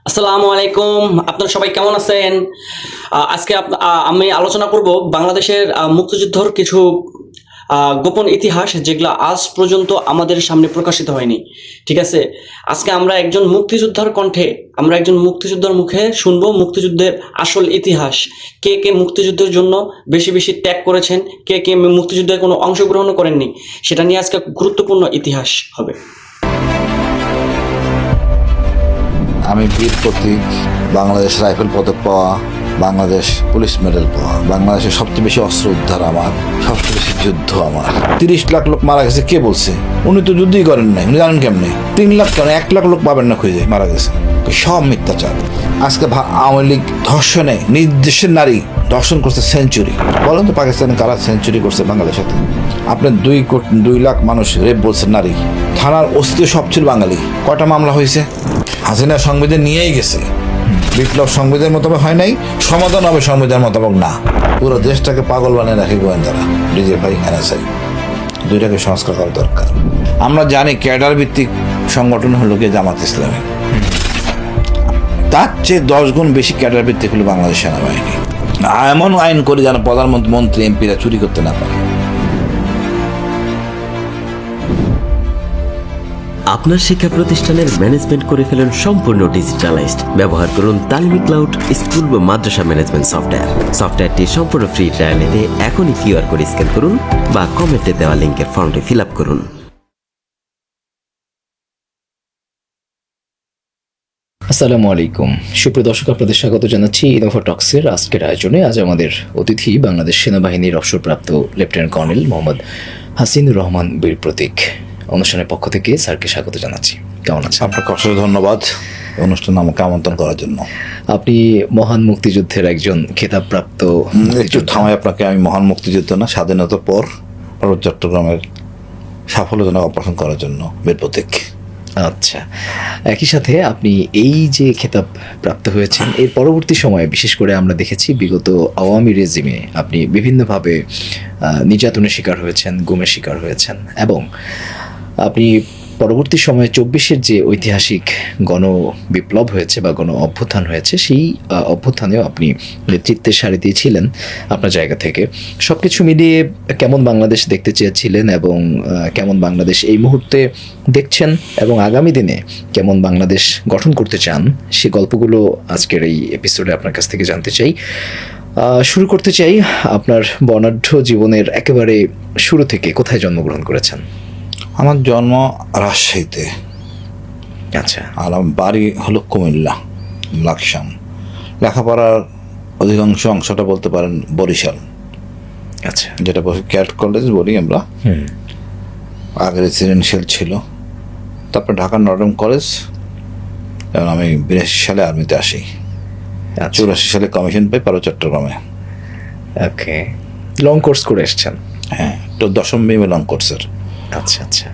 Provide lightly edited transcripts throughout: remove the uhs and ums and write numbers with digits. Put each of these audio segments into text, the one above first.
আসসালামু আলাইকুম। আপনারা সবাই কেমন আছেন? আজকে আমি আলোচনা করব বাংলাদেশের মুক্তিযুদ্ধর কিছু গোপন ইতিহাস যেগুলো আজ পর্যন্ত আমাদের সামনে প্রকাশিত হয়নি। ঠিক আছে? আজকে আমরা একজন মুক্তিযোদ্ধার কণ্ঠে, আমরা একজন মুক্তিযোদ্ধার মুখে শুনবো মুক্তিযুদ্ধের আসল ইতিহাস। কে কে মুক্তিযুদ্ধের জন্য বেশি বেশি ত্যাগ করেছেন, কে কে মুক্তিযুদ্ধে কোনো অংশগ্রহণ করেননি, সেটা নিয়ে আজকে গুরুত্বপূর্ণ ইতিহাস হবে। আমি বীর প্রতীক, বাংলাদেশ রাইফেল পদক পাওয়া, বাংলাদেশ পুলিশ মেডেল পাওয়া, বাংলাদেশের সবচেয়ে বেশি অস্ত্র উদ্ধার আমার, সবচেয়ে বেশি যুদ্ধ আমার। 30 লাখ লোক মারা গেছে, কে বলছে? উনি তো যুদ্ধই করেন নাই, উনি জানেন কেমনে? 3 লাখ কেন, 1 লাখ লোক পাবেন না খুঁজে মারা গেছে, সব মিথ্যাচার। আজকে আওয়ামী লীগ ধর্ষণে নির্দেশের নারী ধর্ষণ করছে সেঞ্চুরি। বলেন তো পাকিস্তানে কারা সেঞ্চুরি করছে বাংলাদেশের সাথে? আপনি 2 লাখ মানুষ রেপ বলছেন নারী। থানার ওসি সব ছিল বাঙালি। কয়টা মামলা হয়েছে? হাসিনা সংবিধান নিয়েই গেছে, বিপ্লব সংবিধান মোতাবেক হয় নাই, সমাধান হবে সংবিধান মোতাবেক না। পুরো দেশটাকে পাগল বানিয়ে রাখে গোয়েন্দারা, ডিজিএফআই, এনএসআই। দুইটাকে সংস্কার করা দরকার। আমরা জানি ক্যাডার ভিত্তিক সংগঠন হলো গিয়ে জামাত ইসলামী, তার চেয়ে 10 গুণ বেশি ক্যাডার ভিত্তিক হলো বাংলাদেশ সেনাবাহিনী। এমন আইন করে যেন প্রধানমন্ত্রী, মন্ত্রী, এমপিরা চুরি করতে না পারে। আপনার শিক্ষা প্রতিষ্ঠানের ম্যানেজমেন্ট করে ফেলুন সম্পূর্ণ ডিজিটালাইজড। ব্যবহার করুন তালমি ক্লাউড স্কুল বা মাদ্রাসা ম্যানেজমেন্ট সফটওয়্যার। সফটওয়্যারটি সম্পূর্ণ ফ্রি ট্রায়াল নিতে এখনই কিউআর কোড স্ক্যান করুন বা কমেন্টে দেওয়া লিঙ্কের ফর্মটি ফিল আপ করুন। আসসালামু আলাইকুম, সুপ্রিয় দর্শক, আপনাদের স্বাগত জানাচ্ছি ইনোভা টক্সের আজকের আয়োজনে। আজ আমাদের অতিথি বাংলাদেশ সেনাবাহিনীর অবসরপ্রাপ্ত লেফটেন্যান্ট কর্নেল মোহাম্মদ হাসিনুর রহমান বীর প্রতীক। অনুষ্ঠানের পক্ষ থেকে স্যারকে স্বাগত জানাচ্ছি। কেমন আছেন? আপনাকে অসংখ্য ধন্যবাদ অনুষ্ঠানে আমাকে আমন্ত্রণ করার জন্য। আপনি মহান মুক্তিযুদ্ধের একজন খেতাবপ্রাপ্ত। একটু থামাই আপনাকে, আমি মহান মুক্তিযুদ্ধ না, স্বাধীনতার পর চট্টগ্রামের সাফল্যজনক অপারেশন করার জন্য বীর প্রতীক। আচ্ছা, একই সাথে আপনি এই যে খেতাব প্রাপ্ত হয়েছেন, এর পরবর্তী সময়ে বিশেষ করে আমরা দেখেছি বিগত আওয়ামী রেজিমে আপনি বিভিন্নভাবে নির্যাতনের শিকার হয়েছেন, গুমের শিকার হয়েছেন, এবং আপনি পরবর্তী সময়ে 24-এর যে ঐতিহাসিক গণ বিপ্লব হয়েছে বা গণ অভ্যুত্থান হয়েছে, সেই অভ্যুত্থানেও আপনি নেতৃত্বের সারি ছিলেন আপনার জায়গা থেকে। সব কিছু মিলিয়ে কেমন বাংলাদেশ দেখতে চেয়েছিলেন এবং কেমন বাংলাদেশ এই মুহূর্তে দেখছেন এবং আগামী দিনে কেমন বাংলাদেশ গঠন করতে চান, সে গল্পগুলো আজকের এই এপিসোডে আপনার কাছ থেকে জানতে চাই। শুরু করতে চাই আপনার বর্ণাঢ্য জীবনের একেবারে শুরু থেকে। কোথায় জন্মগ্রহণ করেছেন? আমার জন্ম রাজশাহীতে। আচ্ছা। আর আমার বাড়ি হলো কুমিল্লা, লাকসাম। লেখাপড়ার অধিকাংশ অংশটা বলতে পারেন বরিশাল। আচ্ছা। যেটা ক্যাট কলেজ বলি আমরা, আগে রেসিডেন্সিয়াল ছিল। তারপর ঢাকা নটরডেম কলেজ, এবং আমি 82 সালে আর্মিতে আসি। 84 সালে কমিশন পাই চট্টগ্রামে। ওকে, লং কোর্স করে এসছেন? হ্যাঁ, তো 10ম বিএমএ লং কোর্সের। আচ্ছা আচ্ছা।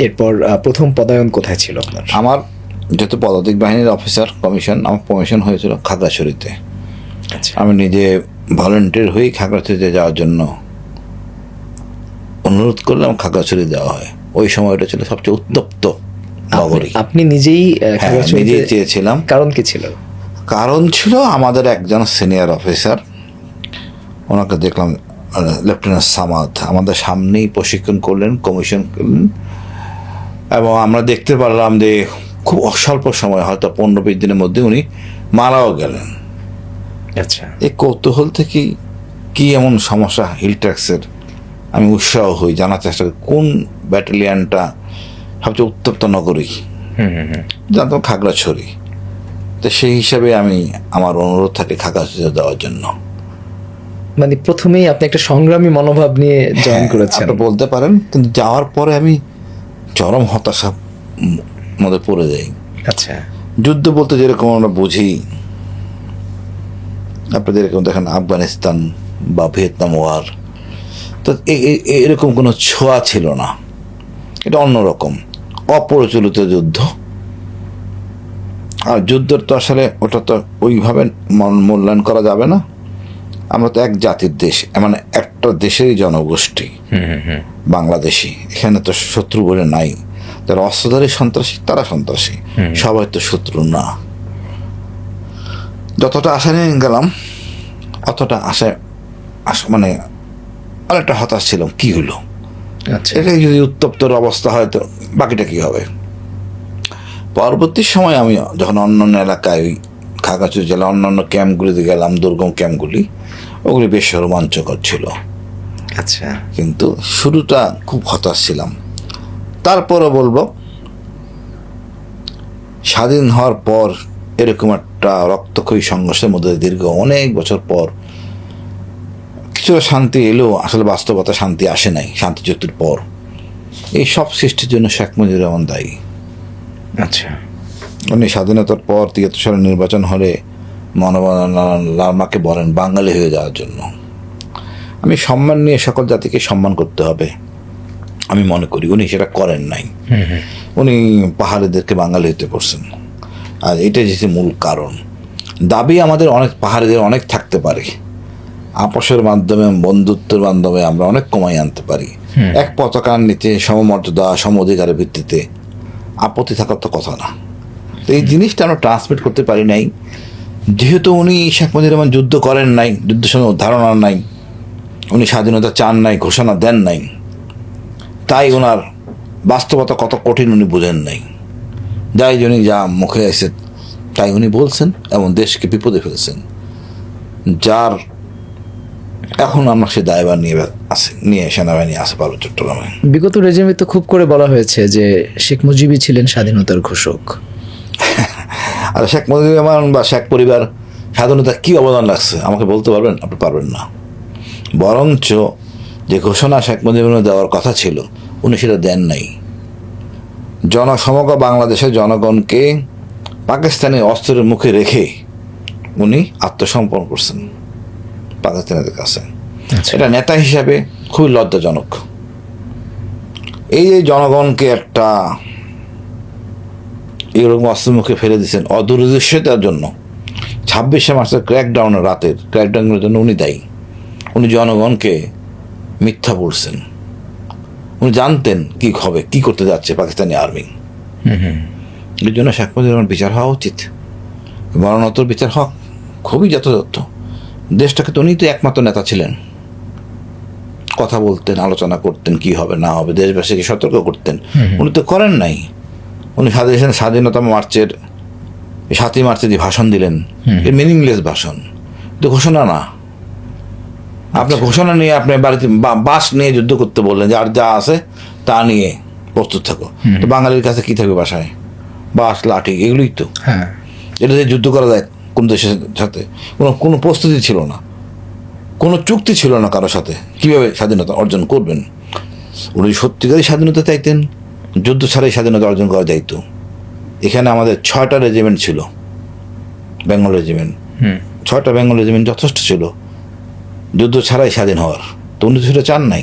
এরপর প্রথম পদায়ন কোথায় ছিল আপনার? আমার যেহেতু পদাতিক বাহিনীর অফিসার কমিশন, আমার প্রমোশন হয়েছিল খাগড়াছড়িতে। আচ্ছা। আমি নিজে ভলেন্টিয়ার হয়ে খাগড়াছড়িতে যাওয়ার জন্য অনুরোধ করলে আমার খাগড়াছড়ি দেওয়া হয়। ওই সময়টা ছিল সবচেয়ে উত্তপ্ত নগরী। আপনি নিজেই নিজেই চেয়েছিলাম। কারণ কি ছিল? কারণ ছিল আমাদের একজন সিনিয়র অফিসার, ওনাকে দেখলাম, লেফটেন্যান্ট সামাদ, আমাদের সামনেই প্রশিক্ষণ করলেন, কমিশন করলেন, এবং আমরা দেখতে পারলাম যে খুব অস্বল্প সময়, হয়তো 15-20 দিনের মধ্যে উনি মারাও গেলেন। আচ্ছা। এই কৌতূহল থেকে কি এমন সমস্যা হিল ট্যাক্সের, আমি উৎসাহ হই, জানার চেষ্টা করি কোন ব্যাটালিয়ানটা সবচেয়ে উত্তপ্ত নগরী। জানতাম খাগড়াছড়ি। তো সেই হিসাবে আমি আমার অনুরোধ থাকে খাগড়াছড়ি দেওয়ার জন্য। মানে প্রথমেই আপনি একটা সংগ্রামী মনোভাব নিয়ে জয়েন করেছেন বলতে পারেন, কিন্তু যাওয়ার পরে আমি চরম হতাশা মধ্যে পড়ে যাই। আচ্ছা। যুদ্ধ বলতে যেরকম আমরা বুঝি, আপনাদের এরকম দেখেন আফগানিস্তান বা ভিয়েতনাম ওয়ার, তো এরকম কোনো ছোঁয়া ছিল না। এটা অন্যরকম অপ্রচলিত যুদ্ধ। আর যুদ্ধের তো আসলে ওটা তো ওইভাবে মূল্যায়ন করা যাবে না। আমরা তো এক জাতির দেশ, মানে একটা দেশেরই জনগোষ্ঠী বাংলাদেশি, এখানে তো শত্রু বলে নাই। যারা অস্ত্রধারী সন্ত্রাসী তারা সন্ত্রাসী, সবাই তো শত্রু না। যতটা আশা নিয়ে গেলাম অতটা মানে অনেকটা হতাশ ছিলাম, কি হলো, আচ্ছা, এটাই যদি উত্তপ্তর অবস্থা হয় তো বাকিটা কি হবে। পরবর্তী সময় আমি যখন অন্যান্য এলাকায় ওই খাগড়াছড়ি জেলা অন্যান্য ক্যাম্পগুলিতে গেলাম, দুর্গম ক্যাম্পগুলি, ওগুলি বেশ রোমাঞ্চকর ছিল, আচ্ছা, কিন্তু শুরুটা খুব হতাশ ছিলাম। তারপরে বলবো স্বাধীন হওয়ার পর এরকম একটা রক্তক্ষয়ী সংঘর্ষের মধ্যে দীর্ঘ অনেক বছর পর কিছুটা শান্তি এলেও আসলে বাস্তবতা শান্তি আসে নাই। শান্তি চুক্তির পর এই সব সৃষ্টির জন্য শেখ মুজিবুর রহমান দায়ী। আচ্ছা, উনি স্বাধীনতার পর ৭৩ সালে নির্বাচন হলে মনোনয়ন লামাকে বলেন বাঙালি হয়ে যাওয়ার জন্য। আমি সম্মান নিয়ে সকল জাতিকে সম্মান করতে হবে আমি মনে করি, উনি সেটা করেন নাই। উনি পাহাড়িদেরকে বাঙালি হতে করছেন, আর এটাই যে মূল কারণ। দাবি আমাদের অনেক পাহাড়িদের অনেক থাকতে পারে, আপোষের মাধ্যমে বন্ধুত্বের মাধ্যমে আমরা অনেক কমাই আনতে পারি। এক পতাকার নিচে সমমর্যাদা সম অধিকারের ভিত্তিতে আপত্তি থাকার তো কথা না। তো এই জিনিসটা আমরা ট্রান্সমিট করতে পারি নাই, যেহেতু উনি শেখ মুজিবুর রহমান যুদ্ধ করেন নাই, যুদ্ধের সঙ্গে ধারণা নাই, উনি স্বাধীনতা চান নাই, ঘোষণা দেন নাই, তাই ওনার বাস্তবতা কত কঠিন উনি বুঝেন নাই। যাই উনি যা মুখে এসে তাই উনি বলছেন এবং দেশকে বিপদে ফেলছেন, যার এখন আমরা সে দায়ভার নিয়ে সেনাবাহিনী আসে পারবো চট্টগ্রামে। বিগত রেজিমে তো খুব করে বলা হয়েছে যে শেখ মুজিবই ছিলেন স্বাধীনতার ঘোষক। আর শেখ মুজিবুর রহমান বা শেখ পরিবার স্বাধীনতা কি অবদান রাখছে আমাকে বলতে পারবেন? আপনি পারবেন না। বরঞ্চ যে ঘোষণা শেখ মুজিবুর রহমান দেওয়ার কথা ছিল উনি সেটা দেন নাই। সমগ্র বাংলাদেশের জনগণকে পাকিস্তানি অস্ত্রের মুখে রেখে উনি আত্মসমর্পণ করছেন পাকিস্তানিদের কাছে। এটা নেতা হিসাবে খুবই লজ্জাজনক। এই যে জনগণকে একটা এরকম অস্ত্রের মুখে ফেলে দিচ্ছেন অদূরদর্শিতার জন্য, 26শে মার্চের ক্র্যাকডাউনের রাতের ক্র্যাকডাউনের জন্য উনি দায়ী। উনি জনগণকে মিথ্যা বলছেন, উনি জানতেন কি হবে, কি করতে যাচ্ছে পাকিস্তানি আর্মি। এর জন্য শেখ মুজিবুর রহমান বিচার হওয়া উচিত, মরণোত্তর বিচার হওয়া খুবই যথাযথ। দেশটাকে তো উনি তো একমাত্র নেতা ছিলেন, কথা বলতেন, আলোচনা করতেন কি হবে না হবে, দেশবাসীকে সতর্ক করতেন। উনি তো করেন নাই। উনি স্বাধীনতা মার্চের 7ই মার্চে যে ভাষণ দিলেন, এর মিনিংলেস ভাষণ, তো ঘোষণা না। আপনার ঘোষণা নিয়ে আপনি বাড়িতে বাস নিয়ে যুদ্ধ করতে বললেন, যার যা আছে তা নিয়ে প্রস্তুত থাকো। তো বাঙালির কাছে কি থাকবে? বাসায় বাস, লাঠি, এগুলোই তো। এটা দিয়ে যুদ্ধ করা যায় কোন দেশের সাথে? কোনো প্রস্তুতি ছিল না, কোনো চুক্তি ছিল না কারোর সাথে। কিভাবে স্বাধীনতা অর্জন করবেন? উনি সত্যিকারই স্বাধীনতা চাইতেন, যুদ্ধ ছাড়াই স্বাধীনতা অর্জন করা যাইত। এখানে আমাদের 6টা রেজিমেন্ট ছিল, বেঙ্গল রেজিমেন্ট। 6টা বেঙ্গল রেজিমেন্ট যথেষ্ট ছিল যুদ্ধ ছাড়াই স্বাধীন হওয়ার। তো উনি সেটা চান নাই।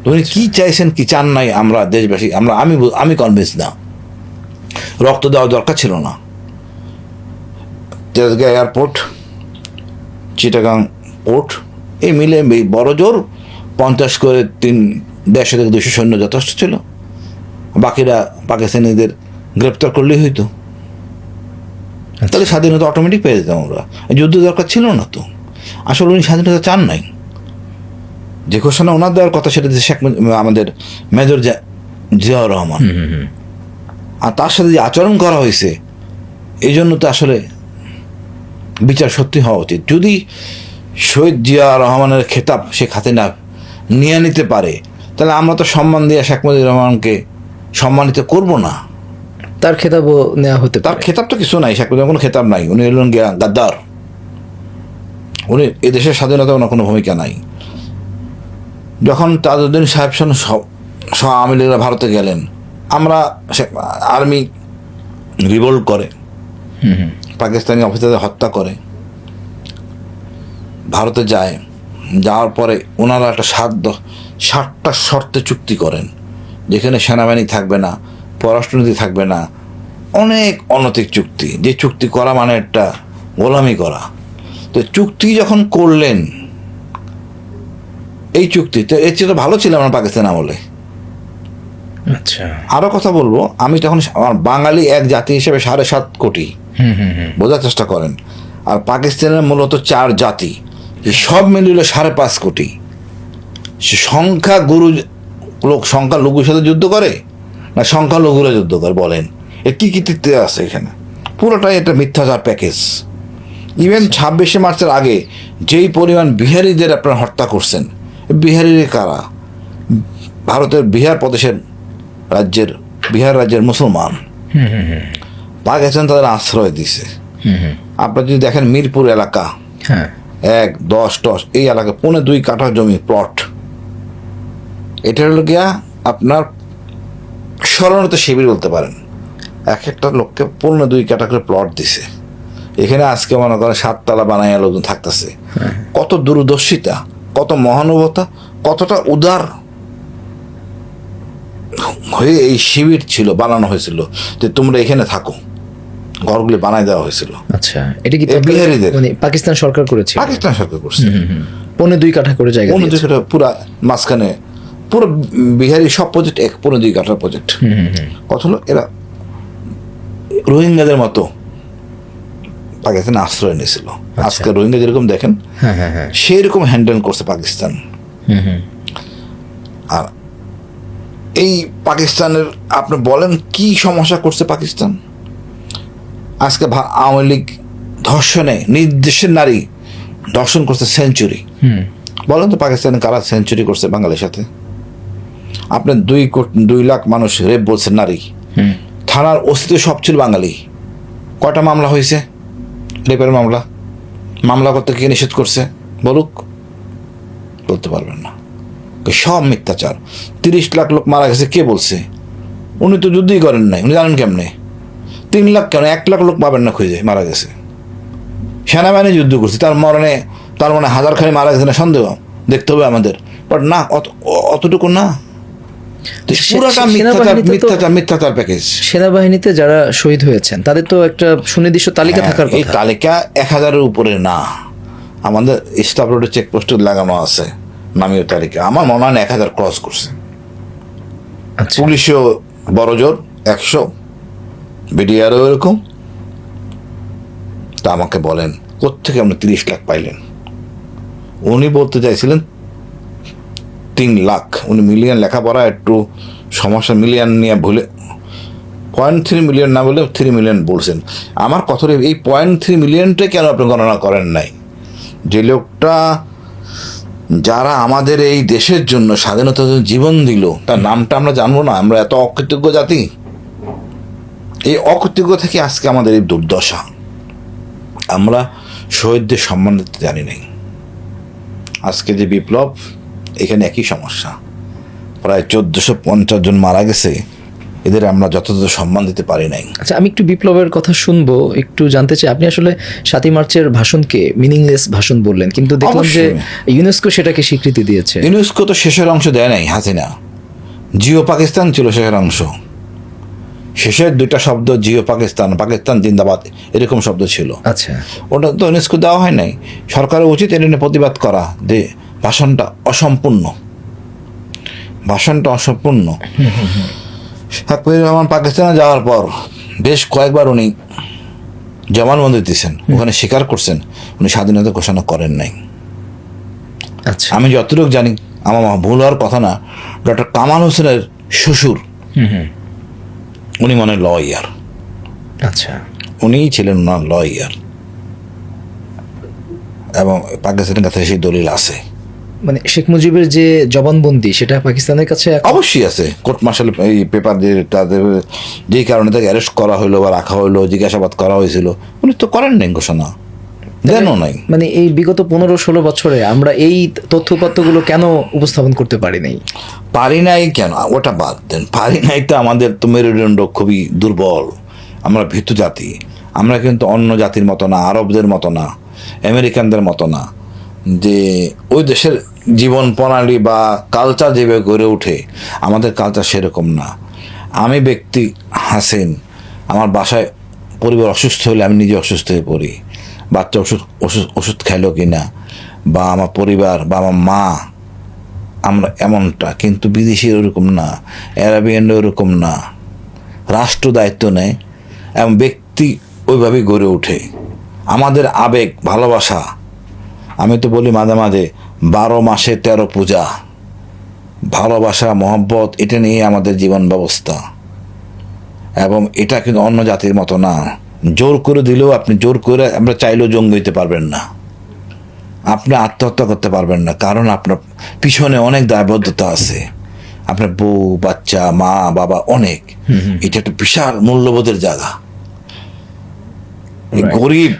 উনি কি চাইছেন কি চান নাই আমরা দেশবাসী, আমি কনভিন্স না। রক্ত দেওয়া দরকার ছিল না। তেজগাঁ এয়ারপোর্ট, চিটাগাং পোর্ট, এই মিলে বড় জোর 50 করে 150 থেকে 200 সৈন্য যথেষ্ট ছিল। বাকিরা পাকিস্তানিদের গ্রেপ্তার করলেই হইতো, তাহলে স্বাধীনতা অটোমেটিক পেয়ে যেতাম আমরা। যুদ্ধ দরকার ছিল না তো। আসলে উনি স্বাধীনতা চান নাই। যে ঘোষণা ওনার দেওয়ার কথা সেটা আমাদের মেজর জিয়াউর রহমান, আর তার সাথে যে আচরণ করা হয়েছে এই জন্য তো আসলে বিচার সত্যি হওয়া উচিত। যদি শহীদ জিয়া রহমানের খেতাব শেখ হাসিনা নিয়ে নিতে পারে, তাহলে আমরা তো সম্মান দিয়ে শেখ মুজিবুর রহমানকে সম্মানিত করব না। তার খেতাবও নেওয়া হতে তার পারে। খেতাব তো কিছু নাই, শেখ মুজিবুর কোনো খেতাব নাই। উনি হলেন গাদ্দার। উনি এদেশের স্বাধীনতা ওনার কোনো ভূমিকা নাই। যখন তাজউদ্দিন সাহেব সহ আওয়ামী লীগরা ভারতে গেলেন, আমরা আর্মি রিভোল্ট করে, পাকিস্তানি অফিসারদের হত্যা করে ভারতে যায়। যাওয়ার পরে ওনারা একটা 7টা শর্তে চুক্তি করেন, যেখানে সেনাবাহিনী থাকবে না, পররাষ্ট্রনীতি থাকবে না, অনেক অনৈতিক চুক্তি। যে চুক্তি করা মানে একটা গোলামি করা। তো চুক্তি যখন করলেন, এই চুক্তি তো এর চেয়ে তো ভালো ছিল আমরা পাকিস্তান আমলে। আচ্ছা। আরও কথা বলবো, আমি তখন আমার বাঙালি এক জাতি হিসেবে 7.5 কোটি, বোঝার চেষ্টা করেন। আর পাকিস্তানের মূলত 4 জাতি, এই সব মিলিয়ে 5.5 কোটি। সে সংখ্যা গুরু লোক সংখ্যা লঘুর সাথে যুদ্ধ করে না সংখ্যা লঘুরা যুদ্ধ করে, বলেন এর কী কীর্তিত্ব আছে এখানে? পুরোটাই একটা মিথ্যাচার প্যাকেজ। ইভেন 26শে মার্চের আগে যেই পরিমাণ বিহারিদের আপনারা হত্যা করছেন, বিহারিরা কারা? ভারতের বিহার প্রদেশের রাজ্যের বিহার রাজ্যের মুসলমান। পাকিস্তান তাদের আশ্রয় দিছে। আপনারা যদি দেখেন মিরপুর এলাকা, হ্যাঁ, 1, 10, 10 এই এলাকা 2.25 কাঠা জমি প্লট, এটা হলো গিয়া আপনার শরণার্থ শিবির বলতে পারেন। এক একটা লোককে 2.25 কাঠা করে প্লট দিছে। এখানে আজকে মনে করেন 7 তলা বানাইয়া লোকজন থাকতেছে। কত দূরদর্শিতা, কত মহানুভবতা, কতটা উদার হয়ে এই শিবির ছিল, বানানো হয়েছিল যে তোমরা এখানে থাকো, ঘরগুলি বানাই দেওয়া হয়েছিল। আচ্ছা, এটা কি এই বিহারিদের মানে পাকিস্তান সরকার করেছে? পাকিস্তান সরকার করছে। 2.25 কাঠা করে জায়গা 2.25 দিয়েছে। কাঠা পুরা মাঝখানে, পুরো বিহারি সব প্রজেক্ট 2.25 কাঠার প্রজেক্ট। কথা হলো এরা রোহিঙ্গাদের মতো পাকিস্তানে আশ্রয় নিয়েছিল। আজকে রোহিঙ্গা যেরকম দেখেন, হ্যাঁ হ্যাঁ হ্যাঁ। সেই রকম হ্যান্ডেল করছে পাকিস্তান। আর এই পাকিস্তানের আপনি বলেন কি সমস্যা করছে পাকিস্তান? আজকে আওয়ামী লীগ ধর্ষণে নির্দেশের নারী ধর্ষণ করছে সেঞ্চুরি। বলেন তো পাকিস্তানে কারা সেঞ্চুরি করছে বাঙালির সাথে? আপনি 2 লাখ মানুষ রেপ বলছেন নারী, থানার অস্তিত্ব সব ছিল বাঙালি। কয়টা মামলা হয়েছে রেপের মামলা? মামলা করতে কে নিষেধ করছে বলুক? বলতে পারবেন না। সব মিথ্যাচার। 30 লাখ লোক মারা গেছে কে বলছে? উনি তো যুদ্ধই করেন নাই, উনি জানেন কেমনে? 3 লাখ কেন 1 লাখ লোক পাবেন না খুঁজে মারা গেছে। সেনাবাহিনী যুদ্ধ করছে, তার মরণে তার মানে 1000 খানি মারা গেছে না সন্দেহ দেখতে হবে আমাদের, বাট না অতটুকু না। পুরোটা মিথ্যাচার প্যাকেজ। সেনাবাহিনীতে যারা শহীদ হয়েছেন তাদের তো একটা সুনির্দিষ্ট তালিকা থাকার এই কথা। তালিকা 1000-এর উপরে না। আমাদের স্টাফ রোডে চেকপোস্টে লাগানো আছে নামীয় তালিকা। আমার মনে হয় 1000 ক্রস করছে। আচ্ছা, পুলিশও বড় জোর 100, বিডিআরও এরকম। তা আমাকে বলেন কোত্থেকে আপনি 30 লাখ পাইলেন? উনি বলতে চাইছিলেন 3 লাখ। উনি মিলিয়ন লেখাপড়া একটু সমস্যা, মিলিয়ন নিয়ে ভুলে 0.3 মিলিয়ন না বলে 3 মিলিয়ন বলছেন। আমার কথাটা এই 0.3 মিলিয়নটাই কেন আপনি গণনা করেন নাই? যে লোকটা যারা আমাদের এই দেশের জন্য স্বাধীনতার জন্য জীবন দিল, তার নামটা আমরা জানবো না? আমরা এত অকৃতজ্ঞ জাতি। এই অকৃতজ্ঞ থেকে আজকে আমাদের এই দুর্দশা। আমরা শহীদদের সম্মান দিতে জানি নাই। আজকে যে বিপ্লব, এখানে একই সমস্যা। প্রায় 1450 জন মারা গেছে, এদের আমরা যথাযথ সম্মান দিতে পারি নাই। আচ্ছা, আমি একটু বিপ্লবের কথা শুনবো, একটু জানতে চাই। আপনি আসলে 7ই মার্চের ভাষণকে মিনিংলেস ভাষণ বললেন, কিন্তু দেখলাম যে ইউনেস্কো সেটাকে স্বীকৃতি দিয়েছে। ইউনেস্কো তো শেষের অংশ দেয় নাই হাসিনা। জিও পাকিস্তান ছিল শেষের অংশ। শেষের 2টা শব্দ জিও পাকিস্তান, পাকিস্তান জিন্দাবাদ এরকম শব্দ ছিল। আচ্ছা, ওটা তো ইউনেস্কো দেওয়া হয় নাই। সরকারের উচিত এটা নিয়ে প্রতিবাদ করা যে ভাষণটা অসম্পূর্ণ, ভাষণটা অসম্পূর্ণ। শেখ মুজিবুর রহমান পাকিস্তানে যাওয়ার পর বেশ কয়েকবার উনি জবানবন্দি দিয়েছেন, ওখানে স্বীকার করছেন উনি স্বাধীনতা ঘোষণা করেন নাই। আচ্ছা, আমি যতটুকু জানি, আমার ভুল হওয়ার কথা না, ডক্টর কামাল হোসেনের শ্বশুর, উনি মনে হয় লয়ার। আচ্ছা, উনিই ছিলেন ওনার লয়ার, এবং পাকিস্তানের কাছে সেই দলিল আছে। মানে শেখ মুজিবের যে জবানবন্দি সেটা পাকিস্তানের কাছে অবশ্যই আছে। কোর্ট মার্শাল এই পেপার দিয়ে তাদের যেই কারণে তাকে অ্যারেস্ট করা হইলো বা রাখা হইলো, জিজ্ঞাসাবাদ করা হয়েছিল, উনি তো করেন নাই ঘোষণা, দেনও নাই। মানে এই বিগত 15-16 বছরে আমরা এই তথ্যপত্রগুলো কেন উপস্থাপন করতে পারি নাই? পারি নাই কেন ওটা বাদ দেন, পারি নাই তো আমাদের তো মেরুদণ্ড খুবই দুর্বল। আমরা ভীতু জাতি। আমরা কিন্তু অন্য জাতির মতো না, আরবদের মতো না, আমেরিকানদের মতো না, যে ওই দেশের জীবন প্রণালী বা কালচার যেভাবে গড়ে ওঠে, আমাদের কালচার সেরকম না। আমি ব্যক্তি হাসিন, আমার বাসায় পরিবার অসুস্থ হলে আমি নিজে অসুস্থ হয়ে পড়ি। বাচ্চা ওষুধ খাইলো কি না, বা আমার পরিবার বা আমার মা আমরা এমনটা, কিন্তু বিদেশি ওরকম না, অ্যারাবিয়ান ওরকম না। রাষ্ট্র দায়িত্ব নেয় এবং ব্যক্তি ওইভাবেই গড়ে ওঠে। আমাদের আবেগ, ভালোবাসা, আমি তো বলি মাঝে মাঝে 12 মাসে 13 পূজা, ভালোবাসা, মহব্বত, এটা নিয়ে আমাদের জীবন ব্যবস্থা। এবং এটা কিন্তু অন্য জাতির মতো না। জোর করে দিলেও আপনি জোর করে আমরা চাইলেও জঙ্গি হইতে পারবেন না, আপনি আত্মহত্যা করতে পারবেন না, কারণ আপনার পিছনে অনেক দায়বদ্ধতা আছে। আপনার বউ, বাচ্চা, মা, বাবা, অনেক। এটা একটা বিশাল মূল্যবোধের জায়গা। এই গরিব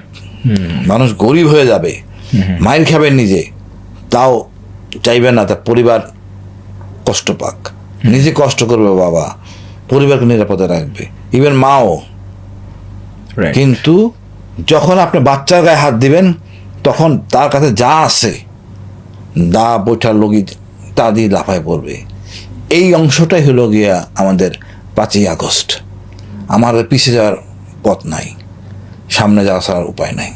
মানুষ গরিব হয়ে যাবে, মাইর খাবেন নিজে, তাও চাইবেন না তার পরিবার কষ্ট পাক। নিজে কষ্ট করবে বাবা, পরিবারকে নিরাপদে রাখবে, ইভেন মাও। কিন্তু যখন আপনি বাচ্চার গায়ে হাত দিবেন, তখন তার কাছে যা আছে, দা বৈঠার লগি, তা দিয়ে লাফায় পড়বে। এই অংশটাই হলো গিয়া আমাদের 5ই আগস্ট। আমাদের পিছিয়ে যাওয়ার পথ নাই, সামনে যাওয়া ছাড়ার উপায় নাই।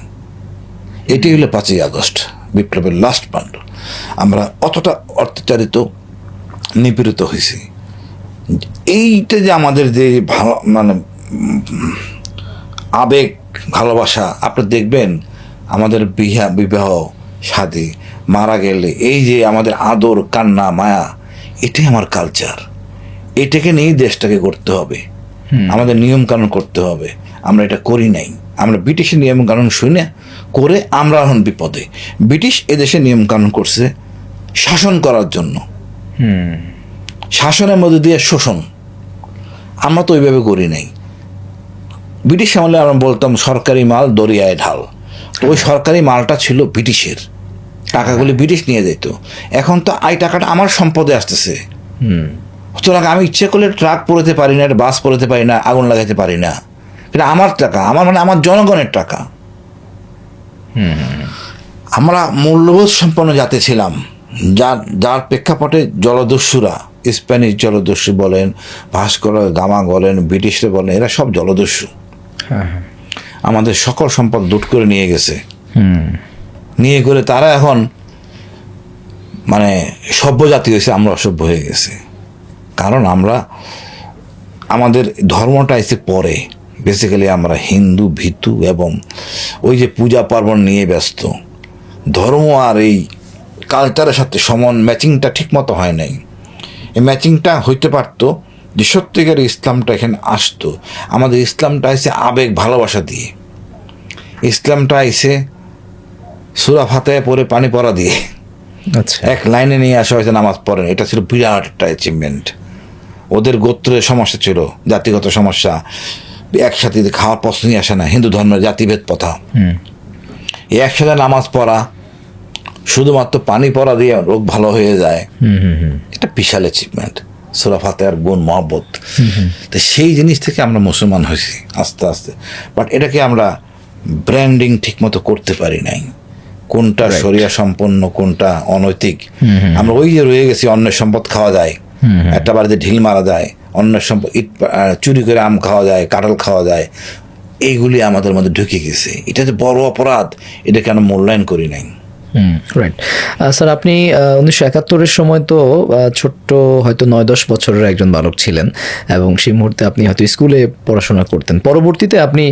এটি হলো 5ই আগস্ট, বিপ্লবের লাস্ট পান্ড। আমরা অতটা অত্যাচারিত, নিপীড়িত হয়েছি। এইটা যে আমাদের যে ভালো মানে আবেগ, ভালোবাসা, আপনি দেখবেন আমাদের বিবাহ শাদী, মারা গেলে এই যে আমাদের আদর, কান্না, মায়া, এটাই আমার কালচার। এটাকে নিয়েই দেশটাকে করতে হবে, আমাদের নিয়ম কানুন করতে হবে। আমরা এটা করি নাই। আমরা ব্রিটিশের নিয়ম কানুন শুনে করে আমরা এখন বিপদে। ব্রিটিশ এদেশে নিয়ম কানুন করছে শাসন করার জন্য, শাসনের মধ্যে দিয়ে শোষণ। আমরা তো ওইভাবে করি নাই। ব্রিটিশ আমলে আমরা বলতাম সরকারি মাল দরিয়ায় ঢাল। তো ওই সরকারি মালটা ছিল ব্রিটিশের, টাকাগুলি ব্রিটিশ নিয়ে যেত। এখন তো এই টাকাটা আমার সম্পদে আসতেছে। সুতরাং আমি ইচ্ছে করলে ট্রাক পড়তে পারি না, বাস পড়তে পারি না, আগুন লাগাতে পারি না। এটা আমার টাকা, আমার মানে আমার জনগণের টাকা। আমরা মূল্যবোধ সম্পন্ন জাতি ছিলাম, যার প্রেক্ষাপটে জলদস্যুরা, স্প্যানিশ জলদস্যু বলেন, ভাস্কর গামা বলেন, ব্রিটিশরা বলেন, এরা সব জলদস্যু। আমাদের সকল সম্পদ লুট করে নিয়ে গেছে। নিয়ে করে তারা এখন মানে সভ্য জাতি হয়েছে, আমরা অসভ্য হয়ে গেছে। কারণ আমরা, আমাদের ধর্মটা এসে পরে, বেসিক্যালি আমরা হিন্দু ভীতু এবং ওই যে পূজা পার্বণ নিয়ে ব্যস্ত। ধর্ম আর এই কালচারের সাথে সমান ম্যাচিংটা ঠিক মতো হয় নাই। এই ম্যাচিংটা হইতে পারতো যে সত্যিকার ইসলামটা এখানে আসতো। আমাদের ইসলামটা এসে আবেগ, ভালোবাসা দিয়ে। ইসলামটা এসে সূরা ফাতিহা পড়ে পানি পড়া দিয়ে, আচ্ছা, এক লাইনে নিয়ে আসা হয়েছে নামাজ পড়েন। এটা ছিল বিরাট একটা অ্যাচিভমেন্ট। ওদের গোত্রের সমস্যা ছিল, জাতিগত সমস্যা, একসাথে খাওয়ার পছন্দই আসে না, হিন্দু ধর্মের জাতিভেদ প্রথা। এই একসাথে নামাজ পড়া, শুধুমাত্র পানি পড়া দিয়ে রোগ ভালো হয়ে যায়, এটা বিশাল অ্যাচিভমেন্ট। সূরা ফাতিহার গুণ, মহব্বত। তো সেই জিনিস থেকে আমরা মুসলমান হয়েছি আস্তে আস্তে। বাট এটাকে আমরা ব্র্যান্ডিং ঠিক মতো করতে পারি নাই, কোনটা শরিয়া সম্পন্ন, কোনটা অনৈতিক। আমরা ওই যে রয়ে গেছি, অন্যের সম্পদ খাওয়া যায়, একটা বাড়িতে ঢিল মারা যায়, অন্যের সম্পদ চুরি করে আম খাওয়া যায়, কাঁঠাল খাওয়া যায়, এইগুলি আমাদের মধ্যে ঢুকে গেছে। এটা যে বড় অপরাধ, এটাকে আমরা মূল্যায়ন করি নাই। রাইট স্যার, আপনি 1971-এর সময় তো ছোট্ট হয়তো 9-10 বছরের একজন বালক ছিলেন, এবং সেই মুহূর্তে আপনি হয়তো স্কুলে পড়াশোনা করতেন। পরবর্তীতে আপনি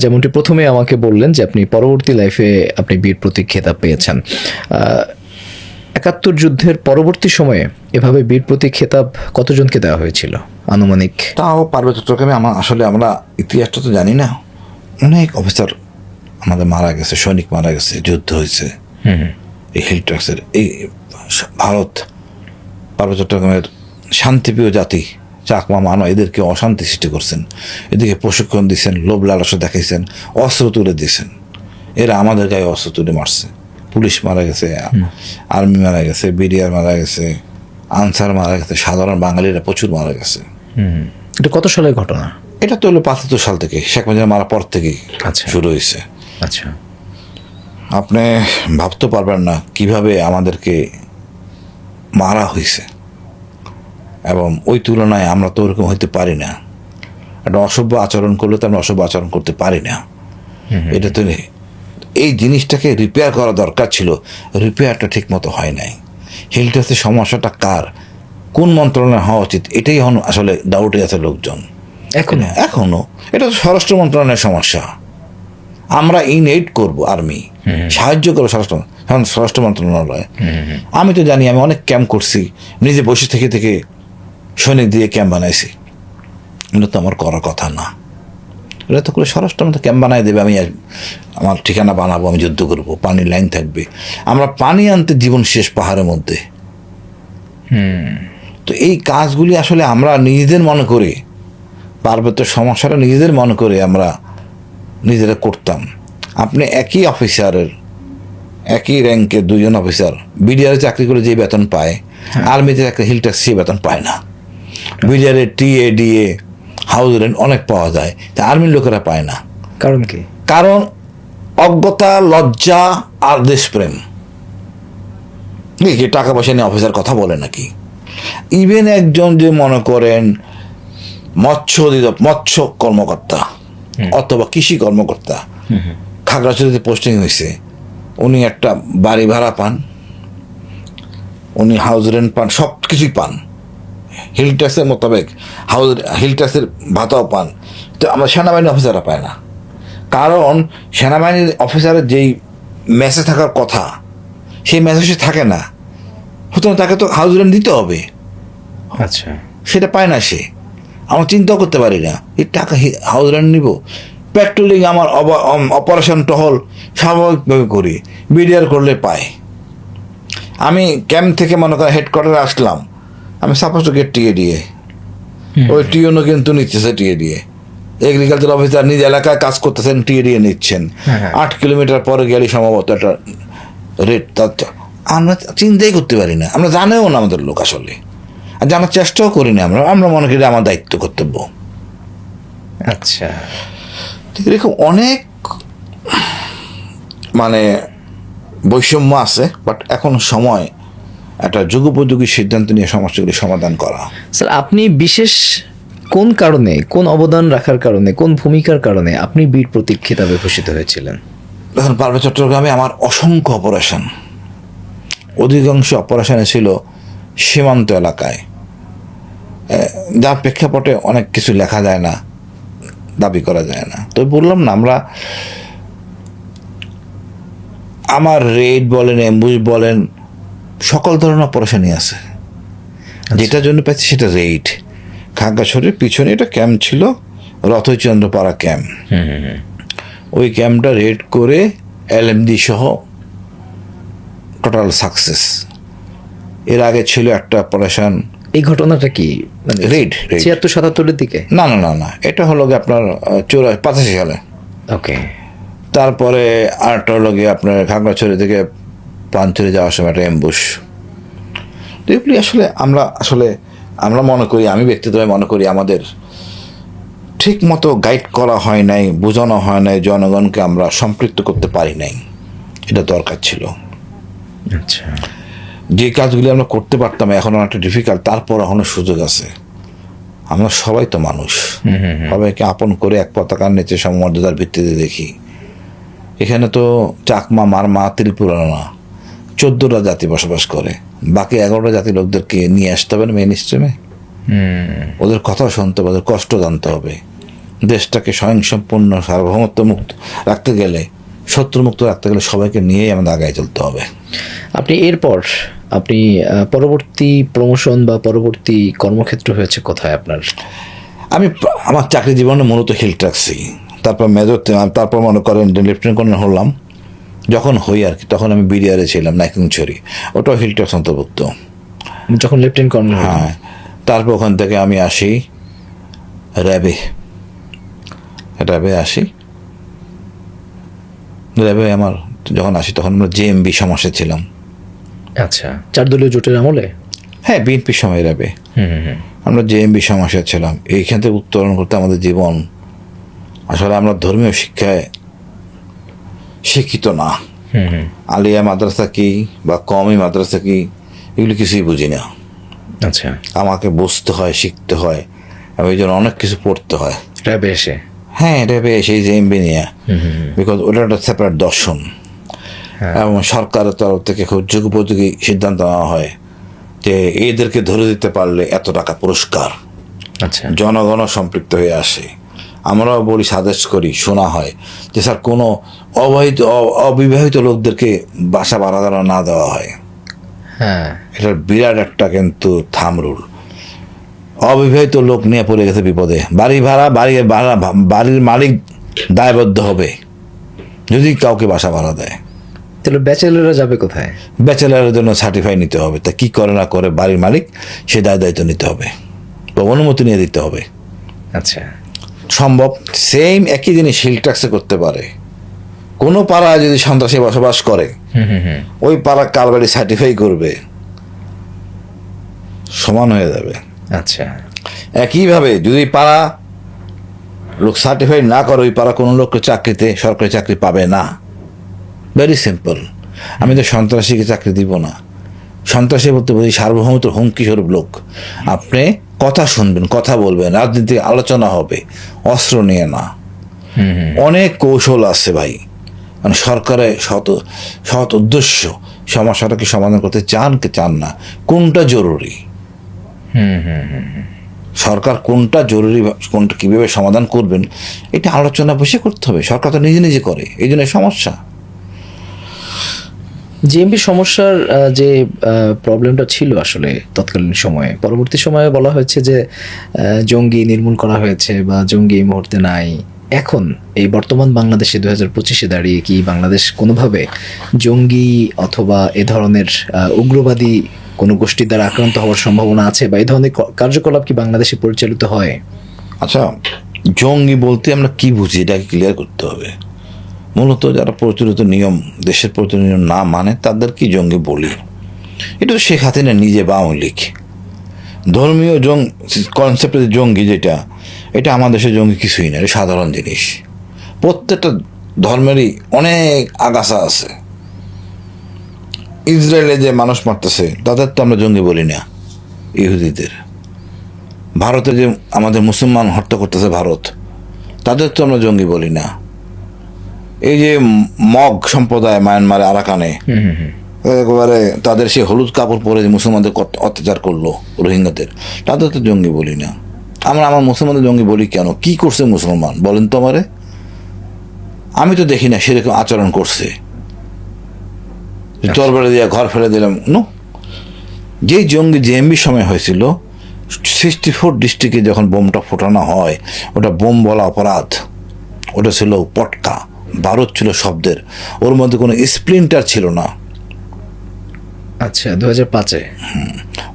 যেমনটি প্রথমে আমাকে বললেন যে আপনি পরবর্তী লাইফে আপনি বীর প্রতীক খেতাব পেয়েছেন। 71 যুদ্ধের পরবর্তী সময়ে এভাবে বীর প্রতীক খেতাব কতজনকে দেওয়া হয়েছিল আনুমানিক? তাও পারবে চট্টগ্রামে, আসলে আমরা ইতিহাসটা তো জানি না। অনেক অফিসার আমাদের মারা গেছে, সৈনিক মারা গেছে, যুদ্ধ হয়েছে। এই হিল ট্রাক্সের, এই ভারত পার্বত্য চট্টগ্রামের শান্তিপ্রিয় জাতি চাকমা মানো, এদেরকে অশান্তি সৃষ্টি করছেন, এদেরকে প্রশিক্ষণ দিয়েছেন, লোভ লালসা দেখাইছেন, অস্ত্র তুলে দিয়েছেন। এরা আমাদের গায়ে অস্ত্র তুলে মারছে। পুলিশ মারা গেছে, আর্মি মারা গেছে, বিডিআর মারা গেছে, আনসার মারা গেছে, সাধারণ বাঙালিরা প্রচুর মারা গেছে। এটা কত সালের ঘটনা? এটা তো হলো 75 সাল থেকে, শেখ মুজিব মারার পর থেকেই শুরু হয়েছে। আচ্ছা, আপনি ভাবতে পারবেন না কিভাবে আমাদেরকে মারা হয়েছে, এবং ওই তুলনায় আমরা তো ওরকম হইতে পারি না। একটা অসভ্য আচরণ করলে তো আমরা অসভ্য আচরণ করতে পারি না। এটা তো এই জিনিসটাকে রিপেয়ার করা দরকার ছিল, রিপেয়ারটা ঠিক মতো হয় নাই। হিলটাসের সমস্যাটা কার, কোন মন্ত্রণালয় হওয়া উচিত, এটাই আসলে ডাউটে আছে লোকজন এখনো। এটা তো স্বরাষ্ট্র মন্ত্রণালয়ের সমস্যা। আমরা ইনএইড করব, আর্মি সাহায্য করবো স্বরাষ্ট্র মন্ত্রণালয়। আমি তো জানি, আমি অনেক ক্যাম্প করছি, নিজে বসে থেকে থেকে সৈনিক দিয়ে ক্যাম্প বানাইছি। এটা তো আমার করার কথা না। এটা তো করে স্বরাষ্ট্র মন্ত্রী ক্যাম্প বানাই দেবে, আমি আমার ঠিকানা বানাবো, আমি যুদ্ধ করব, পানির লাইন থাকবে। আমরা পানি আনতে জীবন শেষ পাহাড়ের মধ্যে। তো এই কাজগুলি আসলে আমরা নিজেদের মনে করে, পার্বত্য সমস্যাটা নিজেদের মনে করে আমরা নিজেরা করতাম। আপনি একই অফিসারের, একই র্যাঙ্কের দুজন অফিসার বিডিআর চাকরি করে যে বেতন পায়, আর্মিতে একটা হিলটাস সে বেতন পায় না। বিডিআরের টিএ ডিএ হাউস রেন্ট অনেক পাওয়া যায়, তা আর্মির লোকেরা পায় না। কারণ কি? কারণ অজ্ঞতা, লজ্জা আর দেশপ্রেম। কি টাকা পয়সা নিয়ে অফিসার কথা বলে নাকি? ইভেন একজন যে মনে করেন মৎস্য কর্মকর্তা অথবা কৃষি কর্মকর্তা, খাগড়াছড়িতে পোস্টিং হয়েছে, উনি একটা বাড়ি ভাড়া পান, উনি হাউস রেন্ট পান, সব কিছুই পান, হিলটাসের মোতাবেক হিলটাসের ভাতাও পান। তো আমরা সেনাবাহিনী অফিসাররা পায় না, কারণ সেনাবাহিনীর অফিসারের যেই মেসে থাকার কথা সেই মেসেজে থাকে না, সুতরাং তাকে তো হাউস রেন্ট দিতে হবে। আচ্ছা, সেটা পায় না সে। আমরা চিন্তাও করতে পারি না এই টাকা হাউস রেন্ট নিব। পেট্রোলিং আমার অপারেশন টহল স্বাভাবিকভাবে করি, বিডিআর করলে পায়। আমি ক্যাম্প থেকে মনে করেন হেডকোয়ার্টারে আসলাম, আমি সাপোজ গেট টিএ দিয়ে, ওই টিওনও কিন্তু নিচ্ছে টিএ দিয়ে। এগ্রিকালচার অফিসার নিজ এলাকায় কাজ করতেছেন, টিএ দিয়ে নিচ্ছেন। 8 কিলোমিটার পরে গেলে সম্ভবত একটা রেট, আমরা চিন্তাই করতে পারি না, আমরা জানেও না আমাদের লোক আসলে, আর জানার চেষ্টাও করি না। আমরা মনে করি আমার দায়িত্ব কর্তব্য। আচ্ছা, এরকম অনেক বৈষম্য আছে, বাট এখন সময় একটা যুগোপযোগী সিদ্ধান্ত নিয়ে সমস্যাগুলি সমাধান করা। স্যার, আপনি বিশেষ কোন কারণে, কোন অবদান রাখার কারণে, কোন ভূমিকার কারণে আপনি বীর প্রতীক খেতাবে ভূষিত হয়েছিলেন? দেখুন, পার্বত্য চট্টগ্রামে আমার অসংখ্য অপারেশন, অধিকাংশ অপারেশনে ছিল সীমান্ত এলাকায়, যার প্রেক্ষাপটে অনেক কিছু লেখা যায় না, দাবি করা যায় না। তো বললাম না, আমার রেড বলেন, অ্যাম্বুশ বলেন, সকল ধরনের অপারেশনই আছে। যেটার জন্য পেয়েছি সেটা রেড। খাগড়াছড়ির পিছনে এটা ক্যাম্প ছিল, রথচন্দ্রপাড়া ক্যাম্প। ওই ক্যাম্পটা রেড করে এলএমডি সহ টোটাল সাকসেস। এর আগে ছিল একটা অপারেশন। এই ঘটনাটা কি রেড 76-77 দিকে? না না না না, এটা হলো গিয়ে আপনার 85 সালে। ওকে। তারপরে আরেকটা হলো গিয়ে আপনার খাগড়াছড়ি থেকে পানছড়ি যাওয়ার সময় একটা অ্যাম্বুশ। তো এগুলি আমরা মনে করি, আমি ব্যক্তিগতভাবে মনে করি আমাদের ঠিক মতো গাইড করা হয় নাই, বোঝানো হয় নাই, জনগণকে আমরা সম্পৃক্ত করতে পারি নাই। এটা দরকার ছিল। আচ্ছা, যে কাজগুলি আমরা করতে পারতাম এখন অনেকটা ডিফিকাল্ট, তারপর এখনো সুযোগ আছে। আমরা সবাই তো মানুষ, সবাইকে আপন করে এক পতাকার নিচে সমমর্যাদার ভিত্তিতে দেখি। এখানে তো চাকমা, মারমা, ত্রিপুরা না, 14টা জাতি বসবাস করে। বাকি 11টা জাতি লোকদেরকে নিয়ে আসতে হবে না মেইন স্ট্রিমে। ওদের কথা শুনতে হবে, ওদের কষ্ট জানতে হবে। দেশটাকে স্বয়ংসম্পূর্ণ সার্বভৌমত্ব মুক্ত রাখতে গেলে, শত্রুমুক্ত রাখতে গেলে সবাইকে নিয়েই আমাদের আগায় চলতে হবে। আপনি এরপর পরবর্তী প্রমোশন বা পরবর্তী কর্মক্ষেত্র হয়েছে কোথায় আপনার? আমি আমার চাকরি জীবনে মূলত হিল ট্যাক্সি, তারপর মেজর, তারপর মনে করেন লেফটেন্যান্ট কর্নেল হলাম। যখন হই আর কি, তখন আমি বিডিআরে ছিলাম, নাইকিংছড়ি, ওটাও হিল ট্যাক্স অন্তর্ভুক্ত। যখন লেফটেন্যান্ট কর্নেল? হ্যাঁ। তারপর ওখান থেকে আমি আসি র্যাবে আসি। র্যাবে আমার যখন আসি তখন আমরা জেএমবি সমস্যা ছিলাম। আচ্ছা, 4 দলীয় জোটের আমলে? হ্যাঁ, বিএনপির সময় র্যাবে আমরা জেএমবি সমস্যা ছিলাম। এইখান থেকে উত্তরণ করতে আমাদের জীবন, আসলে আমরা ধর্মীয় শিক্ষায় শিক্ষিত না। আলিয়া মাদ্রাসা কি বা কওমি মাদ্রাসা কি, এগুলো কিছুই বুঝি না। আচ্ছা, আমাকে বুঝতে হয়, শিখতে হয়, এবং এই জন্য অনেক কিছু পড়তে হয় র্যাবে এসে। হ্যাঁ, র্যাবে সেই জেএমবি নিয়ে, বিকজ ওটা একটা সেপারেট দর্শন, এবং সরকারের তরফ থেকে খুব যুগোপযোগী সিদ্ধান্ত নেওয়া হয়। যে এদেরকে ধরে দিতে পারলে এত টাকা পুরস্কার, আচ্ছা জনগণ সম্পৃক্ত হয়ে আসে। আমরাও বলি, সাজেস্ট করি, শোনা হয় যে স্যার কোনো অবিবাহিত লোকদেরকে বাসা ভাড়া না দেওয়া হয়। হ্যাঁ এটার বিরাট একটা কিন্তু থাম রুল। অবিবাহিত লোক নিয়ে পড়ে গেছে বিপদে, বাড়ির মালিক দায়বদ্ধ হবে যদি কাউকে বাসা ভাড়া দেয়। তাহলে ব্যাচেলররা যাবে কোথায়? ব্যাচেলারের জন্য সার্টিফাই নিতে হবে, তা কি করে না করে বাড়ির মালিক সে দায়িত্ব নিতে হবে বা অনুমতি নিয়ে দিতে হবে। আচ্ছা সম্ভব সেম একই জিনিস হিল ট্যাক্সে করতে পারে। কোনো পাড়ায় যদি সন্ত্রাসী বসবাস করে, ওই পাড়া কার বাড়ি সার্টিফাই করবে, সমান হয়ে যাবে। আচ্ছা একইভাবে যদি পাড়া লোক সার্টিফাই না করে, ওই পাড়া কোনো লোককে চাকরিতে সরকারি চাকরি পাবে না। Very simple. আমি তো সন্ত্রাসীকে চাকরি দিব না। সন্ত্রাসী বলতে বলি সার্বভৌমত্ব হুমকি স্বরূপ লোক। আপনি কথা শুনবেন, কথা বলবেন, রাজনীতি আলোচনা হবে, অস্ত্র নিয়ে না। অনেক কৌশল আছে ভাই। মানে সরকারের সৎ উদ্দেশ্য সমস্যাটাকে সমাধান করতে চান কি চান না, কোনটা জরুরি, সরকার কোনটা জরুরি, কোনটা কীভাবে সমাধান করবেন, এটা আলোচনা বসে করতে হবে। সরকার তো নিজে নিজে করে, এই জন্য সমস্যা। জেএমবি সমস্যার যে প্রবলেমটা ছিল আসলে তৎকালীন সময়ে, পরবর্তী সময়ে বলা হয়েছে যে জঙ্গি নির্মূল করা হয়েছে বা জঙ্গি এই মুহূর্তে নাই। এখন এই বর্তমান বাংলাদেশে 2025-এ দাঁড়িয়ে কি বাংলাদেশ কোনোভাবে জঙ্গি অথবা এ ধরনের উগ্রবাদী কোনো গোষ্ঠীর দ্বারা আক্রান্ত হওয়ার সম্ভাবনা আছে, বা এই ধরনের কার্যকলাপ কি বাংলাদেশে পরিচালিত হয়? আচ্ছা, জঙ্গি বলতে আমরা কি বুঝি এটাকে ক্লিয়ার করতে হবে। মূলত যারা প্রচলিত নিয়ম, দেশের প্রচলিত নিয়ম না মানে তাদের কি জঙ্গি বলি। এটা তো শেখ হাসিনা নিজে বা আওয়ামী লীগ ধর্মীয় কনসেপ্টের জঙ্গি যেটা, এটা আমাদের দেশের জঙ্গি কিছুই না, এটা সাধারণ জিনিস। প্রত্যেকটা ধর্মেরই অনেক আগাছা আছে। ইসরায়েলে যে মানুষ মারতেছে তাদের তো আমরা জঙ্গি বলি না, ইহুদিদের। ভারতে যে আমাদের মুসলমান হত্যা করতেছে ভারত, তাদের তো আমরা জঙ্গি বলি না। এই যে মগ সম্প্রদায় মায়ানমারে আরাকানে একেবারে তাদের সে হলুদ কাপড় পরে যে মুসলমানদের অত্যাচার করলো রোহিঙ্গাদের, তাদের তো জঙ্গি বলি না। আমরা আমার মুসলমানদের জঙ্গি বলি কেন? কি করছে মুসলমান বলেন তো আমারে? আমি তো দেখি না সেরকম আচরণ করছে, তরবারি দিয়ে ঘর ফেলে দিলাম। নো, যেই জঙ্গি জেএমবি সময় হয়েছিল 64 ডিস্ট্রিক্টে যখন বোমটা ফোটানো হয়, ওটা বোম বলা অপরাধ। ওটা ছিল পটকা, বারুদ ছিল শব্দের, ওর মধ্যে কোনো স্প্লিন্টার ছিল না। আচ্ছা, 2005-এ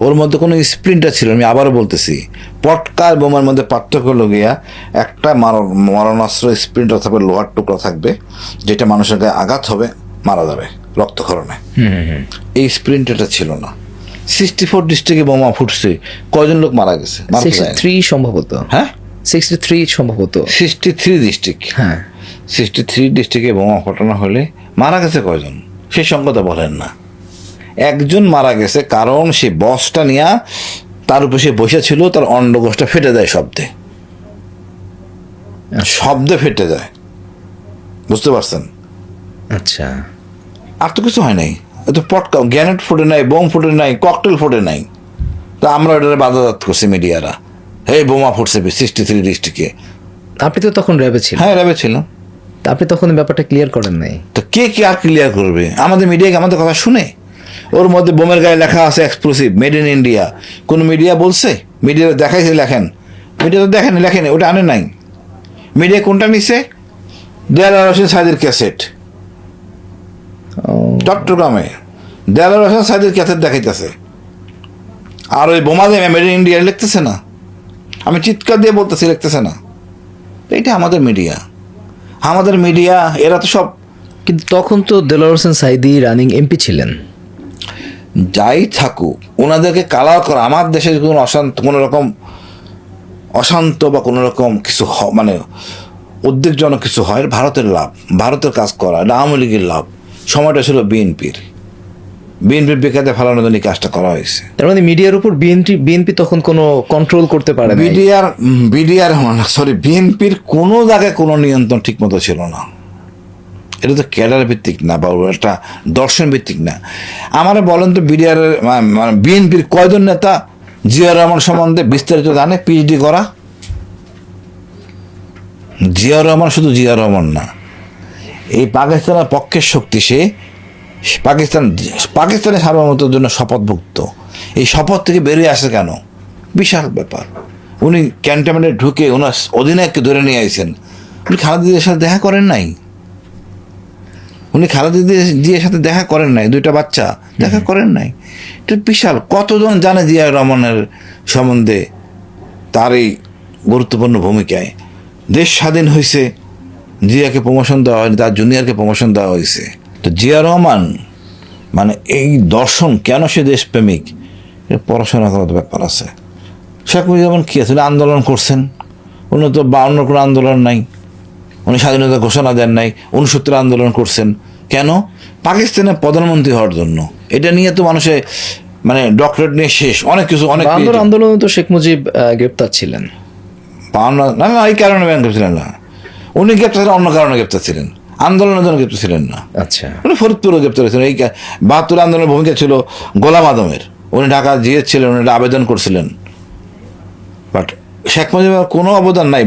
ওর মধ্যে কোনো স্প্লিন্টার ছিল। আমি আবারও বলতেছি, পটকা আর বোমার মধ্যে পার্থক্য হলো গিয়া একটা মারণাস্ত্র স্প্লিন্টার থাকবে, লোহার টুকরা থাকবে, যেটা মানুষের গায়ে আঘাত হবে, মারা যাবে রক্তক্ষরণে। এই স্প্লিন্টারটা ছিল না। 64 ডিস্ট্রিক্টে বোমা ফুটছে, কয়জন লোক মারা গেছে? 63 সম্ভবত। হ্যাঁ, 63 সম্ভবত। 63 ডিস্ট্রিক্ট। হ্যাঁ, 63 ডিস্ট্রিক্টে বোমা ফাটানো হলে মারা গেছে কয়জন? সেই সংখ্যাটা বলেন না। একজন মারা গেছে, কারণ সে বসটা নিয়ে তার উপরে সে বসে ছিল, তার অন্ডকোষটা ফেটে যায় শব্দে ফেটে যায়। বুঝতে পারছেন? আচ্ছা, আর তো কিছু হয় নাই। এত পটকা, গ্যানেট ফুটে নাই, বোম ফুটে নাই, ককটেল ফুটে নাই। তা আমরা ওটা বাধাদাত করছি মিডিয়ারা, হে বোমা ফুটছে 63 ডিস্ট্রিক্টে। আপনি তো তখন র্যাবে ছিলেন। হ্যাঁ, র্যাবে ছিলাম। তা আপনি তখন ব্যাপারটা ক্লিয়ার করেন নাই? তো কে আর ক্লিয়ার করবে? আমাদের মিডিয়া কি আমাদের কথা শুনে? ওর মধ্যে বোমের গায়ে লেখা আছে এক্সপ্লোসিভ, মেড ইন ইন্ডিয়া। কোন মিডিয়া বলছে? মিডিয়া দেখাইছে লেখেন? মিডিয়া তো লেখেনি, ওটা আনে নাই। মিডিয়া কোনটা নিছে? দেলাওয়ার হোসেন সাইদের ক্যাসেট, চট্টগ্রামে দেলাওয়ার হোসেন সাইদের ক্যাসেট দেখাইতেছে, আর ওই বোমা দিয়ে মেড ইন ইন্ডিয়া লিখতেছে না। আমি চিৎকার দিয়ে বলতেছি, লিখতেছে না। এইটা আমাদের মিডিয়া, এরা তো সব। কিন্তু তখন তো দেলোয়ার হোসেন সাঈদী রানিং এমপি ছিলেন। যাই থাকুক, ওনাদেরকে কালার করা, আমার দেশে কোনো অশান্ত বা কোনো রকম কিছু মানে উদ্বেগজনক কিছু হয়, ভারতের লাভ, ভারতের কাজ করা, এটা আওয়ামী লীগের লাভ। সময়টা ছিল বিএনপির বেকাতে ফেলানোর জন্য কাজটা করা হয়েছে। তার মানে মিডিয়ার উপর বিএনপি তখন কোনো কন্ট্রোল করতে পারে না। বিএনপির কোনো জায়গায় কোনো নিয়ন্ত্রণ ঠিক মতো ছিল না। এটা তো ক্যাডার ভিত্তিক না বা একটা দর্শন ভিত্তিক না। আমার বলেন তো বিএনপির কয়জন নেতা জিয়া রহমান সম্বন্ধে বিস্তারিত জানে, পিএইচডি করা? জিয়া রহমান শুধু জিয়া রহমান না, এই পাকিস্তানের পক্ষের শক্তি। সে পাকিস্তানের সার্বভৌমত্বের জন্য শপথভুক্ত। এই শপথ থেকে বেরিয়ে আসে কেন? বিশাল ব্যাপার। উনি ক্যান্টনমেন্টে ঢুকে ওনার অধিনায়ককে ধরে নিয়ে আসেন। উনি খালেদা জিয়ার সাথে দেখা করেন নাই। জিয়ার সাথে দেখা করেন নাই, দুইটা বাচ্চা দেখা করেন নাই। এটা বিশাল। কতজন জানে জিয়া রহমানের সম্বন্ধে, তার এই গুরুত্বপূর্ণ ভূমিকায়? দেশ স্বাধীন হয়েছে, জিয়াকে প্রমোশন দেওয়া হয়নি, তার জুনিয়রকে প্রমোশন দেওয়া হয়েছে। তো জিয়া রহমান মানে এই দর্শন, কেন সে দেশপ্রেমিক, এটা পড়াশোনা করার ব্যাপার আছে। শেখ মুজিবুর কী আছে? উনি আন্দোলন করছেন। উনি তো 52 কোনো আন্দোলন নাই, উনি স্বাধীনতা ঘোষণা দেন নাই। 69 আন্দোলন করছেন কেন? পাকিস্তানের প্রধানমন্ত্রী হওয়ার জন্য। এটা নিয়ে তো মানুষে মানে ডক্টরেট নিয়ে শেষ, অনেক কিছু, অনেক আন্দোলন। তো শেখ মুজিব গ্রেপ্তার ছিলেন। না, এই কারণে গ্রেপ্তার ছিলেন না। উনি গ্রেপ্তার ছিলেন অন্য কারণে গ্রেপ্তার ছিলেন, আন্দোলনের জন্য গ্রেপ্তার ছিলেন না। আচ্ছা, উনি ফরিদপুরে গ্রেপ্তার হয়েছিলেন। এই 72 আন্দোলনের ভূমিকা ছিল গোলাম আদমের। উনি ঢাকা গিয়েছিলেন, উনি আবেদন করছিলেন। বাট শেখ মুজিবের কোনো অবদান নাই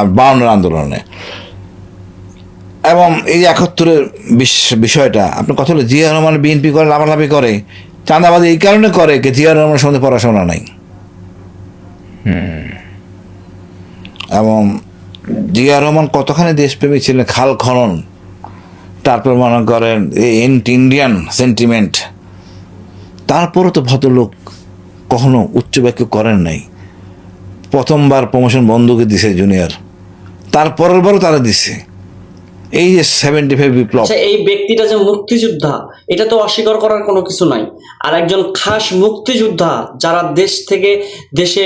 52 আন্দোলনে। এবং এই 71-এর বিষয়টা আপনার কথা হলো, জিয়া রহমান বিএনপি করে লাভালাভি করে, চাঁদাবাজি এই কারণে করে যে জিয়া রহমানের সঙ্গে পড়াশোনা নাই। এবং জিয়া রহমান কতখানি দেশপ্রেমী ছিলেন, খাল খনন, তারপর মনে করেন এই ইন্ডিয়ান সেন্টিমেন্ট। তারপরও তো ভদ্রলোক কখনো উচ্চ বাক্য করেন নাই। প্রথমবার প্রমোশন বন্ধুকে দিছে জুনিয়র, তারপরের বারও তারা দিছে। এই যে 75 বিপ্লব, এই ব্যক্তিটা যে মুক্তিযোদ্ধা, এটা তো অস্বীকার করার কোনো কিছু নাই। আর একজন খাস মুক্তিযোদ্ধা যারা দেশে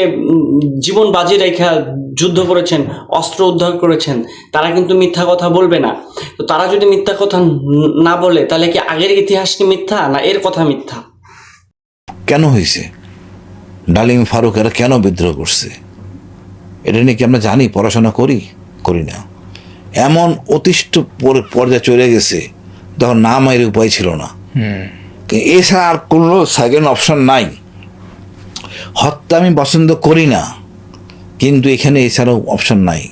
জীবন বাজি রেখে যুদ্ধ করেছেন, অস্ত্র উদ্ধার করেছেন, তারা কিন্তু মিথ্যা কথা বলবে না। তো তারা যদি মিথ্যা কথা না বলে, তাহলে কি আগের ইতিহাস কি মিথ্যা, না এর কথা মিথ্যা? কেন হয়েছে? ডালিম ফারুক এরা কেন বিদ্রোহ করছে? এটা নিয়ে কি আমরা জানি? পড়াশোনা করি না। এমন অতিষ্ঠ পর্যায়ে চলে গেছে, তখন না মায়ের উপায় ছিল না। এছাড়া আর কোনো সেকেন্ড অপশন নাই। হত্যা আমি পছন্দ করি না, কিন্তু এখানে এছাড়াও অপশন নাই।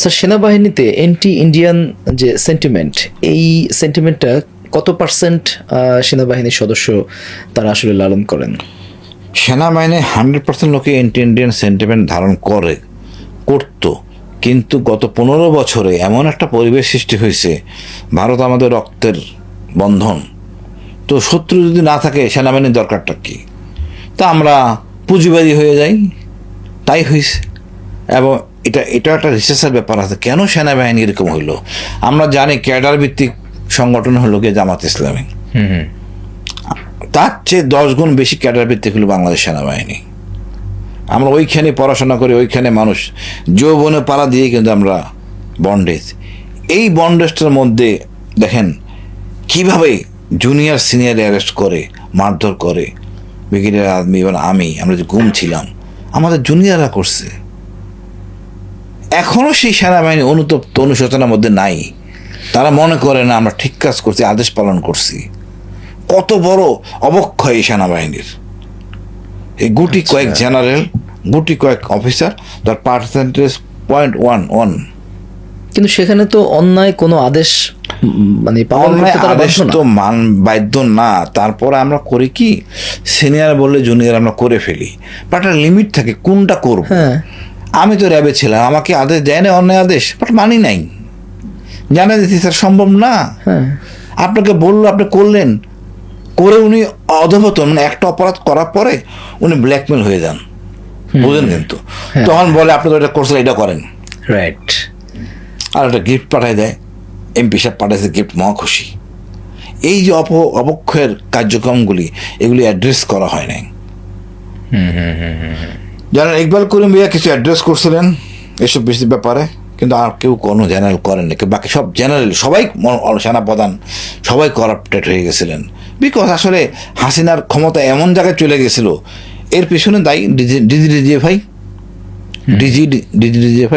স্যার, সেনাবাহিনীতে অ্যান্টি ইন্ডিয়ান যে সেন্টিমেন্ট, এই সেন্টিমেন্টটা কত পার্সেন্ট সেনাবাহিনীর সদস্য তারা আসলে লালন করেন? সেনাবাহিনী 100% লোকে অ্যান্টি ইন্ডিয়ান সেন্টিমেন্ট ধারণ করতো। কিন্তু গত 15 বছরে এমন একটা পরিবেশ সৃষ্টি হয়েছে, ভারত আমাদের রক্তের বন্ধন। তো শত্রু যদি না থাকে, সেনাবাহিনীর দরকারটা কি? তা আমরা পুঁজিবাদী হয়ে যাই, তাই হয়েছে। এবং এটা একটা রিসার্চের ব্যাপার আছে, কেন সেনাবাহিনী এরকম হইলো। আমরা জানি ক্যাডার ভিত্তিক সংগঠন হলো গিয়ে জামাত ইসলামী, তার চেয়ে 10 গুণ বেশি ক্যাডার ভিত্তিক হলো বাংলাদেশ সেনাবাহিনী। আমরা ওইখানে পড়াশোনা করি, ওইখানে মানুষ যৌবনে পাড়া দিয়ে কিন্তু আমরা বন্ডেজ। এই বন্ডেজটার মধ্যে দেখেন কিভাবে জুনিয়র সিনিয়র অ্যারেস্ট করে, মারধর করে। ব্রিগেডিয়ার আর্মি এবং আমরা যে গুম ছিলাম, আমাদের জুনিয়ররা করছে। এখনও সেই সেনাবাহিনী অনুতপ্ত, অনুশোচনার মধ্যে নাই। তারা মনে করে না আমরা ঠিক কাজ করছি, আদেশ পালন করছি। কত বড় অবক্ষয় এই সেনাবাহিনীর। এই গুটি কয়েক জেনারেল, গুটি কয়েক অফিসার, তার পার্সেন্টেজ 0.11। কিন্তু সেখানে তো অন্যায় কোনো আদেশ মানে আদেশ তো বাধ্য না। তারপরে আমরা করি কি, সিনিয়র বললে জুনিয়র আমরা করে ফেলি। বাট একটা লিমিট থাকে কোনটা করব। আমি তো র্যাবে ছিলাম, আমাকে আদেশ দেয় না অন্যায় আদেশ, বাট মানি নাই, জানা দিচ্ছি স্যার সম্ভব না। আপনাকে বললো, আপনি করলেন, করে উনি অধপতন, মানে একটা অপরাধ করার পরে উনি ব্ল্যাকমেল হয়ে যান, বুঝলেন? কিন্তু তখন বলে আপনি তো এটা করছেন, এটা করেন, রাইট। আর একটা গিফট পাঠায় দেয়, এমপি সাহেব পাঠাইছে গিফট, মহা খুশি। এই যে অবক্ষয়ের কার্যক্রমগুলি, এগুলি অ্যাড্রেস করা হয় নাই। জানেন, ইকবাল করিম ভাইয়া কিছু অ্যাড্রেস করছিলেন এসব বেশি ব্যাপারে, কিন্তু আর কেউ কোনো জেনারেল করেন না। বাকি সব জেনারেল, সবাই সেনাপ্রধান, সবাই করাপ্টেড হয়ে গেছিলেন। বিকজ আসলে হাসিনার ক্ষমতা এমন জায়গায় চলে গেছিল, এর পিছনে দায়ী ডিজিএফআই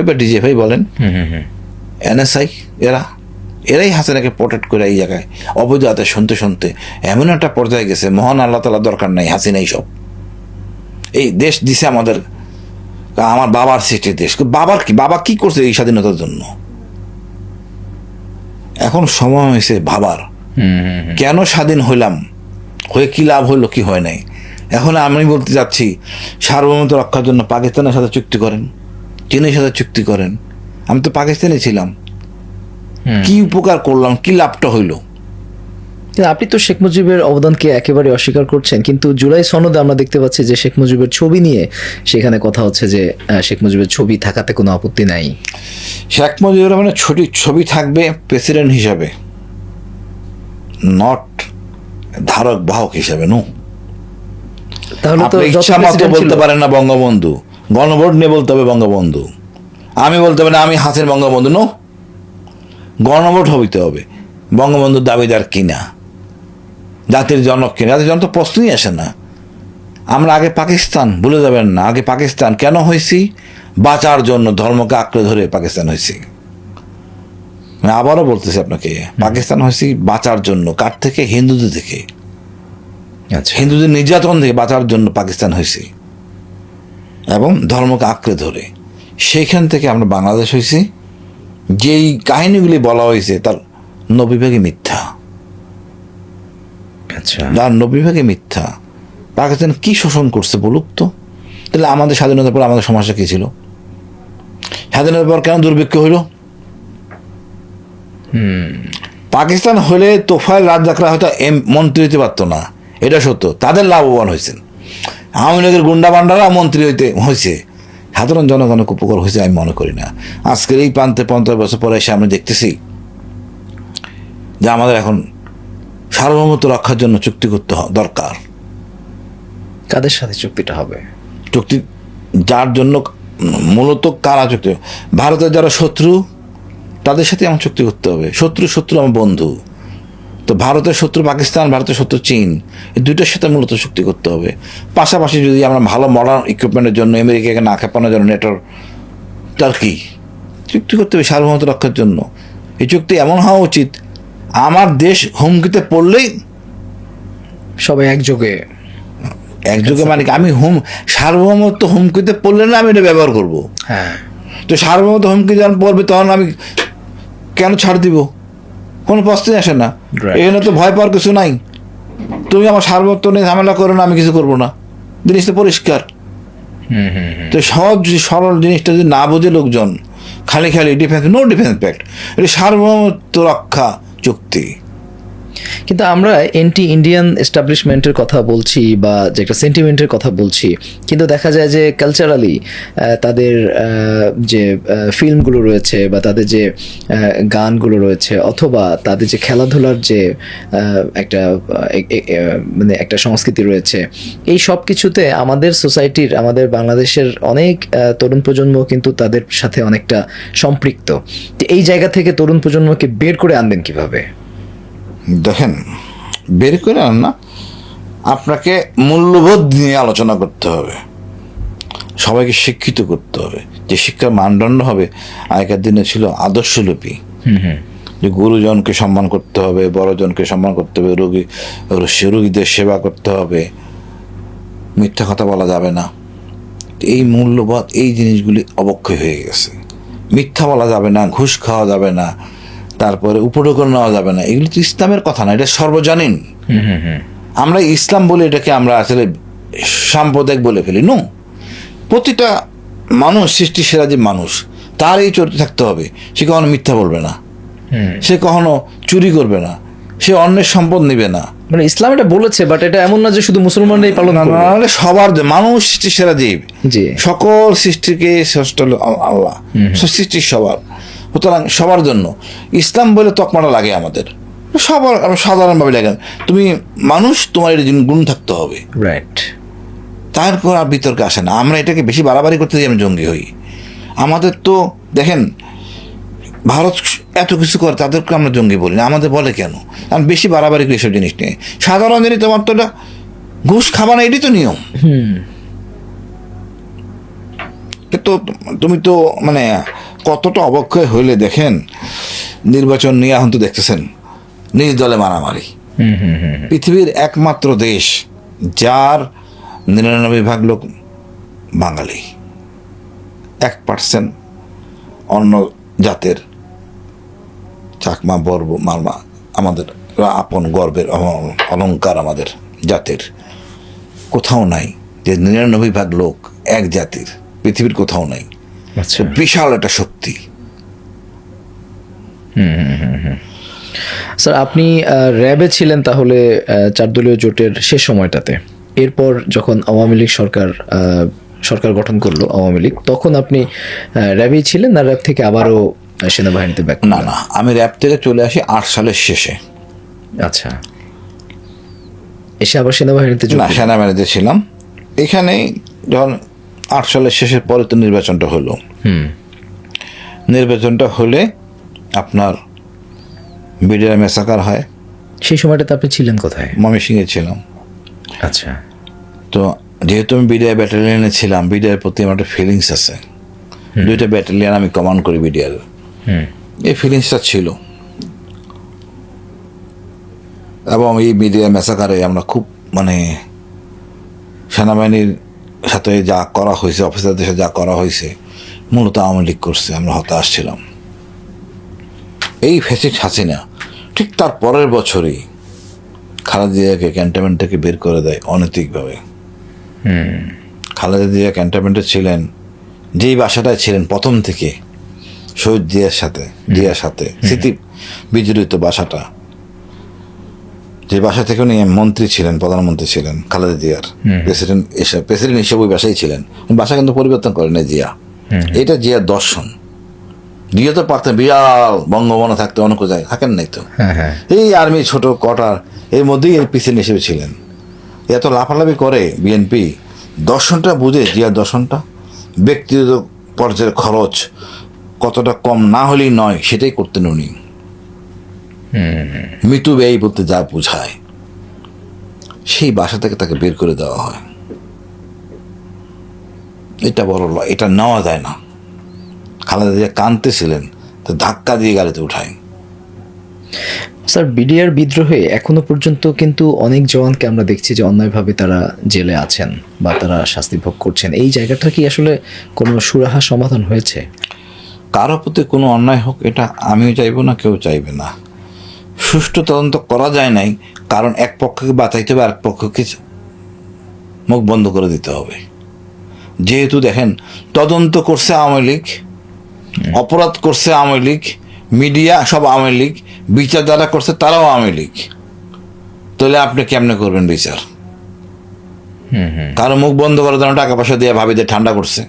বা ডিজিএফআই বলেন, এনএসআই, এরা এরাই হাসিনাকে প্রোটেক্ট করে এই জায়গায় অবৈধ আদেশ শুনতে শুনতে এমন একটা পর্যায়ে গেছে, মহান আল্লাহ তাআলা দরকার নাই, হাসিনাই সব। এই দেশ দিছে আমাদের, আমার বাবার সৃষ্টির দেশ। বাবা কি করছে এই স্বাধীনতার জন্য? এখন সময় হয়েছে ভাবার, কেন স্বাধীন হইলাম, হয়ে কি লাভ হইলো, কি হয় নাই। এখন আমি বলতে যাচ্ছি, সার্বভৌমত্ব রক্ষার জন্য পাকিস্তানের সাথে চুক্তি করেন, চীনের সাথে চুক্তি করেন। আমি তো পাকিস্তানে ছিলাম, কি উপকার করলাম, কি লাভটা হইলো? কিন্তু আপনি তো শেখ মুজিবের অবদানকে একেবারে অস্বীকার করছেন, কিন্তু জুলাই সনদে আমরা দেখতে পাচ্ছি যে শেখ মুজিবের ছবি নিয়ে সেখানে কথা হচ্ছে যে শেখ মুজিবের ছবি থাকাতে কোনো আপত্তি নাই। শেখ মুজিবুর রহমানের ছবি থাকবে প্রেসিডেন্ট হিসাবে, নট ধারক বাহক হিসাবে। নো, তাহলে তো আপনি যত ইচ্ছা মতো president ছিল- বলতে পারেন না বঙ্গবন্ধু, গণভোট নিয়ে বলতে হবে বঙ্গবন্ধু। আমি বলতে পারি না আমি হাসির বঙ্গবন্ধু। নো, গণভোট হইতে হবে বঙ্গবন্ধুর দাবিদার কিনা, জাতির জনক কিনা। জাতির জনক তো প্রশ্নই আসে না। আমরা আগে পাকিস্তান, ভুলে যাবেন না, আগে পাকিস্তান কেন হয়েছি? বাঁচার জন্য, ধর্মকে আঁকড়ে ধরে পাকিস্তান হয়েছি। আমি আবারও বলতেছি আপনাকে, পাকিস্তান হয়েছি বাঁচার জন্য। কার থেকে? হিন্দুদের থেকে, আচ্ছা, হিন্দুদের নির্যাতন থেকে বাঁচার জন্য পাকিস্তান হয়েছে, এবং ধর্মকে আঁকড়ে ধরে। সেইখান থেকে আমরা বাংলাদেশ হয়েছি। যেই কাহিনীগুলি বলা হয়েছে তার 90% মিথ্যা, আচ্ছা। যার 90% মিথ্যা। পাকিস্তান কি শোষণ করছে বলুক তো? তাহলে আমাদের স্বাধীনতার পর আমাদের সমস্যা কি ছিল? স্বাধীনতার পর কেন দুর্ভিক্ষ হইল? পাকিস্তান হলে তোফায়েল রাজ্জাকরা হয়তো মন্ত্রী হইতে পারতো না, এটা সত্য। তাদের লাভবান হয়েছেন। আওয়ামী লীগের গুন্ডা বান্ডারা মন্ত্রী হয়েছে, সাধারণ জনগণের উপকার হয়েছে আমি মনে করি না। আজকের এই প্রান্তে 50 বছর পরে এসে আমরা দেখতেছি যে আমাদের এখন সার্বভৌমত্ব রক্ষার জন্য চুক্তি করতে দরকার। কাদের সাথে চুক্তিটা হবে? চুক্তি যার জন্য মূলত কারা চুক্তি? ভারতের যারা শত্রু তাদের সাথে আমার চুক্তি করতে হবে। শত্রু আমার বন্ধু। তো ভারতের শত্রু পাকিস্তান, ভারতের শত্রু চীন, এই দুইটার সাথে মূলত চুক্তি করতে হবে। পাশাপাশি যদি আমরা ভালো মডার্ন ইকুইপমেন্টের জন্য আমেরিকাকে না খেপানোর জন্য নেটোর টার্কি চুক্তি করতে হবে সার্বভৌমত্ব রক্ষার জন্য। এই চুক্তি এমন হওয়া উচিত, আমার দেশ হুমকিতে পড়লেই সবাই একযোগে। মানে কি, আমি সার্বভৌমত্ব হুমকিতে পড়লে না আমি এটা ব্যবহার করব। হ্যাঁ, তো সার্বভৌমত্ব হুমকি যখন পড়বে তখন আমি কেন ছাড় দিব? কোনো প্রশ্নই আসে না। Right. এখানে তো ভয় পাওয়ার কিছু নাই। তুমি আমার সার্বভৌমত্ব নিয়ে ঝামেলা করো না, আমি কিছু করবো না, জিনিসটা পরিষ্কার। তো সহজ সরল জিনিসটা যদি না বোঝে লোকজন, খালি ডিফেন্স, নো ডিফেন্স প্যাক্ট, এটা সার্বভৌমত্ব রক্ষা চুক্তি। কিন্তু আমরা এন্টি ইন্ডিয়ান এস্টাবলিশমেন্টের কথা বলছি বা যে একটা সেন্টিমেন্টের কথা বলছি, কিন্তু দেখা যায় যে কালচারালি তাদের যে ফিল্মগুলো রয়েছে বা তাদের যে গানগুলো রয়েছে অথবা তাদের যে খেলাধুলার যে একটা মানে একটা সংস্কৃতি রয়েছে, এই সব কিছুতে আমাদের সোসাইটির, আমাদের বাংলাদেশের অনেক তরুণ প্রজন্ম কিন্তু তাদের সাথে অনেকটা সম্পৃক্ত। তো এই জায়গা থেকে তরুণ প্রজন্মকে বের করে আনবেন কিভাবে? দেখেন, বের করে আন না, আপনাকে মূল্যবোধ নিয়ে আলোচনা করতে হবে, সবাইকে শিক্ষিত করতে হবে। যে শিক্ষার মানদণ্ড হবে, আগেকার দিনে ছিল আদর্শলিপি, যে গুরুজনকে সম্মান করতে হবে, বড়জনকে সম্মান করতে হবে, রোগীদের সেবা করতে হবে, মিথ্যা কথা বলা যাবে না। এই মূল্যবোধ, এই জিনিসগুলি অবক্ষয় হয়ে গেছে। মিথ্যা বলা যাবে না, ঘুষ খাওয়া যাবে না, তারপরে উপঢৌকন নেওয়া যাবে না। এগুলো তো ইসলামের কথা না, এটা সর্বজনীন। আমরা ইসলাম বলে এটাকে আমরা আসলে সাম্প্রদায়িক বলে ফেলি। নো, প্রতিটা মানুষ সৃষ্টি সেরা যে মানুষ, তার এই চরিত্র থাকতে হবে। সে কখনো মিথ্যা বলবে না, সে কখনো চুরি করবে না, সে অন্যের সম্পদ নেবে না। মানে ইসলাম এটা বলেছে, বাট এটা এমন না যে শুধু মুসলমানরাই পালন করবে। নাহলে সবার, মানুষ সৃষ্টি সেরা জীব, জি, সকল সৃষ্টিকে শ্রেষ্ঠ হলো আল্লাহ, সৃষ্টি সবার। সুতরাং সবার জন্য ইসলাম বলে তকমাটা লাগে আমাদের, সবার সাধারণভাবে লাগে। তুমি মানুষ, তোমার এই গুণ থাকতে হবে, রাইট। তারপর আর বিতর্কে আসে না। আমরা এটাকে বেশি বাড়াবাড়ি করতে গিয়ে আমি জঙ্গি হই। আমাদের তো দেখেন, ভারত এত কিছু করে, তাদেরকে আমরা জঙ্গি বলি না। আমাদের বলে কেন? কারণ বেশি বাড়াবাড়ি করি এসব জিনিস নিয়ে। সাধারণ জিনিস, তোমার তো এটা ঘুষ খাবা না, এটাই তো নিয়ম। তো তুমি তো মানে কতটা অবক্ষয় হইলে দেখেন নির্বাচন নিয়ে এখন তো দেখতেছেন নিজ দলে মারামারি। পৃথিবীর একমাত্র দেশ যার 99% লোক বাঙালি, 1% অন্য জাতের চাকমা বর্ব মারমা, আমাদের আপন গর্বের অলংকার আমাদের জাতের। কোথাও নাই যে 99% লোক এক জাতির, পৃথিবীর কোথাও নাই। আচ্ছা, বিশাল একটা শক্তি। স্যার আপনি র্যাবে ছিলেন তাহলে 4 দলীয় জোটের শেষ সময়টাতে। এরপর যখন আওয়ামী লীগ সরকার গঠন করলো আওয়ামী লীগ, তখন আপনি র্যাবেই ছিলেন না র্যাব থেকে আবারও সেনাবাহিনীতে ব্যাক? না না, আমি র্যাব থেকে চলে আসি 8 সালের শেষে। আচ্ছা, এসে আবার সেনাবাহিনীতে যোগ না, দিলেন? সেনাবাহিনীতে ছিলাম। এখানে যখন 8 সালের শেষের পরে তো নির্বাচনটা হলো। নির্বাচনটা হলে আপনার বিডিআর মেসাকার হয়। সেই সময়টাতে আপনি ছিলেন কোথায়? ময়মনসিংহে ছিলাম। আচ্ছা, তো যেহেতু আমি বিডিআর ব্যাটালিয়নে ছিলাম, বিডিআর প্রতি আমার একটা ফিলিংস আছে। 2টা ব্যাটালিয়ন আমি কমান্ড করি বিডিআর। এই ফিলিংসটা ছিল, এবং এই বিডিআর মেসাকারে আমরা খুব মানে সেনাবাহিনীর সাথে যা করা হয়েছে, অফিসারদের সাথে যা করা হয়েছে, মূলত আওয়ামী লীগ করছে। আমরা হতাশ ছিলাম। এই ফ্যাসিস্ট হাসিনা ঠিক তার পরের বছরই খালেদা জিয়াকে ক্যান্টনমেন্ট থেকে বের করে দেয় অনৈতিকভাবে। খালেদা জিয়া ক্যান্টনমেন্টে ছিলেন, যেই বাসাটায় ছিলেন প্রথম থেকে শহীদ জিয়ার সাথে স্মৃতি বিজড়িত বাসাটা, যে বাসা থেকে উনি মন্ত্রী ছিলেন, প্রধানমন্ত্রী ছিলেন খালেদা জিয়ার, প্রেসিডেন্ট হিসেবে ওই বাসায় ছিলেন। বাসা কিন্তু পরিবর্তন করেন জিয়া। এটা জিয়ার দর্শন। জিয়া তো পারতেন বিশাল বঙ্গভবনে থাকতে, অনেক জায়গায় থাকেন নাই তো। এই আর্মি ছোট কটার এর মধ্যেই এর প্রেসিডেন্ট হিসেবে ছিলেন। এত লাফালাফি করে বিএনপি, দর্শনটা বুঝে, জিয়ার দর্শনটা ব্যক্তিগত পর্যায়ের খরচ কতটা কম না হলেই নয়, সেটাই করতেন উনি। মৃত্যু ব্যয় বলতে যা বোঝায়, সেই বাসা থেকে তাকে বের করে দেওয়া হয়। এটা বড়, এটা নেওয়া যায় না। খালেদা জিয়া কাঁদতেছিলেন, তো ধাক্কা দিয়ে গাড়িতে উঠায়। স্যার বিডিআর বিদ্রোহে এখনো পর্যন্ত কিন্তু অনেক জওয়ানকে আমরা দেখছি যে অন্যায়ভাবে তারা জেলে আছেন বা তারা শাস্তি ভোগ করছেন। এই জায়গাটা কি আসলে কোনো সুরাহা সমাধান হয়েছে? কারো প্রতি কোনো অন্যায় হোক, এটা আমিও চাইবো না, কেউ চাইবে না। সুষ্ঠু তদন্ত করা যায় নাই, কারণ এক পক্ষকে বাঁচাইতে হবে, আরেক পক্ষকে মুখ বন্ধ করে দিতে হবে। যেহেতু দেখেন, তদন্ত করছে আওয়ামী লীগ, অপরাধ করছে আওয়ামী লীগ, মিডিয়া সব আওয়ামী লীগ, বিচার যারা করছে তারাও আওয়ামী লীগ, তাহলে আপনি কেমনে করবেন বিচার? কারো মুখ বন্ধ করার জন্য টাকা পয়সা দিয়ে ভাবিদের ঠান্ডা করছে,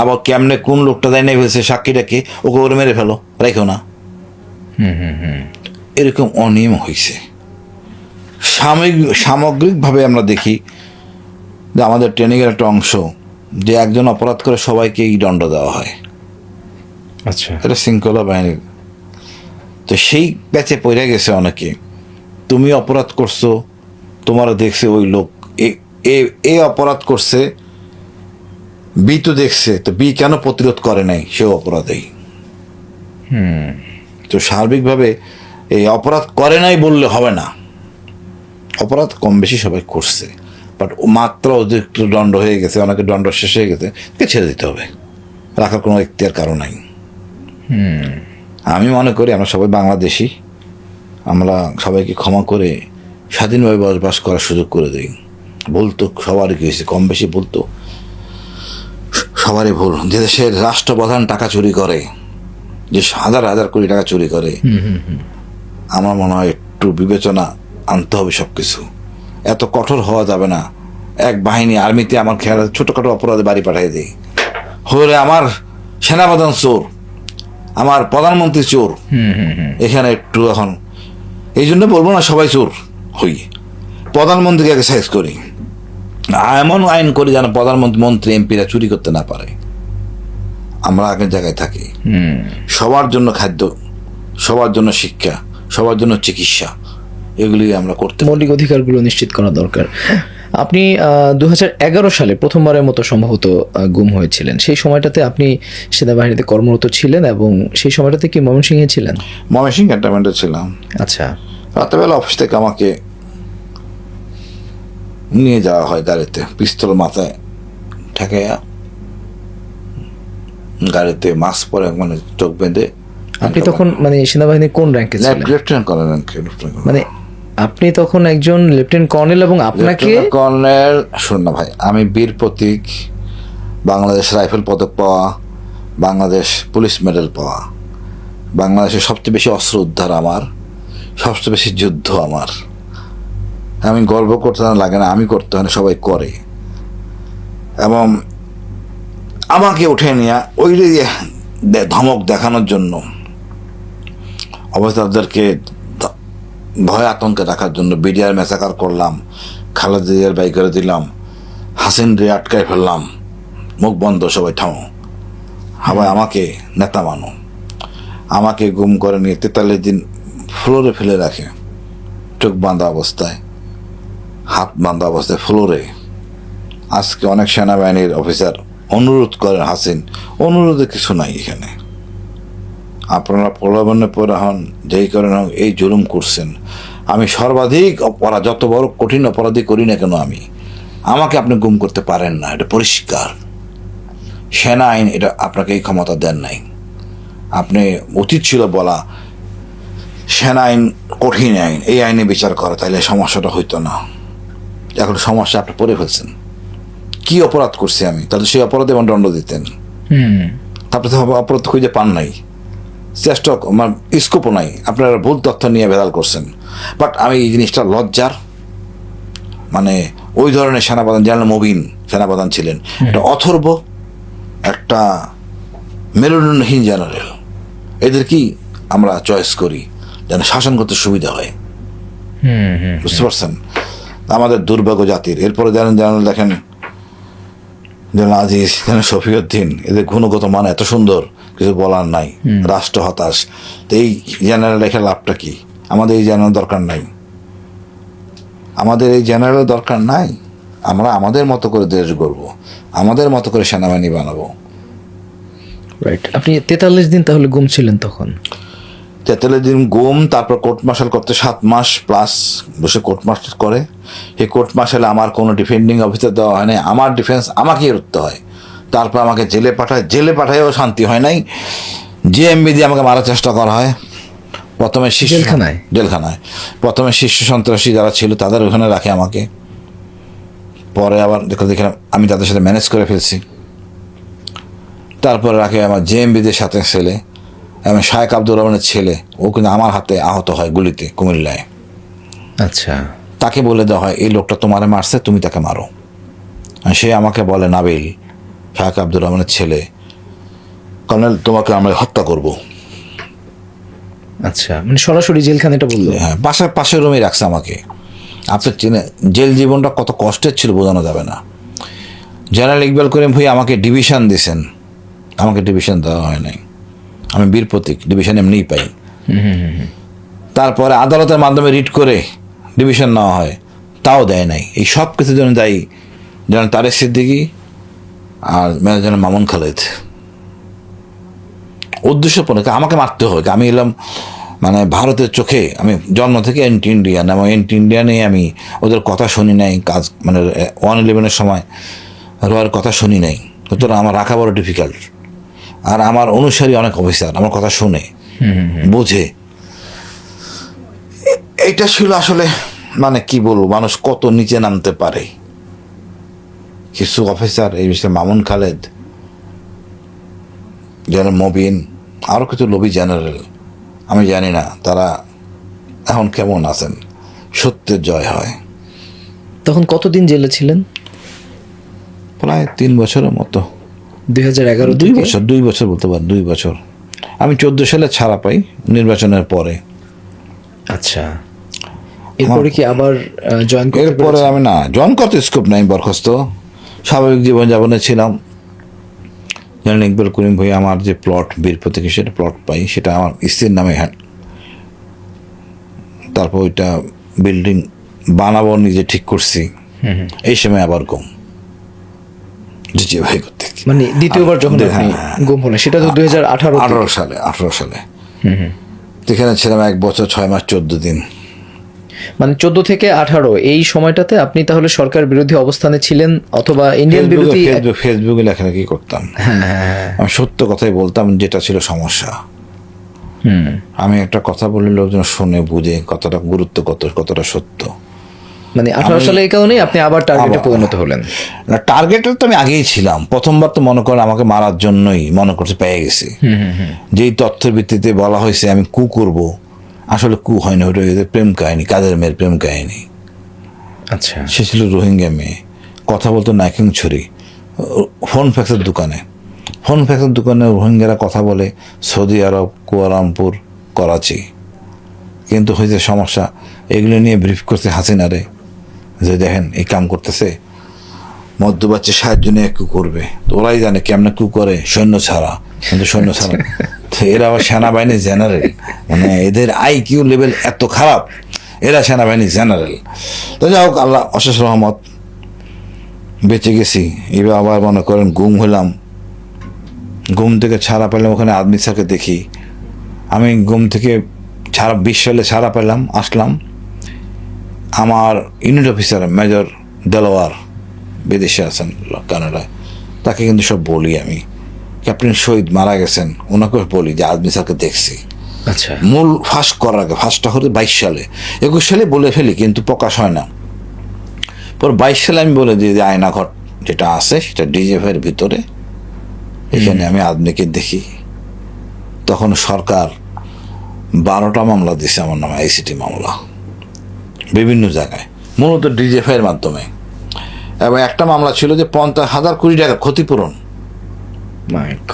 আবার কেমনে কোন লোকটা দেয় নাই ফেলছে সাক্ষীটাকে, ওকে ওরে মেরে ফেলো, রেখো না। এরকম অনিয়ম হয়েছে। সামগ্রিকভাবে আমরা দেখি যে আমাদের ট্রেনিংয়ের একটা অংশ, যে একজন অপরাধ করে সবাইকেই দণ্ড দেওয়া হয়। আচ্ছা, এটা শৃঙ্খলা বাহিনীর। তো সেই প্যাচে পড়ে গেছে অনেকে। তুমি অপরাধ করছো, তোমারও দেখছে ওই লোক এ অপরাধ করছে, বি তো দেখছে, তো বি কেন প্রতিরোধ করে নাই, সেও অপরাধী। তো সার্বিকভাবে এই অপরাধ করে নাই বললে হবে না, অপরাধ কম বেশি সবাই করছে, বাট মাত্রা অতিরিক্ত দণ্ড হয়ে গেছে, অনেকে দণ্ড শেষ হয়ে গেছে, ছেড়ে দিতে হবে, রাখার কোনো এখতিয়ার কারণ নাই। আমি মনে করি আমরা সবাই বাংলাদেশি, আমরা সবাইকে ক্ষমা করে স্বাধীনভাবে বসবাস করার সুযোগ করে দিই। বলতো সবারই কি হয়েছে, কম বেশি বলতো সবারই ভুল। যে দেশের রাষ্ট্রপ্রধান টাকা চুরি করে, যে হাজার হাজার কোটি টাকা চুরি করে, আমার মনে হয় একটু বিবেচনা আনতে হবে সব কিছু। এত কঠোর হওয়া যাবে না। এক বাহিনী আর্মিতে আমার খেয়াল ছোটোখাটো অপরাধে বাড়ি পাঠিয়ে দিই, হলে আমার সেনাপ্রধান চোর, আমার প্রধানমন্ত্রী চোর। এখানে একটু এখন এই জন্য বলবো না সবাই চোর হই, প্রধানমন্ত্রীকে আগে সাইজ করি, এমন আইন করি যেন প্রধানমন্ত্রী, মন্ত্রী, এমপিরা চুরি করতে না পারে। আমরা আগের জায়গায় থাকি। সবার জন্য খাদ্য, সবার জন্য শিক্ষা, সবার জন্য চিকিৎসা, এগুলি আমরা করতে, মৌলিক অধিকারগুলো নিশ্চিত করা দরকার। আপনি 2011 সালে প্রথমবারের মতো সম্ভবত গুম হয়েছিলেন। সেই সময়টাতে আপনি সেনাবাহিনীতে কর্মরত ছিলেন এবং সেই সময়টাতে কি ময়মনসিংহে ছিলেন? ময়মনসিংহ ক্যান্টনমেন্টে ছিলাম। আচ্ছা, রাতেবেলা অফিস থেকে আমাকে নিয়ে যাওয়া হয় গাড়িতে, পিস্তল মাথায় ঠেকাইয়া গাড়িতে মাস্ক পরে, মানে চোখ বেঁধে। আপনি তখন মানে সেনাবাহিনীর কোন র্যাঙ্কে ছিলেন? Lieutenant colonel. মানে আপনি তখন একজন লেফটেন্যান্ট কর্নেল এবং আপনাকে কর্নেল। শুন না ভাই, আমি বীর প্রতীক, বাংলাদেশ রাইফেল পদক পাওয়া, বাংলাদেশ পুলিশ মেডেল পাওয়া, বাংলাদেশের সবচেয়ে বেশি অস্ত্র উদ্ধার আমার, সবচেয়ে বেশি যুদ্ধ আমার। আমি গর্ব করতে না লাগে না, আমি করতে হয় না, সবাই করে। এবং আমাকে উঠে নিয়ে ওই যে ধমক দেখানোর জন্য, অবস্থাদেরকে ভয় আতঙ্কে রাখার জন্য বিডিআর ম্যাসাকার করলাম, খালেদা জিয়ার বাই করে দিলাম, হাসিন রে আটকায় ফেললাম, মুখ বন্ধ, সবাই থামো, সবাই আমাকে নেতা মানো। আমাকে গুম করে নিয়ে 43 দিন ফ্লোরে ফেলে রাখে, চোখ বাঁধা অবস্থায়, হাত বাঁধা অবস্থায় ফ্লোরে। আজকে অনেক সেনাবাহিনীর অফিসার অনুরোধ করেন হাসিন, অনুরোধে কিছু নাই এখানে, আপনারা প্রলোভনে পড়ে হন, যেই কারণে হোক এই জুলুম করছেন। আমি সর্বাধিক অপরাধ, যত বড় কঠিন অপরাধী করি না কেন আমি, আমাকে আপনি গুম করতে পারেন না, এটা পরিষ্কার। সেনা আইন এটা আপনাকে এই ক্ষমতা দেন নাই। আপনি উচিত ছিল বলা সেনা আইন কঠিন আইন, এই আইনে বিচার করা, তাইলে সমস্যাটা হইতো না। এখন সমস্যা আপনি পড়ে ফেলছেন। কি অপরাধ করছি আমি, তাহলে সেই অপরাধে আমার দণ্ড দিতেন। তারপরে তো অপরাধ খুঁজে পান নাই, চেষ্টা আমার স্কোপও নাই, আপনারা ভুল তথ্য নিয়ে ভেদাল করছেন। বাট আমি এই জিনিসটা লজ্জার, মানে ওই ধরনের সেনাপ্রধান, জেনারেল মবিন সেনাপ্রধান ছিলেন, একটা অথর্ব, একটা মেরুদণ্ডহীন জেনারেল, এদের কি আমরা চয়েস করি যেন শাসন করতে সুবিধা হয়। বুঝতে পারছেন, আমাদের দুর্ভাগ্য জাতির। এরপরে জেনারেল দেখেন, জেনারেল আজিজ, জেনারেল শফিউদ্দিন, এদের গুণগত মান এত সুন্দর, কিছু বলার নাই, রাষ্ট্র হতাশ। তো এই জেনারেল রেখে লাভটা কি? আমাদের এই জেনারেল দরকার নাই, আমাদের এই জেনারেল দরকার নাই। আমরা আমাদের মতো করে দেশ গড়বো, আমাদের মতো করে সেনাবাহিনী বানাবো। রাইট। আপনি 43 দিন তাহলে গুম ছিলেন তখন? 43 দিন গুম, তারপর কোর্ট মার্শাল করতে 7 মাস প্লাস বসে কোর্ট মার্শাল করে। এই কোর্ট মার্শালে আমার কোনো ডিফেন্ডিং অফিসার দেওয়া হয় নাই, আমার ডিফেন্স আমাকেই করতে হয়। তারপর আমাকে জেলে পাঠায়, জেলে পাঠায়ও শান্তি হয় নাই, জিএমবি দিয়ে আমাকে মারার চেষ্টা করা হয়। প্রথমে জেলখানায় প্রথমে শীর্ষ সন্ত্রাসী যারা ছিল তাদের ওখানে রাখে আমাকে, পরে আবার দেখলাম আমি তাদের সাথে ম্যানেজ করে ফেলছি, তারপরে রাখে আমার জেএমবিদের সাথে ছেলে, এবং শায়েক আব্দুর রহমানের ছেলে, ও কিন্তু আমার হাতে আহত হয় গুলিতে কুমিল্লায়। আচ্ছা, তাকে বলে দেওয়া হয় এই লোকটা তোমারে মারছে, তুমি তাকে মারো। আর সে আমাকে বলে, নাবিল, শায়েক আব্দুর রহমানের ছেলে, কর্নেল তোমাকে আমরা হত্যা করব। আচ্ছা, মানে সরাসরি জেলখানাটা বললো? হ্যাঁ, পাশের রুমে রাখছে আমাকে। আপনি চিনে জেল জীবনটা কত কষ্টের ছিল বোঝানো যাবে না। জেনারেল ইকবাল করিম ভুঁইয়া আমাকে ডিভিশন দিয়েছেন, আমাকে ডিভিশন দেওয়া হয় নাই। আমি বীর প্রতীক, ডিভিশন এমনিই পাই। তারপরে আদালতের মাধ্যমে রিট করে ডিভিশন নেওয়া হয়, তাও দেয় নাই। এই সব কিছুর জন্য দায়ী জেনারেল তারেক সিদ্দিকী আর মেজর জেনারেল মামুন খালেদ। উদ্দেশ্যপূর্ণ আমাকে মারতে হবে, আমি এলাম মানে ভারতের চোখে আমি জন্ম থেকে এন্টি ইন্ডিয়ান, এবং এন্টি ইন্ডিয়ানে আমি ওদের কথা শুনি নাই, কাজ মানে 111 সময় রয়ের কথা শুনি নাই, সুতরাং আমার রাখা বড় ডিফিকাল্ট। আর আমার অনুসারী অনেক অফিসার আমার কথা শুনে বোঝে। এইটা ছিল আসলে, মানে কি বলবো, মানুষ কত নিচে নামতে পারে। কিছু অফিসার, এই বিষয়ে মামুন খালেদ, জেনারেল মবিন, আরও কিছু লবি জেনারেল, আমি জানি না তারা এখন কেমন আছেন। সত্যের জয় হয়। তখন কতদিন জেলে ছিলেন? প্রায় 3 বছরের মতো। 2011? 2 বছর বলতে পারেন, 2 বছর। আমি 14 সালে ছাড়া পাই নির্বাচনের পরে। আচ্ছা, এরপরে কি আবার জয়েন করতে? এরপরে আমি না জয়েন করতে স্কোপ নাই, বরখাস্ত, স্বাভাবিক জীবনযাপনে ছিলাম। জেনারেল ইকবাল করিম ভুঁইয়া আমার যে প্লট বীর প্রতীকে, সেটা প্লট পাই, সেটা আমার স্ত্রীর নামে। তারপর ওইটা বিল্ডিং বানাবো নিজে ঠিক করছি, এই সময় আবার গুম ডিজে ভাই কর্তৃক। মানে দ্বিতীয়বার যখন আপনি হ্যাঁ। গুম হলেন সেটা তো 2018 18 সালে এখানে ছিলাম 1 বছর 6 মাস 14 দিন। মানে 14 থেকে 18 এই সময়টাতে আপনি তাহলে সরকার বিরোধী অবস্থানে ছিলেন অথবা ইন্ডিয়ান বিরোধী? ফেসবুকে লেখালেখি করতাম, আমি সত্য কথাই বলতাম, যেটা ছিল সমস্যা। আমি একটা কথা বললে লোকজন শুনে বুঝে কতটা গুরুত্ব, কতটা সত্য। মানে 18 সালে এই কারণেই আপনি আবার টার্গেটে পরিণত হলেন? না, টার্গেটে তো আমি আগেই ছিলাম। প্রথমবার তো মনে করেন আমাকে মারার জন্যই মনে করতে পেয়ে গেছি। যেই তথ্যের ভিত্তিতে বলা হয়েছে আমি কু করব, আসলে কু হয়নি, ওটা এদের প্রেম কাহিনী, কাদের মেয়ের প্রেম কাহিনী। আচ্ছা, সে ছিল রোহিঙ্গা মেয়ে, কথা বলতো নাইকিং ছড়ি, ফোন ফ্যাক্সের দোকানে রোহিঙ্গারা কথা বলে সৌদি আরব, কুয়ালালামপুর, করাচি। কিন্তু হয়েছে সমস্যা, এগুলো নিয়ে ব্রিফ করতে হাসিনারে যে দেখেন এই কাম করতেছে, মধ্যপ্রাচ্যে সাহায্য নিয়ে কু করবে। তো ওরাই জানে কেমনে কু করে, সৈন্য ছাড়া। কিন্তু সৈন্য ছাড়া তো এরা আবার সেনাবাহিনী জেনারেল, মানে এদের IQ লেভেল এত খারাপ, এরা সেনাবাহিনী জেনারেল। তো যাই হোক, আল্লাহ অশেষ রহমত, বেঁচে গেছি। এবার আবার মনে করেন গুম হলাম, ঘুম থেকে ছাড়া পেলাম, ওখানে আদমি স্যারকে দেখি। আমি ঘুম থেকে 20 সালে ছাড়া পেলাম, আসলাম। আমার ইউনিট অফিসার মেজর দেলোয়ার বিদেশে আছেন কানাডায়, তাকে কিন্তু সব বলি আমি। ক্যাপ্টেন শহীদ মারা গেছেন, ওনাকে বলি যে আদমি স্যারকে দেখছি। আচ্ছা, মূল ফাঁস করার আগে, ফাঁসটা হতে 22 সালে, 21 সালে বলে ফেলি কিন্তু প্রকাশ হয় না। পর 22 সালে আমি বলে দিই যে আয়নাঘর যেটা আছে সেটা ডিজেফের ভিতরে, এখানে আমি আদমিকে দেখি। তখন সরকার 12টা মামলা দিছে আমার নামে, ICT মামলা বিভিন্ন জায়গায়, মূলত ডিজেফের মাধ্যমে। এবং একটা মামলা ছিল যে 50,000 কোটি টাকা ক্ষতিপূরণ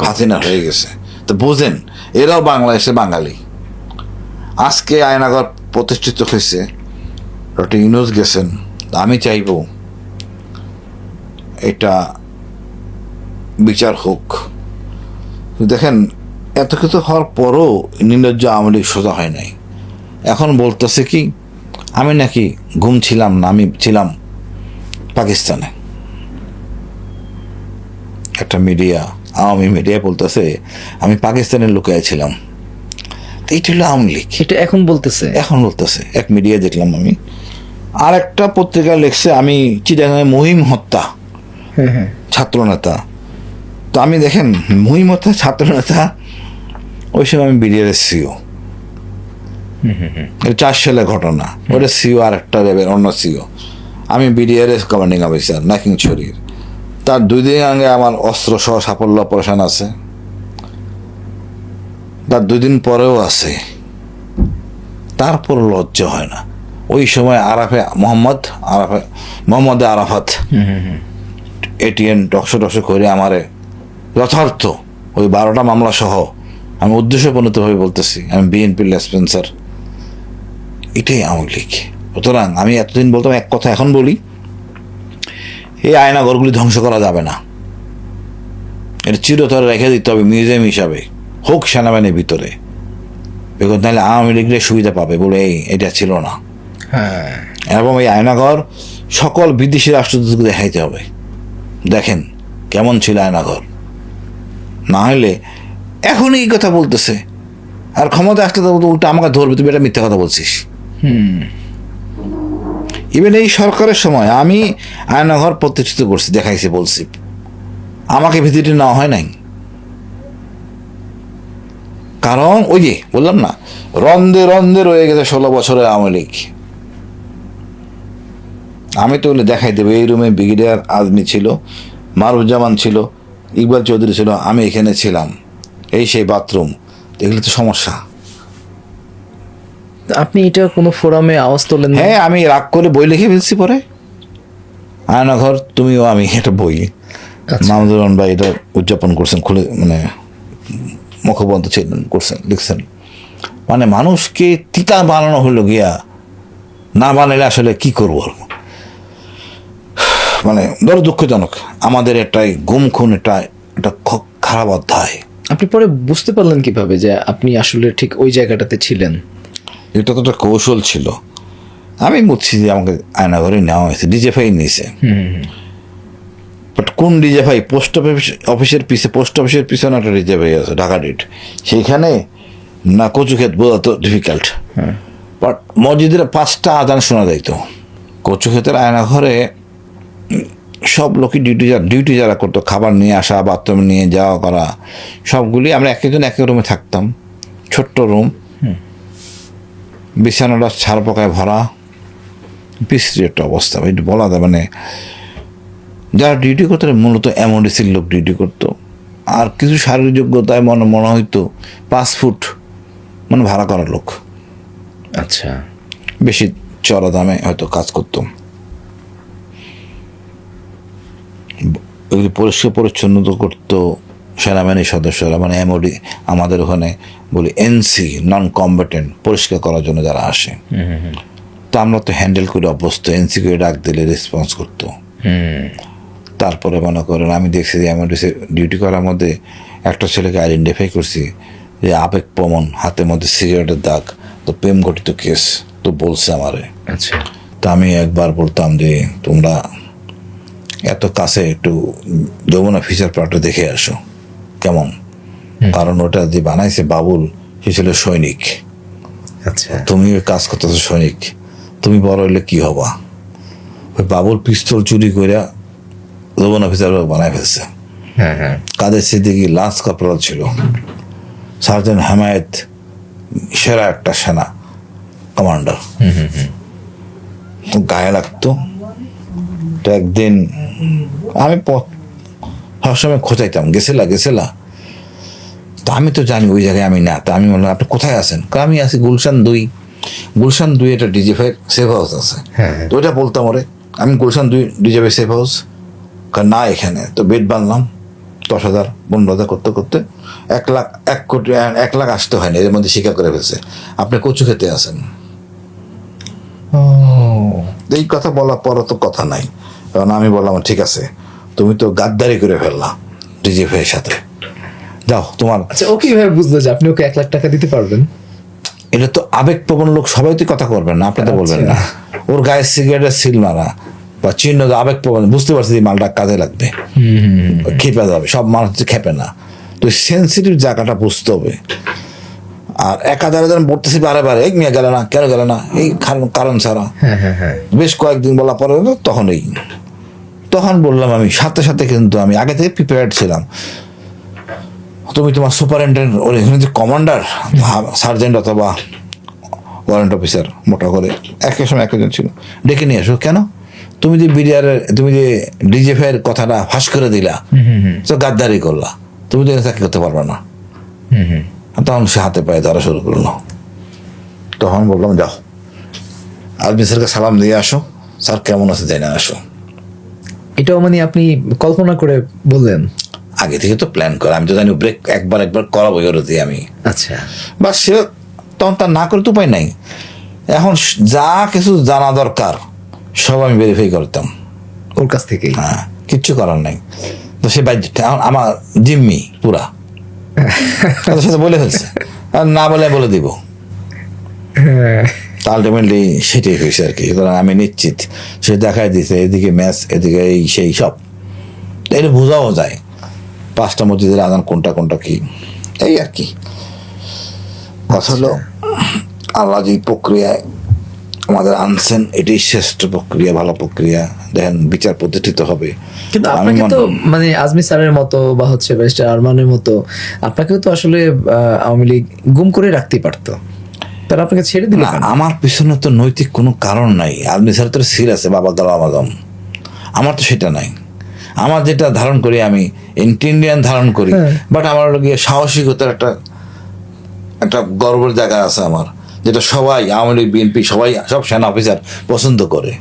হাসিনা হয়ে গেছে। তো বোঝেন, এরাও বাংলাদেশে বাঙালি। আজকে আয়নাঘর প্রতিষ্ঠিত হয়েছে, ডক্টর ইউনূস গেছেন। আমি চাইব এটা বিচার হোক। দেখেন, এত কিছু হওয়ার পরও নির্লজ্জ আওয়ামী লীগ সোজা হয় নাই। এখন বলতেছে কি আমি নাকি ঘুম ছিলাম না, আমি ছিলাম পাকিস্তানে। একটা মিডিয়া, আওয়ামী মিডিয়া বলতেছে আমি পাকিস্তানের লুকিয়ে ছিলাম। এইটা হলো আওয়ামী লীগ। এটা এখন বলতেছে? এখন বলতেছে, এক মিডিয়া দেখলাম আমি। আর একটা পত্রিকা লিখছে আমি চিটাগাঙে মহিম হত্যা ছাত্রনেতা। তো আমি দেখেন, মহিম হত্যা ছাত্রনেতা, ওই সময় আমি বিডিআর সিও। 4 সালের ঘটনা, ওটা সিও আর একটা লেভেল অন্য সিও। আমি বিডিআর কমান্ডিং অফিসার নাকিং ছড়ির। তার 2 দিন আগে আমার অস্ত্র সহ সাফল্য অপারেশন আছে, তার 2 দিন পরেও আছে। তারপর লজ্জা হয় না। ওই সময় মোহাম্মদ আরাফাত ATN টকশো করে আমারে যথার্থ ওই 12টা মামলা সহ, আমি উদ্দেশ্যপূর্ণভাবে বলতেছি আমি বিএনপির লেসপেন্সার। এটাই আওয়ামী লীগ। সুতরাং আমি এতদিন বলতাম এক কথা, এখন বলি এই আয়নাঘরগুলি ধ্বংস করা যাবে না, এটা চিরতরে রেখে দিতে হবে মিউজিয়াম হিসাবে, হোক সেনাবাহিনীর ভিতরে। বেকন তাহলে আওয়ামী লীগের সুবিধা পাবে বলে এটা ছিল না। এবং এই আয়নাঘর সকল বিদেশি রাষ্ট্রদূতকে দেখাইতে হবে, দেখেন কেমন ছিল আয়নাঘর। না হলে এখন এই কথা বলতেছে, আর ক্ষমতা আসলে তো উল্টা আমাকে ধরবে, তুমি এটা মিথ্যা কথা বলছিস। ইভেন এই সরকারের সময় আমি আয়নাঘর প্রতিষ্ঠিত করছি, দেখাইছি, বলছি, আমাকে ভিত্তিটি নেওয়া হয় নাই। কারণ ওই যে বললাম না, রন্ধে রন্ধে রয়ে গেছে 16 বছরের আওয়ামী লীগ। আমি তো দেখাই দেবো, এই রুমে ব্রিগেডিয়ার আজমি ছিল, মারুফুজ্জামান ছিল, ইকবাল চৌধুরী ছিল, আমি এখানে ছিলাম, এই সেই বাথরুম। এগুলো তো সমস্যা। আপনি এটা কোনো ফোরামে আওয়াজ তোলেন? হ্যাঁ, আমি রাগ করে বই লিখে ফেলছি পরে, আয়নাঘর তুমিও আমি, একটা বই মাহমুদুর রহমান ভাই এটা উদযাপন করছেন, খুলে মানে মুখবন্ধ ছিলেন, করছেন, লিখছেন। মানে মানুষকে তিতা বানানো হলো গিয়া, না বানালে আসলে কি করবো, মানে বড় দুঃখজনক। আমাদের এটাই গুম খুন, এটা খারাপ অধ্যায়। আপনি পরে বুঝতে পারলেন কিভাবে যে আপনি আসলে ঠিক ওই জায়গাটাতে ছিলেন? এটা তো একটা কৌশল ছিল। আমি বুঝছি যে আমাকে আয়নাঘরে নেওয়া হয়েছে, ডিজেফাই নিয়েছে। বাট কোন ডিজেফাই? পোস্ট অফিসের পিছনে একটা ডিজেফাই আছে, ঢাকা ডিট, সেইখানে না কচুক্ষেত বোঝা তো ডিফিকাল্ট। বাট মসজিদের 5টা আজান শোনা যাইতো। কচুক্ষেতের আয়নাঘরে সব লোকই ডিউটি যারা করতো, খাবার নিয়ে আসা, বাথরুম নিয়ে যাওয়া করা, সবগুলি আমরা এক একজন এক এক রুমে থাকতাম। ছোট্ট রুম, বিছানাটা ছাড় পোকায় ভরা, বিশ্রী একটা অবস্থা। এটা বলা যায় মানে যারা ডিউটি করতো মূলত এমওডিসির লোক ডিউটি করতো। আর কিছু শারীরিক যোগ্যতায় মনে হয়তো 5 ফুট মানে ভাড়া করা লোক, আচ্ছা, বেশি চড়া দামে হয়তো কাজ করতো। এগুলি পরিষ্কার পরিচ্ছন্ন করতো সেনাবাহিনীর সদস্যরা, মানে এমওডি আমাদের ওখানে বলি এনসি, নন কম্বাটেন্ট, পরিষ্কার করার জন্য যারা আসে। তো আমরা তো হ্যান্ডেল করে অভ্যস্ত, এনসি করে ডাক দিলে রেসপন্স করতো। তারপরে মনে করেন আমি দেখছি যে এমওডিসি ডিউটি করার মধ্যে একটা ছেলেকে আইডেন্টিফাই করছি যে আবেগপ্রবণ, হাতের মধ্যে সিগারেটের দাগ, তো প্রেম ঘটিত কেস, তো বলছে আমারে। আচ্ছা, তা আমি একবার বলতাম যে তোমরা এত কাছে একটু যমুনা ফিচার প্লটে দেখে আসো কেমন, কারণ ওটা যে বানাইছে বাবুল, সে ছিল সৈনিক। আচ্ছা, তুমি ওই কাজ করতেছো সৈনিক, তুমি বড় হইলে কি হবা? ওই বাবুল পিস্তল চুরি করে যমুনা ফিচার বানাই ফেলছে। হ্যাঁ, কাদের সিদ্দিকী লান্স কর্পোরাল ছিল, সার্জেন্ট হেমায়েত সেরা একটা সেনা কমান্ডার। গায়ে লাগতো। তো একদিন আমি সবসময় খোঁচাইতাম, গেছিলা। তো আমি তো জানি ওই জায়গায় আমি না। তো আমি বললাম আপনি কোথায় আছেন? আমি আছি গুলশান 2 এটা ডিজিফাই সেফ হাউস আছে। তো ওইটা বলতাম ওরে, আমি গুলশান 2 ডিজিফাই সেফ হাউস না এখানে। তো বেড বানলাম 10,000 15,000 করতে করতে 1 লাখ আসতে হয় না, এর মধ্যে স্বীকার করে ফেলছে আপনি কচু খেতে আছেন। এই কথা বলার পরও তো কথা নাই, কারণ আমি বললাম ঠিক আছে, তুমি তো গাদ্দারি করে ফেললা ডিজিফাইয়ের সাথে, যাও তোমার। আচ্ছা, ও কিভাবে বুঝলো যে আপনি ওকে 1 লাখ টাকা দিতে পারবেন? এটা তো আবেগপ্রবণ লোক, সবাই তো কথা করবেন না, আপনি তো বলবেন না। ওর গায়ে সিগারেটের সিল মারা বা চিহ্ন, আবেগপ্রবণ, বুঝতে পারছি যে মালটা কাজে লাগবে, খেপে যাবে। সব মানুষ খেপে না, তো সেন্সিটিভ জায়গাটা বুঝতে হবে। আর একাধারে যেন বলতেছি বারে এই মেয়ে গেল না, কেন গেল না, এই কারণ ছাড়া। বেশ কয়েকদিন বলা পরে তখন বললাম আমি সাথে সাথে, কিন্তু আমি আগে থেকে প্রিপেয়ার্ড ছিলাম। তুমি তোমার সুপারিনটেন্ডেন্ট, ওর এখানে যে কমান্ডার, সার্জেন্ট অথবা ওয়ারেন্ট অফিসার, মোটা করে একই সময় একজন ছিল, ডেকে নিয়ে আসো। কেন? তুমি যে তুমি যে ডিজিএফের কথাটা ফাঁস করে দিলা, তো গাদ্দারি করলা, তুমি তো চাকরি করতে পারবে না। তখন সে হাতে পায়ে ধরা শুরু করলো। তখন বললাম যাও আজমি স্যারকে সালাম দিয়ে আসো, স্যার কেমন আছে জেনে আসো। এটাও মানে আপনি কল্পনা করে বললেন? আগে থেকে তো প্ল্যান করে, আমি তো জানি ব্রেক একবার করাবো ওর দিয়ে আমি। আচ্ছা, বা সে তখন তার না করে তো উপায় নাই। এখন যা কিছু জানা দরকার সব আমি ভেরিফাই করতাম ওর কাছ থেকেই। হ্যাঁ, কিচ্ছু করার নাই। তো সে আমার জিম্মি পুরা তাদের সাথে বলে ফেলছে, আর না বলে দিব। আলটিমেটলি সেটাই হয়েছে আর কি। সুতরাং আমি নিশ্চিত সে দেখাই দিছে এদিকে ম্যাচ, এদিকে এই সেই সব, এটা বোঝাও যায় 5টা মসজিদের আজান কোনটা কি, এই আর কি। কথা হলো আল্লাহ যে প্রক্রিয়ায় আমাদের আনছেন, এটাই শ্রেষ্ঠ প্রক্রিয়া, ভালো প্রক্রিয়া। দেখেন বিচার প্রতিষ্ঠিত হবে। কিন্তু আপনাকে তো মানে আজমি স্যারের মতো বা হচ্ছে ব্যারিস্টার আরমানের মতো আপনাকেও তো আসলে আওয়ামী লীগ গুম করে রাখতেই পারতো, তারা আপনাকে ছেড়ে দিল। আমার পিছনে তো নৈতিক কোনো কারণ নাই। আজমি স্যার তো সির আছে, বাবা গালাম আজম, আমার তো সেটা নাই। আমার যেটা ধারণ করি আমি ইন্ডিয়ান ধারণ করি, বাট আমার গিয়ে সাহসিকতার একটা গর্বের জায়গা আছে আমার, যেটা সবাই আওয়ামী লীগ বিএনপি সবাই সব সেনা অফিসার পছন্দ করে।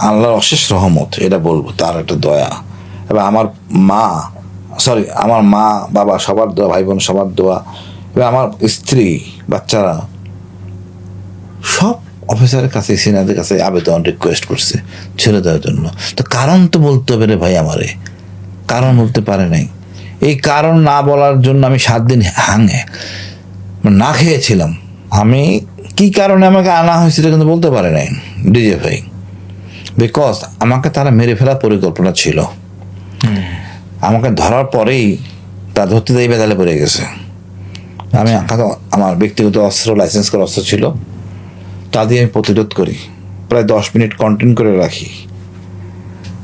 আল্লাহর অশেষ রহমত, এটা বলবো, তার একটা দয়া। এবার আমার মা বাবা সবার দোয়া, ভাই বোন সবার দোয়া, এবার আমার স্ত্রী বাচ্চারা সব অফিসারের কাছে, সিনিয়রদের কাছে আবেদন রিকোয়েস্ট করছে ছেড়ে দেওয়ার জন্য। তো কারণ তো বলতে হবে রে ভাই, আমারে কারণ বলতে পারে নাই। এই কারণ না বলার জন্য আমি 7 দিন না খেয়েছিলাম। আমি কি কারণে আমাকে আনা হয়েছে এটা কিন্তু বলতে পারে নাই ডিজিএফআই, বিকজ আমাকে তারা মেরে ফেলার পরিকল্পনা ছিল। আমাকে ধরার পরেই তার ধরতে দিয়ে বেদালে পড়ে গেছে। আমি আমার ব্যক্তিগত অস্ত্র, লাইসেন্স করা অস্ত্র ছিল, তা দিয়ে আমি প্রতিরোধ করি, প্রায় 10 মিনিট কন্টেন্ট করে রাখি।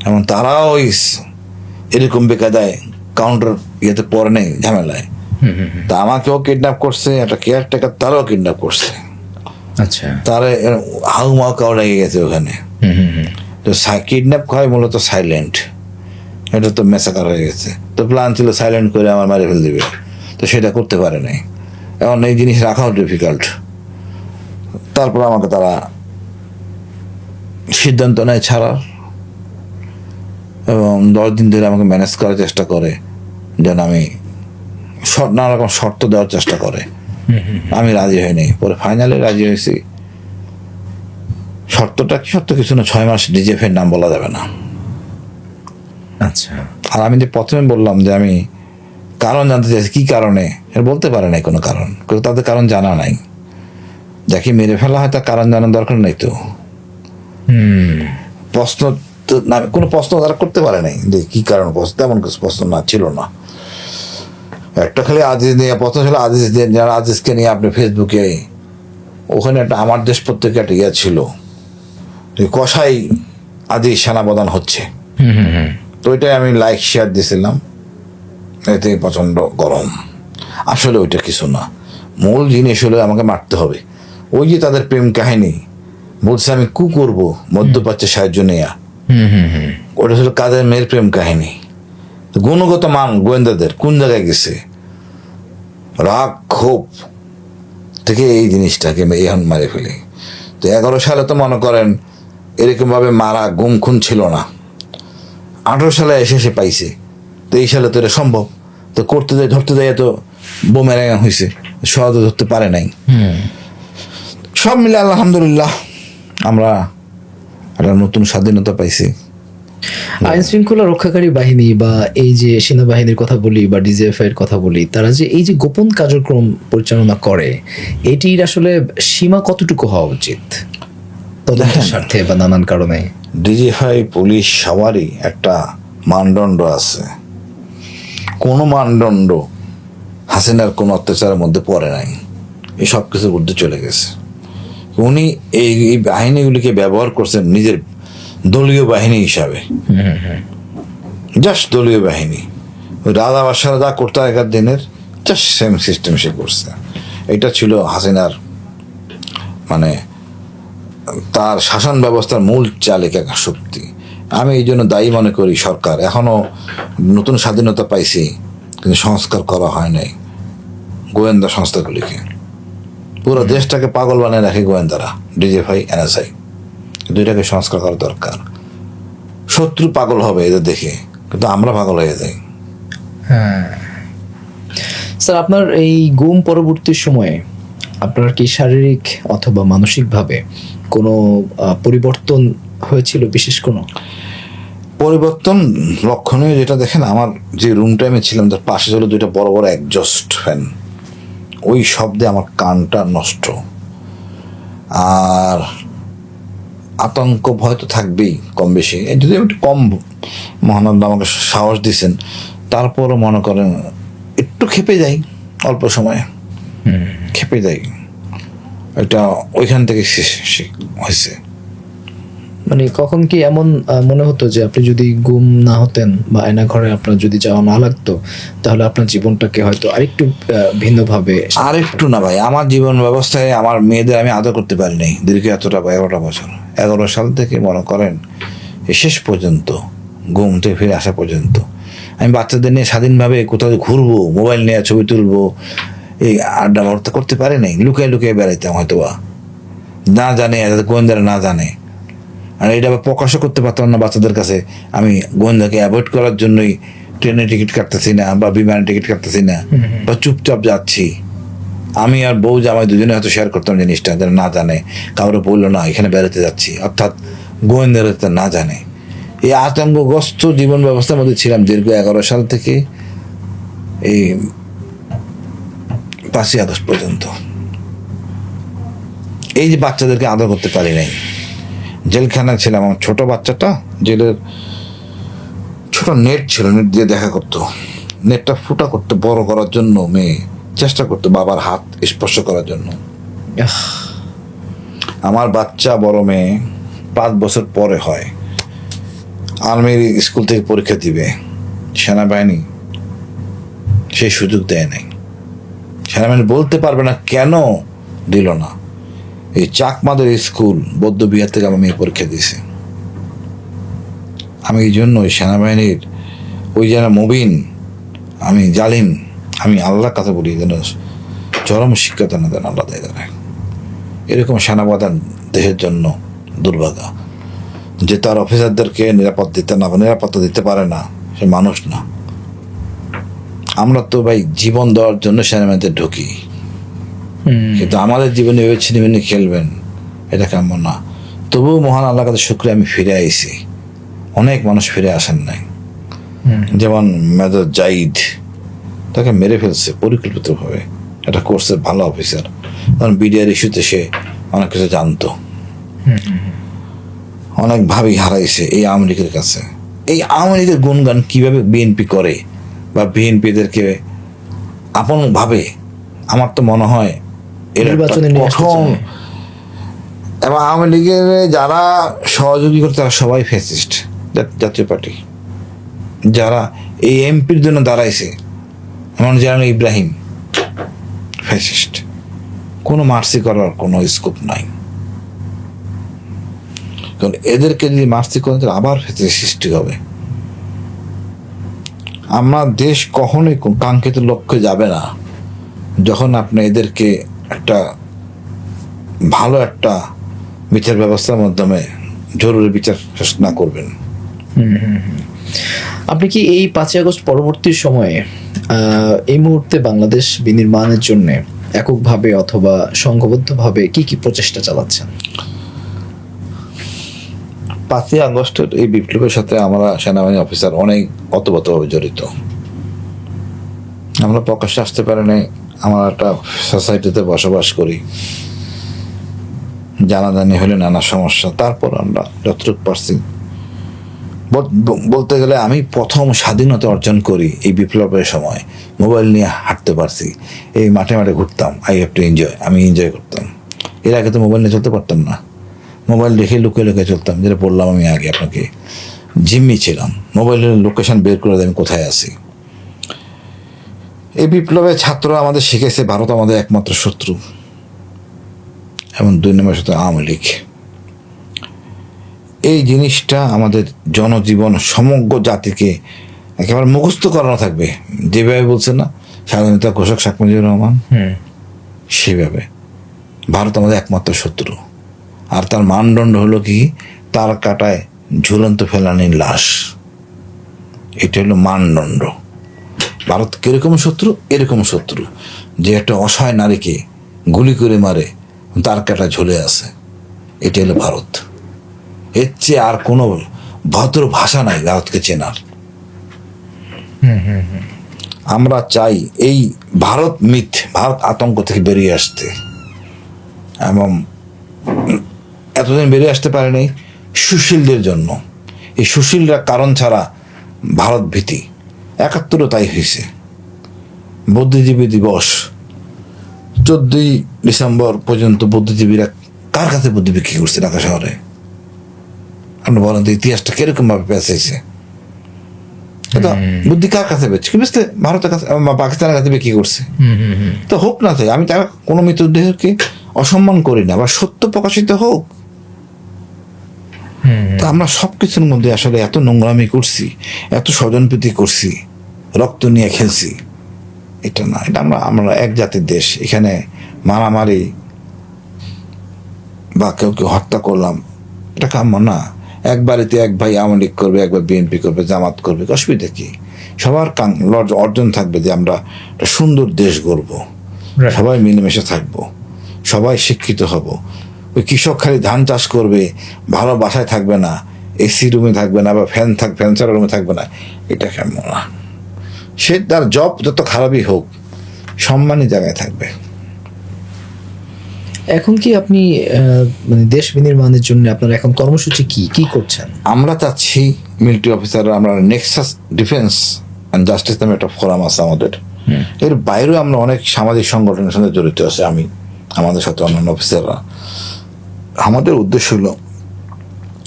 এবং তারাও ওই এরকম বেকায়দায় কাউন্টার ইয়েতে পড়ে নেই ঝামেলায়। তা আমাকেও কিডন্যাপ করছে, একটা কেয়ারটেকার তারাও কিডন্যাপ করছে। আচ্ছা, তারা হাউমাউ কাউ লেগে গেছে ওখানে। তো কিডন্যাপ হয় মূলত সাইলেন্ট, এটা তো মেসাকার হয়ে গেছে। তো প্ল্যান ছিল সাইলেন্ট করে আমার মারে ফেল দিবে, তো সেটা করতে পারে নাই। এখন এই জিনিস রাখাও ডিফিকাল্ট। তারপর আমাকে তারা সিদ্ধান্ত নেয় ছাড়ার, এবং 10 দিন ধরে আমাকে ম্যানেজ করার চেষ্টা করে, যেন আমি নানা রকম শর্ত দেওয়ার চেষ্টা করে। আমি রাজি হইনি, পরে ফাইনালে রাজি হয়েছি। শর্তটা কি, শর্ত কিছু না, 6 মাস ডিজিএফের নাম বলা যাবে না। আচ্ছা, আর আমি যে প্রথমে বললাম যে আমি কারণ জানতে চাইছি কি কারণে, এর বলতে পারে নাই কোনো কারণ, কিন্তু তাদের কারণ জানা নাই। যাকে মেরে ফেলা হয় তার কারণ জানার দরকার নেই। তো প্রশ্ন তো না, কোনো প্রশ্ন তারা করতে পারে নাই যে কি কারণ, প্রশ্ন তেমন কিছু প্রশ্ন না ছিল না। একটা খালি আজিজ নিয়ে প্রশ্ন ছিল, আজিজ দিয়ে, যারা আজিজকে নিয়ে আপনি ফেসবুকে ওখানে একটা আমার দেশ পত্রিকা একটা ইয়ে ছিল, কষাই আজিজ সেনাপ্রধান হচ্ছে। তো ওইটাই আমি লাইক শেয়ার দিয়েছিলাম, এতে প্রচণ্ড গরম। আসলে ওইটা কিছু না, মূল জিনিস হলো আমাকে মারতে হবে। ওই যে তাদের প্রেম কাহিনী বলছে আমি কু করবো মধ্যপ্রাচ্যের সাহায্য নেয়া, ওটা ছিল কাদের মেয়ের প্রেম কাহিনী। গুণগত মান গোয়েন্দাদের কোন জায়গায় গেছে, রাগ ক্ষোভ থেকে এই জিনিসটাকে এখন মারে ফেলি। তো 11 সালে তো মনে করেন এরকমভাবে মারা গুম খুন ছিল না, 18 সালে এসে সে পাইছে। তো এই সালে তো এটা সম্ভব। তো করতে যাই, ধরতে যাই, তো বোমেরাং হয়েছে, সহজে ধরতে পারে নাই। সব মিলে আলহামদুলিল্লাহ আমরা একটা নতুন স্বাধীনতা পাইছি। আইন শৃঙ্খলা রক্ষাকারী বাহিনী বা এই যে সেনাবাহিনীর কথা বলি বা ডিজিএফআই এর কথা বলি, তারা যে এই যে গোপন কার্যক্রম পরিচালনা করে, এটির আসলে সীমা কতটুকু হওয়া উচিত তদন্তের স্বার্থে বা নানান কারণে? ডিজিএফআই, পুলিশ সবারই একটা মানদণ্ড আছে। কোনো মানদণ্ড হাসিনার কোনো অত্যাচারের মধ্যে পড়ে নাই, এই সব কিছুর ঊর্ধ্বে চলে গেছে। উনি এই বাহিনীগুলিকে ব্যবহার করছেন নিজের দলীয় বাহিনী হিসাবে, জাস্ট দলীয় বাহিনী। ওই রাজা বাদশারা যা করতে আগের দিনের জাস্ট সেম সিস্টেম সে করছে। এটা ছিল হাসিনার মানে তার শাসন ব্যবস্থার মূল চালিকা শক্তি। আমি এই জন্য দায়ী মনে করি সরকার এখনো নতুন স্বাধীনতা পাইছি কিন্তু সংস্কার করা হয় নাই গোয়েন্দা সংস্থাগুলিকে। পুরো দেশটাকে পাগল বানিয়ে রাখে গোয়েন্দারা, ডিজিএফআই, এনএসআই, দুইটাকে সংস্কার করা দরকার। শত্রু পাগল হবে এদের দেখে, কিন্তু আমরা পাগল হয়ে যাই। হ্যাঁ স্যার, আপনার এই গুম পরবর্তী সময়ে আপনার কি শারীরিক অথবা মানসিকভাবে কোনো পরিবর্তন হয়েছিল? বিশেষ কোনো পরিবর্তন লক্ষণীয় যেটা দেখেন, আমার যে রুমটা আমি ছিলাম তার পাশে ছিল 2টা বড় বড় একজস্ট ফ্যান। ওই শব্দে আমার কানটা নষ্ট। আর আতঙ্ক ভয় তো থাকবেই কম বেশি, যদি একটু কম মহানন্দ আমাকে সাহস দিয়েছেন, তারপরও মনে করেন একটু খেপে যাই, অল্প সময়ে খেপে যাই। এটা ওইখান থেকে হয়েছে। মানে কখন কি এমন মনে হতো যে আপনি যদি গুম না হতেন বা আয়না ঘরে আপনার যদি যাওয়া না লাগতো, তাহলে আপনার জীবনটাকে হয়তো আরেকটু ভিন্নভাবে? আর একটু না ভাই, আমার জীবন ব্যবস্থায় আমার মেয়েদের আমি আদর করতে পারি নাই দীর্ঘ এতটা 11টা বছর। 11 সাল থেকে মনে করেন শেষ পর্যন্ত, ঘুম থেকে ফিরে আসা পর্যন্ত আমি বাচ্চাদের নিয়ে স্বাধীনভাবে কোথাও ঘুরবো, মোবাইল নিয়ে ছবি তুলবো, এই আড্ডা বার্তা করতে পারি নাই। লুকিয়ে লুকিয়ে বেড়াইতাম, হয়তো বা না জানে, গোয়েন্দারা না জানে। আর এটা প্রকাশও করতে পারতাম না বাচ্চাদের কাছে। আমি গোয়েন্দাকে অ্যাভয়েড করার জন্যই ট্রেনের টিকিট কাটতেছি না বা বিমানের টিকিট কাটতেছি না, বা চুপচাপ যাচ্ছি। আমি আর বউ জামাই দুজনে হয়তো শেয়ার করতাম জিনিসটা, যারা না জানে, কাউরে বললো না এখানে বেড়াতে যাচ্ছি, অর্থাৎ গোয়েন্দারা না জানে। এই আতঙ্কগ্রস্ত জীবন ব্যবস্থার মধ্যে ছিলাম দীর্ঘ 11 সাল থেকে এই 5ই আগস্ট পর্যন্ত। এই যে বাচ্চাদেরকে আদর করতে পারি নাই, জেলখানায় ছিলাম, আমার ছোট বাচ্চাটা জেলের ছোট নেট ছিল, নেট দিয়ে দেখা করতো, নেটটা ফুটা করতে বড় করার জন্য মেয়ে চেষ্টা করতো বাবার হাত স্পর্শ করার জন্য। আহ, আমার বাচ্চা বড় মেয়ে 5 বছর পরে হয়, আর্মির স্কুল থেকে পরীক্ষা দিবে, সেনাবাহিনী সেই সুযোগ দেয় নাই। সেনাবাহিনী বলতে পারবে না কেন দিল না। এই চাকমাদের স্কুল বৌদ্ধ বিহার থেকে আমার মেয়ে পরীক্ষা দিয়েছে। আমি এই জন্য ওই সেনাবাহিনীর ওই যারা মুবিন, আমি জালিম, আমি আল্লাহর কথা বলি যেন চরম শিক্ষা না দেন আল্লাহ দেয়। এরকম সেনাপ্রধান দেশের জন্য দুর্ভাগা, যে তার অফিসারদেরকে নিরাপত্তা দিতে পারে না, সে মানুষ না। আমরা তো ভাই জীবন দেওয়ার জন্য সেনাবাহিনীতে ঢুকি, কিন্তু আমাদের জীবনে এভাবে ছিনিমিনি খেলবেন, এটা কেমন না। তবুও মহান আল্লাহর কাছে শুকরিয়া, আমি ফিরে আইছি। অনেক মানুষ ফিরে আসেন নাই, যেমন মেজর জাইদ, তাকে মেরে ফেলছে পরিকল্পিতভাবে, এটা করছে ভালো অফিসার, কারণ বিডিআর ইস্যুতে সে অনেক কিছু জানতো। অনেক ভাবেই হারাইছে এই আওয়ামী লীগের কাছে। এই আওয়ামী লীগের গুণগান কিভাবে বিএনপি করে বা বিএনপিদেরকে আপন ভাবে, আমার তো মনে হয় এর একটা নির্বাচনে নিয়ে আসতে কঠোর, চায়। এবং আওয়ামী লীগের যারা সহযোগী করে তারা সবাই ফ্যাসিস্ট, জাতীয় পার্টি। যারা এই এমপির জন্য দাঁড়াইছে, এমন যেন ইব্রাহিম, ফ্যাসিস্ট। কোনো মার্সি করার কোনো স্কোপ নাই, কারণ এদেরকে যদি মার্সি করেন তাহলে আবার ফ্যাসিস্ট সৃষ্টি হবে। আমার দেশ কখনোই কাঙ্ক্ষিত লক্ষ্যে যাবে না যখন আপনি এদেরকে একটা ভালো একটা বিচার ব্যবস্থার মাধ্যমে জরুরি বিচার শেষ না করবেন। আপনি কি এই 5ই আগস্ট পরবর্তী সময়ে এই মুহূর্তে বাংলাদেশ বিনির্মাণের জন্য এককভাবে অথবা সংঘবদ্ধভাবে কি কি প্রচেষ্টা চালাচ্ছেন? 5ই আগস্টের এই বিপ্লবের সাথে আমরা সেনাবাহিনী অফিসার অনেক অতপ্রতভাবে জড়িত। আমরা প্রকাশ্যে আসতে পারি নাই, আমরা একটা সোসাইটিতে বসবাস করি, জানাজানি হলে নানা সমস্যা, তারপর আমরা যতটুকু পারছি। বলতে গেলে আমি প্রথম স্বাধীনতা অর্জন করি এই বিপ্লবের সময়, মোবাইল নিয়ে হাঁটতে পারছি, এই মাঠে মাঠে ঘুরতাম, আই হ্যাভ টু এনজয়, আমি এনজয় করতাম। এর আগে তো মোবাইল নিয়ে চলতে পারতাম না, মোবাইল রেখে লুকিয়ে লুকিয়ে চলতাম, যেটা বললাম আমি আগে আপনাকে, জিম্মি ছিলাম, মোবাইলের লোকেশন বের করে দেয় আমি কোথায় আছি। এই বিপ্লবে ছাত্ররা আমাদের শিখেছে ভারত আমাদের একমাত্র শত্রু, এবং 2 নম্বর শত্রু আওয়ামী লীগ। এই জিনিসটা আমাদের জনজীবন সমগ্র জাতিকে একেবারে মুখস্থ করানো থাকবে, যেভাবে বলছে না স্বাধীনতা ঘোষক শেখ মুজিবুর রহমান, সেভাবে ভারত আমাদের একমাত্র শত্রু। আর তার মানদণ্ড হলো কি, তার কাটায় ঝুলন্ত ফেলানির লাশ, এটা হলো মানদণ্ড। ভারত কিরকম শত্রু, এরকম শত্রু যে একটা অসহায় নারীকে গুলি করে মারে, তার কাটা ঝুলে আছে, এটা হলো ভারত। এর চেয়ে আর কোনো ভদ্র ভাষা নাই ভারতকে চেনার। আমরা চাই এই ভারত মিথ, ভারত আতঙ্ক থেকে বেরিয়ে আসতে, এবং এতদিন বেরিয়ে আসতে পারেনি সুশীলদের জন্য। এই সুশীলরা কারণ ছাড়া ভারত ভীতি, 71 তাই হয়েছে। বুদ্ধিজীবী দিবস 14ই ডিসেম্বর পর্যন্ত বুদ্ধিজীবীরা কার কাছে বুদ্ধি বিক্রি করছে ঢাকা শহরে? আপনি বলেন তো, ইতিহাসটা কিরকম ভাবে পেঁচাইছে? বুদ্ধি কার কাছে বেচছে? কি বুঝতে, ভারতের কাছে, পাকিস্তানের কাছে বিক্রি করছে। তো হোক না, তাই আমি তার কোনো মৃতদেহকে অসম্মান করি না, বা সত্য প্রকাশিত হোক। তা আমরা সবকিছুর মধ্যে আসলে এত নোংরামি করছি, এত স্বজনপ্রীতি করছি, রক্ত নিয়ে খেলছি, এটা না। এটা আমরা এক জাতির দেশ, এখানে মারামারি বা কেউ হত্যা করলাম, এটা কাম্য না। এক বাড়িতে এক ভাই আওয়ামী লীগ করবে, একবার বিএনপি করবে, জামাত করবে, অসুবিধা কি? সবার অর্জন থাকবে যে আমরা একটা সুন্দর দেশ গড়বো, সবাই মিলেমিশে থাকবো, সবাই শিক্ষিত হব। ওই কৃষক খালি ধান চাষ করবে, ভালো বাসায় থাকবে না, এসি রুমে থাকবে না, বা ফ্যান ছাড়া রুমে থাকবে না, এটা কেমন না। সে তার জব যত খারাপই হোক, সম্মানী জায়গায় থাকবে। এখন কি আপনি মানে দেশ বিনির্মাণের জন্য আপনার এখন কর্মসূচি কি করছেন? আমরা চাচ্ছি মিলিটারি অফিসার, আমরা নেক্সাস ডিফেন্স অ্যান্ড জাস্টিস নামে একটা ফোরাম আছে আমাদের। এর বাইরেও আমরা অনেক সামাজিক সংগঠনের সাথে জড়িত আছি, আমি আমাদের সাথে অন্যান্য অফিসাররা। আমাদের উদ্দেশ্য হলো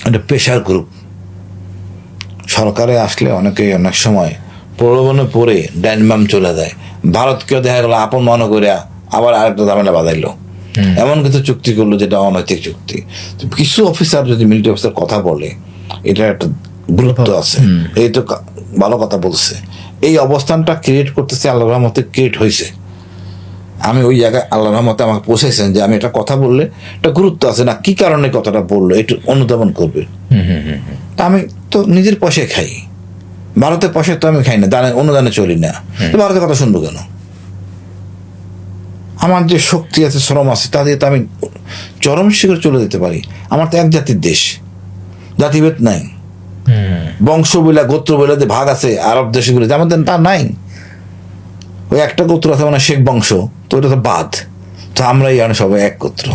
একটা প্রেশার গ্রুপ। সরকারে আসলে অনেকে অনেক সময় প্রলোভনে পড়ে ডাইনবাম চলে যায়, ভারতকেও দেখা গেলো আপন মনে করে আবার আরেকটা ঝামেলা বাঁধাইলো, এমন কিছু চুক্তি করলো যেটা অনৈতিক চুক্তি। তো কিছু অফিসার যদি মিলিটারি অফিসার কথা বলে, এটা একটা গুরুত্ব আছে। এই তো ভালো কথা বলছে। এই অবস্থানটা ক্রিয়েট করতেছে আল্লাহর রহমতে, ক্রিয়েট হয়েছে। আমি ওই জায়গায় আল্লাহর রহমতে আমাকে পৌঁছেছেন যে আমি এটা কথা বললে একটা গুরুত্ব আছে, না কি কারণে কথাটা বললো একটু অনুধাবন করবে। তা আমি তো নিজের পয়সায় খাই, ভারতের পয়সায় তো আমি খাই না, দানে অনুদানে চলি না, তো ভারতের কথা শুনবো কেন? আমার যে শক্তি আছে, শ্রম আছে, তা দিয়ে তো আমি চরম শিখরে চলে যেতে পারি। আমার তো এক জাতির দেশ, জাতিভেদ নাই, বংশ বইলা গোত্র বইলা যে ভাগ আছে আরব দেশগুলো, আমাদের তা নাই। ওই একটা গোত্র আছে মানে শেখ বংশ, তো ওটা তো বাদ। তো আমরাই সবাই এক গোত্র।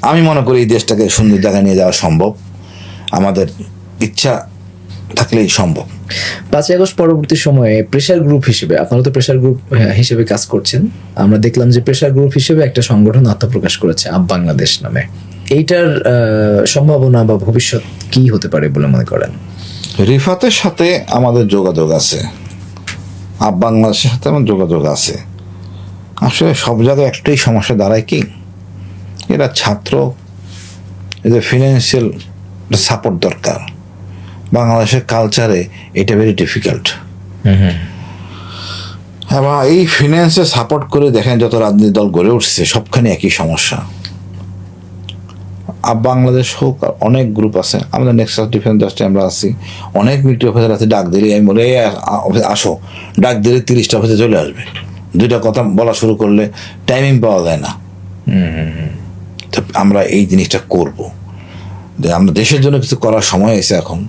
আমি মনে করি এই দেশটাকে সুন্দর জায়গায় নিয়ে যাওয়া সম্ভব, আমাদের ইচ্ছা থাকলেই সম্ভব। 5ই আগস্ট পরবর্তী সময়ে প্রেশার গ্রুপ হিসেবে আপনারা তো প্রেশার গ্রুপ হিসেবে কাজ করছেন। আমরা দেখলাম যে প্রেশার গ্রুপ হিসেবে একটা সংগঠন আত্মপ্রকাশ করেছে আপ বাংলাদেশ নামে। এইটার সম্ভাবনা বা ভবিষ্যৎ কি হতে পারে বলে মনে করেন? রিফাতের সাথে আমাদের যোগাযোগ আছে, আপ বাংলাদেশের সাথে আমার যোগাযোগ আছে। আসলে সব জায়গায় একটাই সমস্যা দাঁড়ায় কি, এরা ছাত্র, এদের ফিনান্সিয়াল সাপোর্ট দরকার। বাংলাদেশের কালচারে এটা ভেরি ডিফিকাল্ট। এবং এই ফিনান্সে সাপোর্ট করে দেখেন যত রাজনৈতিক দল গড়ে উঠছে সবখানে একই সমস্যা। আপ বাংলাদেশ হোক, অনেক গ্রুপ আছে, আমাদের নেক্সাস ডিফেন্স জাস্টে আমরা আছি, অনেক মিলিটারি অফিসার আছে। ডাক দিলে আমি বলি আসো, ডাক দিলে 30টা অফিসে চলে আসবে। দুইটা কথা বলা শুরু করলে টাইমিং পাওয়া যায় না। তো আমরা এই জিনিসটা করব, যে আমরা দেশের জন্য কিছু করার সময় এসে এখন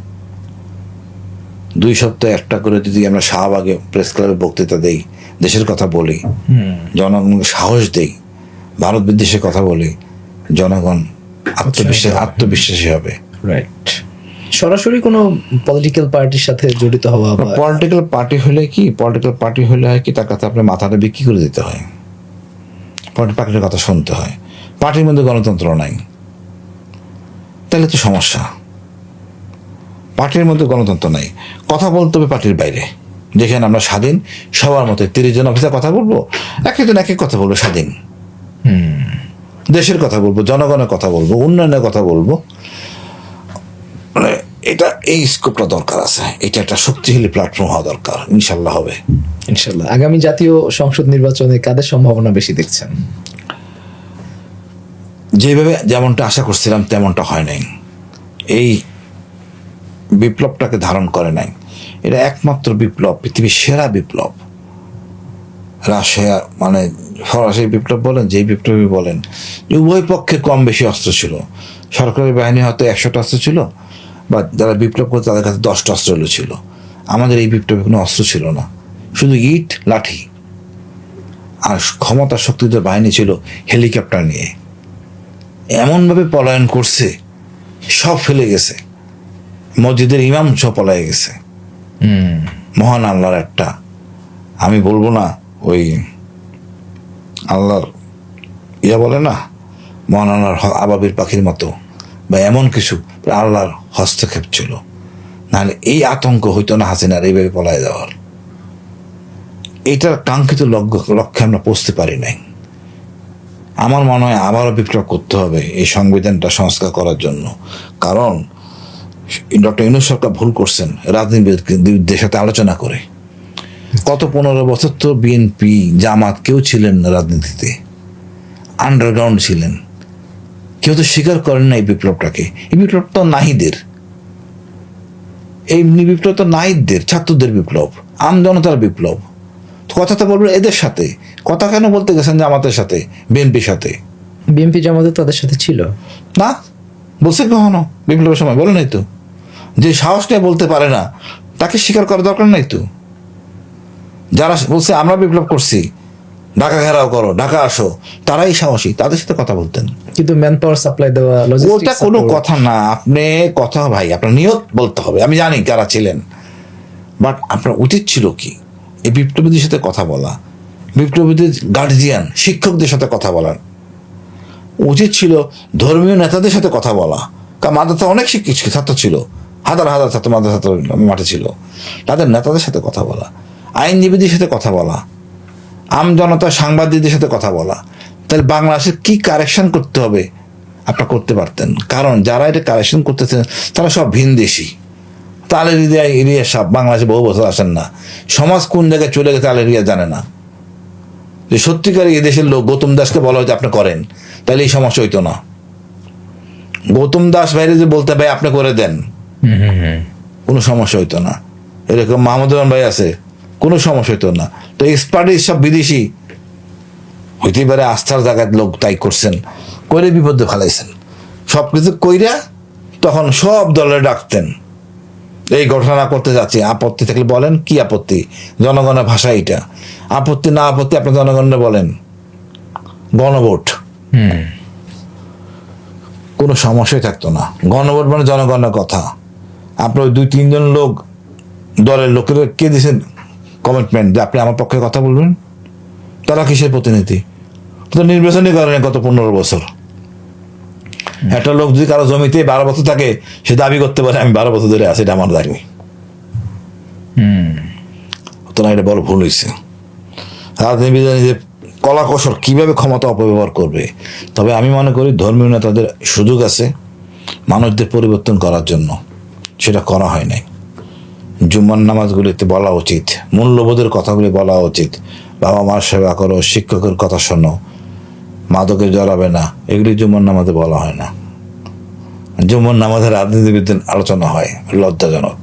2 সপ্তাহে একটা করে যদি আমরা শাহবাগে প্রেস ক্লাবে বক্তৃতা দেই, দেশের কথা বলি, জনগণকে সাহস দেই, ভারত বিদ্বেষের কথা বলি, জনগণ আত্মবিশ্বাসী হবে। রাইট। সরাসরি কোনো পলিটিক্যাল পার্টির সাথে জড়িত হওয়া বা পলিটিক্যাল পার্টি হলে হয় কি তার কাছে আপনার মাথাটা বিক্রি করে দিতে হয়, পার্টির কথা শুনতে হয়। পার্টির মধ্যে গণতন্ত্র নাই, তাহলে তো সমস্যা। পার্টির মধ্যে গণতন্ত্র নাই, কথা বলতে হবে পার্টির বাইরে, যেখানে আমরা স্বাধীন, সবার মতো 30 জন অফিসার কথা বলবো, এক একজন এক এক কথা বলবো, স্বাধীন দেশের কথা বলবো, জনগণের কথা বলবো, উন্নয়নের কথা বলবো। মানে এটা এই স্কোপটা দরকার আছে, এটা একটা শক্তিশালী প্ল্যাটফর্ম হওয়া দরকার। ইনশাল্লাহ হবে। ইনশাল্লাহ। আগামী জাতীয় সংসদ নির্বাচনে কাদের সম্ভাবনা বেশি দেখছেন? যেমনটা আশা করছিলাম তেমনটা হয় নাই। এই বিপ্লবটাকে ধারণ করে নাই। এটা একমাত্র বিপ্লব, পৃথিবীর সেরা বিপ্লব। রাশিয়া মানে ফরাসি বিপ্লব বলেন, যেই বিপ্লবী বলেন, উভয় পক্ষে কম বেশি অস্ত্র ছিল। সরকারি বাহিনী হয়তো 100টা অস্ত্র ছিল, বা যারা বিপ্লব করতো তাদের কাছে 10টা অস্ত্র ছিল। আমাদের এই বিপ্লবে কোনো অস্ত্র ছিল না, শুধু ইট লাঠি। আর ক্ষমতা শক্তিধর বাহিনী ছিল হেলিকপ্টার নিয়ে, এমনভাবে পলায়ন করছে, সব ফেলে গেছে, মসজিদের ইমাম সব পলায় গেছে। মহান আল্লাহর একটা, আমি বলবো না ওই আল্লাহর বলে না, মহান আল্লাহর আবাবির পাখির মতো বা এমন কিছু, আল্লাহর হস্তক্ষেপ ছিল, নাহলে এই আতঙ্ক হইতো না হাসিনার এইভাবে পলায় যাওয়ার। এইটার কাঙ্ক্ষিত লক্ষ্যে আমরা পৌঁছতে পারি নাই। আমার মনে হয় আবারও বিপ্লব করতে হবে এই সংবিধানটা সংস্কার করার জন্য। কারণ ডক্টর ইউনূস সরকার ভুল করছেন রাজনীতিবিদদের সাথে আলোচনা করে। গত 15 বছর তো বিএনপি জামাত কেউ ছিলেন না রাজনীতিতে, আন্ডারগ্রাউন্ড ছিলেন, কেউ তো স্বীকার করেন না এই বিপ্লবটাকে। এই বিপ্লব তো নাহিদের, এই বিপ্লব তো নাহিদদের, ছাত্রদের বিপ্লব, আম জনতার বিপ্লব। কথা তো বলবেন এদের সাথে, কথা কেন বলতে গেছেন জামাতের সাথে, বিএনপির সাথে? বিএনপি জামাতে তাদের সাথে ছিল না, বলছে কখনো বিপ্লবের সময়? বলে নাই তো। যে সাহস নিয়ে বলতে পারে না তাকে স্বীকার করার দরকার নাই তো। যারা বলছে আমরা বিপ্লব করছি, ঢাকা ঘেরাও করো, ঢাকা আসো, তারাই সাহসী, তাদের সাথে কথা বলতেন। কিন্তু ম্যান পাওয়ার সাপ্লাই দেওয়া, ওটা logistics কোনো support- কথা না, আপনি কথা ভাই আপনার নিয়ত বলতে হবে। আমি জানি কারা ছিলেন, বাট আপনার উচিত ছিল কি এই বিপ্লবীদের সাথে কথা বলা, বিপ্লবীদের গার্জিয়ান শিক্ষকদের সাথে কথা বলার উচিত ছিল, ধর্মীয় নেতাদের সাথে কথা বলা। কারণ মাদ্রাসা অনেক শিক্ষক ছাত্র ছিল, হাজার হাজার ছাত্র মাদ্রাসা মাঠে ছিল, তাদের নেতাদের সাথে কথা বলা, আইনজীবীদের সাথে কথা বলা, আম জনতা সাংবাদিকদের সাথে কথা বলা। তাহলে বাংলাদেশের কি কারেকশন করতে হবে আপনারা করতে পারতেন। কারণ যারা এটা কারেকশন করতেছেন তারা সব ভিনদেশি। তালের এরিয়া সব বাংলাদেশে বহু বছর আসেন না, সমাজ কোন জায়গায় চলে গেছে তালের এরিয়া জানে না। যে সত্যিকার এই দেশের লোক গৌতম দাসকে বলা হয়তো আপনি করেন, তাহলে এই সমস্যা হইতো না। গৌতম দাস বাইরে যে বলতে ভাই আপনি করে দেন, কোনো সমস্যা হইতো না। এরকম মাহমুদ রহমান ভাই আছে, কোনো সমস্যা হইতো না। তো এক্সপার্ট সব বিদেশি, হইতেই পারে আস্থার জায়গায় লোক তাই করছেন, করে বিপদে ফেলাইছেন। সব কিছু কইরা তখন সব দলে ডাকতেন, এই ঘটনা করতে যাচ্ছি, আপত্তি থাকলে বলেন, কি আপত্তি, জনগণের ভাষা এইটা, আপত্তি না আপত্তি আপনি জনগণের বলেন, গণভোট, কোনো সমস্যাই থাকতো না। গণভোট মানে জনগণের কথা। আপনার ওই 2-3 জন লোক দলের লোকের কে দিয়েছেন কমিটমেন্ট যে আপনি আমার পক্ষে কথা বলবেন? তারা কিসের প্রতিনিধি? তো নির্বাচনই করেন গত 15 বছর। একটা লোক যদি কারো জমিতে 12 বছর থাকে, সে দাবি করতে পারে আমি 12 বছর ধরে আছি, এটা আমার দাবি। তো না, এটা বড় ভুল হয়েছে। রাজনীতি যে কলা কৌশল কিভাবে ক্ষমতা অপব্যবহার করবে। তবে আমি মনে করি ধর্মীয় নেতাদের সুযোগ আছে মানুষদের পরিবর্তন করার জন্য, সেটা করা হয় নাই। জুম্মার নামাজগুলিতে বলা উচিত, মূল্যবোধের কথাগুলি বলা উচিত, বাবা মার সেবা করো, শিক্ষকের কথা শোনো, মাদকে জড়াবে না, এগুলি জুম্মার নামাজে বলা হয় না। জুম্মার নামাজে রাজনীতিবিদদের আলোচনা হয়, লজ্জাজনক।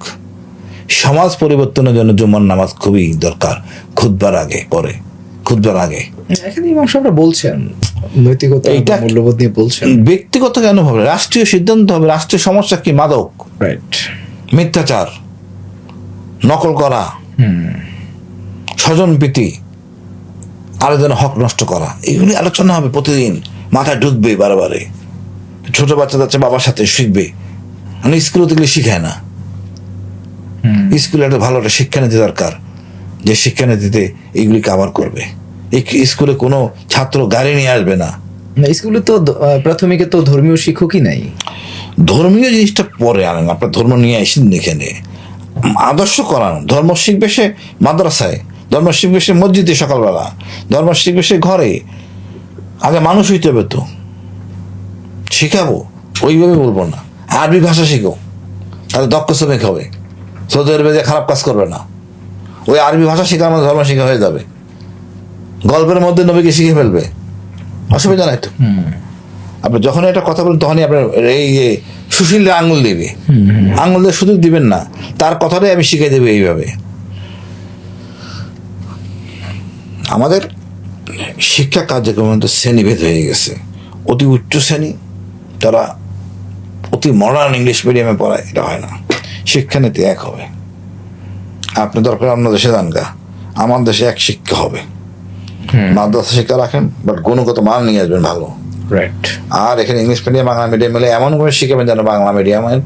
সমাজ পরিবর্তনের জন্য জুম্মার নামাজ খুবই দরকার, খুতবার আগে, পরে খুতবার আগে। এখানে ইমাম সাহেবরা বলছেন নৈতিকতা, এইটা- মূল্যবোধ নিয়ে বলছেন। ব্যক্তিগত কেন হবে, রাষ্ট্রীয় সিদ্ধান্ত হবে। রাষ্ট্রীয় সমস্যা কি? মাদক, রাইট। মিথ্যাচার, নকল করা, স্বজনপ্রীতি, আরেকজনের হক নষ্ট করা, এগুলি আলোচনা হবে প্রতিদিন, মাথায় ঢুকবে বারবারে। ছোট বাচ্চা যাচ্ছে বাবার সাথে শিখবে, মানে স্কুলে থেকে শিখায় না। স্কুলে একটা ভালো একটা শিক্ষানীতি দরকার, যে শিক্ষানীতিতে এইগুলি কাভার করবে। এই স্কুলে কোনো ছাত্র গাড়ি নিয়ে আসবে না। না, স্কুলে তো প্রাথমিকে তো ধর্মীয় শিক্ষকই নাই। ধর্মীয় জিনিসটা পরে আনেন, আপনার ধর্ম নিয়ে আসেন এখানে, আদর্শ করান। ধর্ম শিখবে সে মাদ্রাসায়, ধর্ম শিখবে সে মসজিদে সকালবেলা, ধর্ম শিখবে সে ঘরে। আগে মানুষ হইতে হবে, তো শিখাবো, ওইভাবে বলবো না। আরবি ভাষা শিখো, তাহলে দক্ষ শ্রমিক হবে, সৌদি আরবে যে খারাপ কাজ করবে না। ওই আরবি ভাষা শেখার মধ্যে ধর্ম শিখা হয়ে যাবে, গল্পের মধ্যে নবীকে শিখে ফেলবে, অসুবিধা নাই তো। আপনি যখন একটা কথা বলেন তখনই আপনার এই যে সুশীলরা আঙুল দিবে, আঙুল দিয়ে সুযোগ দিবেন না, তার কথাটাই আমি শিখে দেবো। এইভাবে আমাদের শিক্ষা কার্যক্রম শ্রেণীভেদ হয়ে গেছে। অতি উচ্চ শ্রেণী, তারা অতি মডার্ন ইংলিশ মিডিয়ামে পড়ায়, এটা হয় না। শিক্ষানীতি এক হবে। আপনি দরকার অন্য দেশে যান গা, আমার দেশে এক শিক্ষা হবে। মাদ্রাসা শিক্ষা রাখেন, বাট গুণগত মান নিয়ে আসবেন ভালো। রাইট। আর এখানে ইংলিশ মিডিয়াম বাংলা মিডিয়াম মিলে এমন করে শিখাবেন যেন বাংলা মিডিয়ামের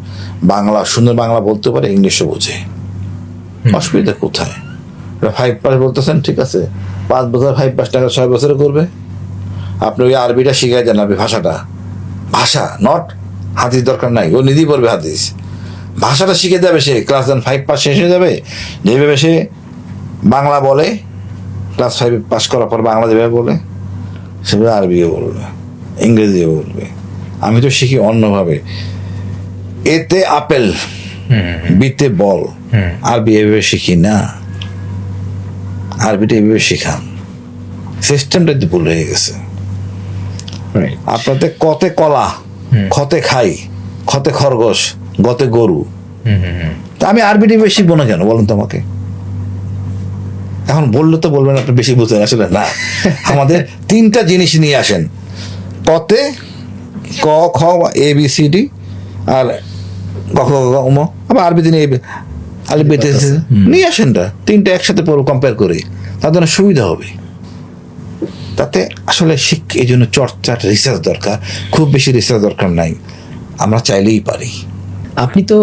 বাংলা সুন্দর বাংলা বলতে পারে, ইংলিশও বোঝে। অসুবিধা কোথায়? 5 পাস বলতেছেন, ঠিক আছে, 5 বছর 5 পাস টাকা 6 বছরে করবে। আপনি ওই আরবিটা শিখাই দেন, আপনি ভাষাটা, ভাষা নট হাদিস দরকার নাই, ও নিজেই পড়বে হাদিস, ভাষাটা শিখে যাবে সে। ক্লাস 5 পাস শেষ হয়ে যাবে, যেভাবে সে বাংলা বলে, ক্লাস 5 পাস করার পর বাংলা যেভাবে বলে সেভাবে আরবিও বলবে, ইংরেজিও বলবে। আমি তো শিখি অন্যভাবে, এতে আপেল, বিতে বল, আরবি এভাবে শিখি না। আরবিটা এভাবে শিখান, সিস্টেমটা তো ভুল হয়ে গেছে। রাইট। আপনাদের কতে কলা, খতে খাই, খতে খরগোশ, গতে গরু। তা আমি আরবিটা বেশি শিখবো না কেন বলুন তো আমাকে? এখন বললে তো বলবেন আপনি বেশি বুঝেন, আসলে না। আমাদের 3টা জিনিস নিয়ে আসেন, কতে ক খ এ বি সি ডি, আর ক খ গ ম, আবার আরবিতে নিয়ে আরবিতে নিয়ে আসেন। 3টা একসাথে পড়ো, কম্পেয়ার করে, তার জন্য সুবিধা হবে। তাতে আসলে এই জন্য চর্চার রিসার্চ দরকার, খুব বেশি রিসার্চ দরকার নাই, আমরা চাইলেই পারি। আপনি তো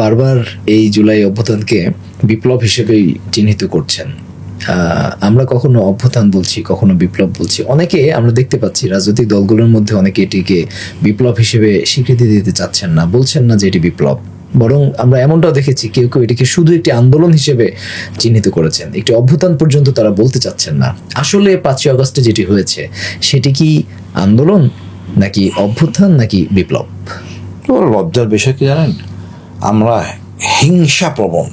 বারবার এই জুলাই অভ্যুত্থানকে বিপ্লব হিসেবেই চিহ্নিত করছেন। আমরা কখনো অভ্যুত্থান বলছি, কখনো বিপ্লব বলছি। অনেকে আমরা দেখতে পাচ্ছি রাজনৈতিক দলগুলোর মধ্যে অনেকে এটিকে বিপ্লব হিসেবে স্বীকৃতি দিতে চাচ্ছেন না, বলছেন না যে এটি বিপ্লব। বরং আমরা এমনটাও দেখেছি কেউ কেউ এটিকে শুধু একটি আন্দোলন হিসেবে চিহ্নিত করেছেন, একটি অভ্যুত্থান পর্যন্ত তারা বলতে চাচ্ছেন না। আসলে 5ই আগস্টে যেটি হয়েছে সেটি কি আন্দোলন, নাকি অভ্যুত্থান, নাকি বিপ্লব? লজ্জার বিষয় কি জানেন, আমরা হিংসা প্রবণ,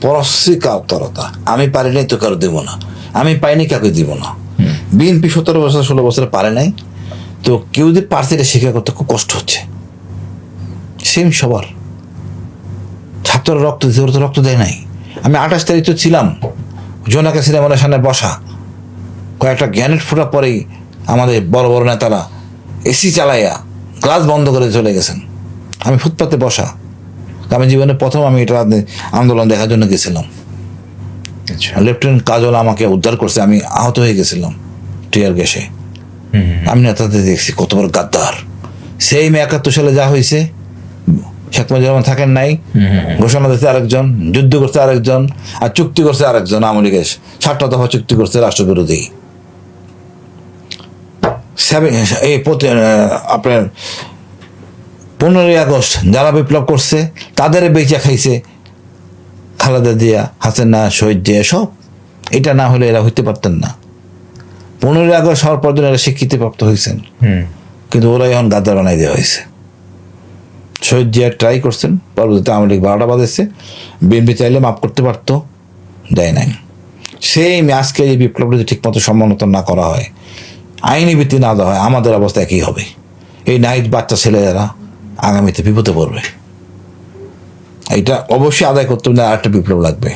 পরশ্রী কাতরতা, আমি পারি নাই তো কারো দেবো না, আমি পাইনি কাউকে দিব না। বিএনপি 17 বছর 16 বছরে পারে নাই, তো কেউ যদি পারছে এটা স্বীকার করতে খুব কষ্ট হচ্ছে। সেম সবার ছাত্ররা রক্ত দিতে, ওরা তো রক্ত দেয় নাই। আমি 28 তারিখ তো ছিলাম, জোনাকে সিনেমার সামনে বসা, কয়েকটা গ্যানেট ফোটা পরেই আমাদের বড় বড় নেতারা এসি চালাইয়া গ্লাস বন্ধ করে চলে গেছেন। আমি ফুটপাতে বসা, আমি জীবনে প্রথম আমি এটা আন্দোলন দেখার জন্য গেছিলাম। লেফটেন্যান্ট কাজল আমাকে উদ্ধার করছে, আমি আহত হয়ে গেছিলাম টিয়ার গ্যাসে। আমি নেতাদের দেখছি কত বড় গাদ্দার। সেই 71 সালে যা হয়েছে, শেখ মুজিবুর রহমান থাকেন নাই, ঘোষণা দিচ্ছে আরেকজন, যুদ্ধ করছে আরেকজন, আর চুক্তি করছে আরেকজন। আওয়ামী লীগের 7টা দফা চুক্তি করছে রাষ্ট্রবিরোধী। আপনার 15ই আগস্ট যারা বিপ্লব করছে তাদের বেচা খাইছে খালেদা জিয়া, হাসিনা, শহীদ জিয়া সব। এটা না হলে এরা হইতে পারতেন না। 15ই আগস্ট হওয়ার পর এরা স্বীকৃতিপ্রাপ্ত হয়েছেন, কিন্তু ওরা এখন গাদ্দার বানাই দেওয়া হয়েছে। শহীদ জিয়া ট্রাই করছেন, পরবর্তীতে আওয়ামী লীগ 12টা বাজেছে। বিএনপি চাইলে মাফ করতে পারতো, দেয় নাই। সেই আজকে এই বিপ্লব যদি ঠিক মতো সম্মানিত না করা হয়, আইনি ভিত্তি না দেওয়া হয়, আমাদের অবস্থা একই হবে। এই নাইট বাচ্চা ছেলেরা আগামীতে বিপদে পড়বে। এটা অবশ্যই আদায় করতে হলে আরেকটা বিপ্লব লাগবে।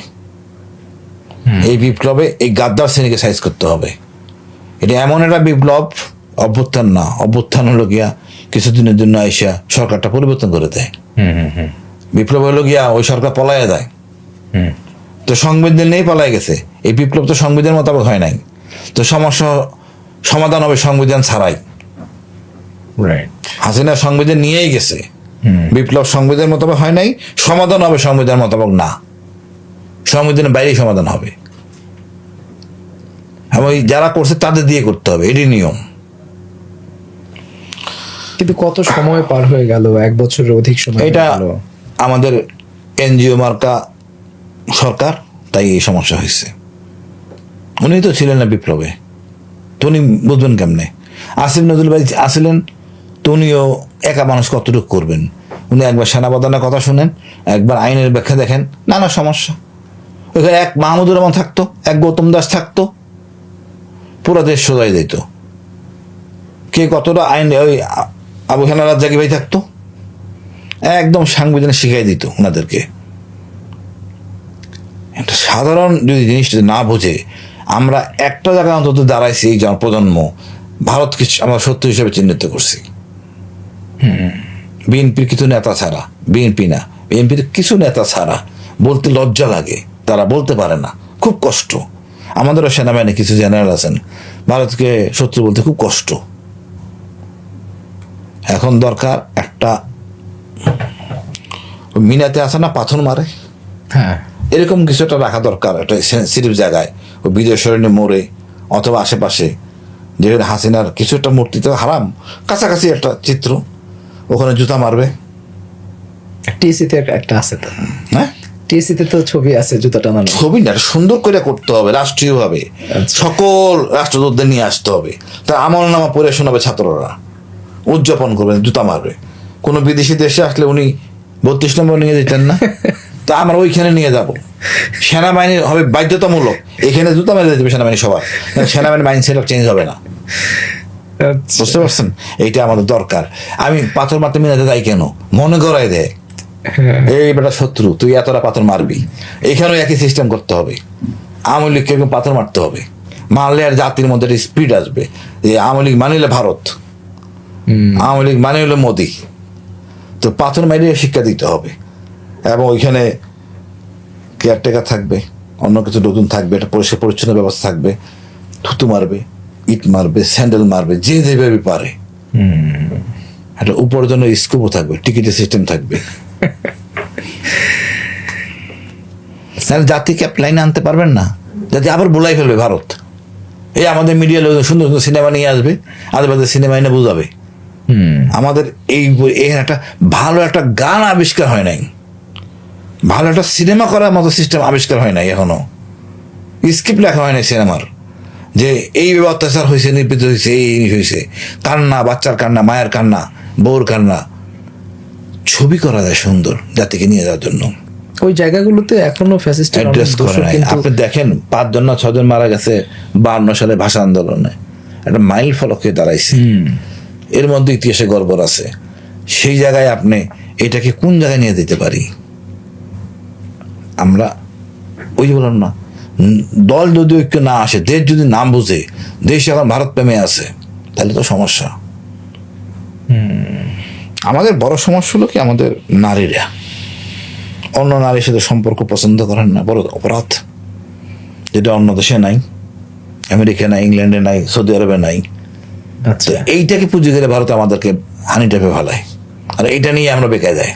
এই বিপ্লবে এই গাদ্দার শ্রেণীকে সাইজ করতে হবে। এটা এমন একটা বিপ্লব, অভ্যুত্থান না। অভ্যুত্থান হলো গিয়া কিছুদিনের জন্য আইসা সরকারটা পরিবর্তন করে দেয়। বিপ্লব হলো গিয়া ওই সরকার পলাইয়া দেয়। তো সংবিধান নেই, পলাই গেছে। এই বিপ্লব তো সংবিধান মোতাবেক হয় নাই। তো সমস্যা সমাধান হবে সংবিধান ছাড়াই। হাসিনা সংবিধান নিয়েই গেছে, বিপ্লব সংবিধান মোতাবেক হয় নাই, সমাধান হবে সংবিধান মোতাবেক না, সংবিধানের বাইরেই সমাধান হবে। এবং যারা করছে তাদের দিয়ে করতে হবে, এটি নিয়ম। কিন্তু কত সময় পার হয়ে গেল, 1 বছরের অধিক সময় এটা হয়ে গেল। আমাদের এনজিও মার্কা সরকার, তাই এই সমস্যা হয়েছে। উনি তো ছিলেন না বিপ্লবে, তো উনি বুঝবেন কেমনে? আসিফ নজরুল ভাই আসলেন, তো উনিও একা মানুষ কতটুকু করবেন? উনি একবার সেনাপ্রধানের কথা শুনেন, একবার আইনের ব্যাখ্যা দেখেন, নানা সমস্যা। ওইখানে এক মাহমুদুর রহমান থাকতো, এক গৌতম দাস থাকতো, পুরো দেশ সোজাই দিত। কে কতটা আইন, ওই আবু হেনা রাজ্জাকি ভাই থাকতো, একদম সাংবিধানিক শিখাই দিত ওনাদেরকে। একটা সাধারণ যদি জিনিসটা না বোঝে, আমরা একটা জায়গায় অন্তত দাঁড়াইছি, এই প্রজন্ম ভারতকে আমরা সত্য হিসেবে চিহ্নিত করছি। বিএনপির কিছু নেতা ছাড়া, বিএনপি না, বিএনপির কিছু নেতা ছাড়া বলতে লজ্জা লাগে, তারা বলতে পারে না, খুব কষ্ট। আমাদেরও সেনাবাহিনী কিছু জেনারেল আছেন, ভারতকে শত্রু বলতে খুব কষ্ট। এখন দরকার একটা, মিনাতে আসে না পাথর মারে, হ্যাঁ, এরকম কিছু একটা রাখা দরকার, একটা সেন্সিটিভ জায়গায়, ওই বিজয় সরণী মোড়ে অথবা আশেপাশে, যেখানে হাসিনার কিছু একটা মূর্তি তো হারাম, কাছাকাছি একটা চিত্র, ওখানে জুতা মারবে। টিএসসিতে একটা আছে তো, হ্যাঁ, টিএসসিতে তো ছবি আছে জুতা টানানো। ছবি না, সুন্দর করে করতে হবে, রাষ্ট্রীয়ভাবে সকল রাষ্ট্রদূতদের নিয়ে আসতে হবে, তার আমল নামা পড়ে শোনাবে, ছাত্ররা উদযাপন করবে, জুতা মারবে। কোনো বিদেশি দেশে আসলে উনি 32 নম্বর নিয়ে যেতেন না, তা আমরা ওইখানে নিয়ে যাব। সেনাবাহিনী হবে বাধ্যতামূলক, এখানে জুতা মেরে দেবে সেনাবাহিনী সবার, সেনাবাহিনী মাইন্ড সেট চেঞ্জ হবে না। বুঝতে পারছেন? এইটা আমাদের দরকার। আমি পাথর মারতে মিনাতে যাই কেন, মনে করাই দেয় এই বেটা শত্রু, তুই এতটা পাথর মারবি। এখানেও একই সিস্টেম করতে হবে, আওয়ামী লীগকে পাথর মারতে হবে, মারলে আর জাতির মধ্যে স্পিড আসবে যে আওয়ামী লীগ মানিলে ভারত, আওয়ামী লীগ মানে হলো মোদি। তো পাথর মারিয়ে শিক্ষা দিতে হবে, এবং ওইখানে কেয়ারটেকার থাকবে, অন্য কিছু নতুন থাকবে, একটা পরিষ্কার পরিচ্ছন্ন ব্যবস্থা থাকবে, থুতু মারবে, ইট মারবে, স্যান্ডেল মারবে, যে যেভাবে পারে। একটা উপরের জন্য স্কোপও থাকবে, টিকিটের সিস্টেম থাকবে। তাহলে জাতিকে আপনি লাইনে আনতে পারবেন না, জাতি আবার বলাই ফেলবে ভারত। এই আমাদের মিডিয়া লোক সুন্দর সুন্দর সিনেমা নিয়ে আসবে, আজেবাজে সিনেমা এনে বুঝাবে। আমাদের এখানে একটা ভালো একটা গান আবিষ্কার হয় নাই, ভালো একটা সিনেমা করার মতো সিস্টেম আবিষ্কার হয় নাই এখনো। স্ক্রিপ্ট লেখা হয় নাই সিনেমার, যে এইভাবে অত্যাচার হয়েছে, নির্যাতিত হয়েছে, এই জিনিস হয়েছে, কান্না, বাচ্চার কান্না, মায়ের কান্না, বউর কান্না, ছবি করা যায় সুন্দর জাতিকে নিয়ে যাওয়ার জন্য। ওই জায়গাগুলোতে এখনো ফ্যাসিস্ট অ্যাড্রেস করে নাই। আপনি দেখেন 5 জন না 6 জন মারা গেছে 52 সালে ভাষা আন্দোলনে, একটা মাইল ফলকে দাঁড়াইছে। এর মধ্যে ইতিহাসে গর্বর আছে। সেই জায়গায় আপনি এটাকে কোন জায়গায় নিয়ে যেতে পারি আমরা? ওই যে বললাম না, দল যদি ঐক্য না আসে, দেশ যদি নাম বুঝে, দেশ এখন ভারত প্রেমে আছে, তাহলে তো সমস্যা। আমাদের বড় সমস্যা হলো কি, আমাদের নারীরা অন্য নারীর সাথে সম্পর্ক পছন্দ করেন না, বড় অপরাধ। যেটা অন্য দেশে নাই, আমেরিকা নাই, ইংল্যান্ডে নাই, সৌদি আরবে নাই। আচ্ছা, তো এইটাকে পুঁজি করে ভারত আমাদেরকে হানি টাইপে ফেলায়, আর এইটা নিয়ে আমরা বেঁকে যাই।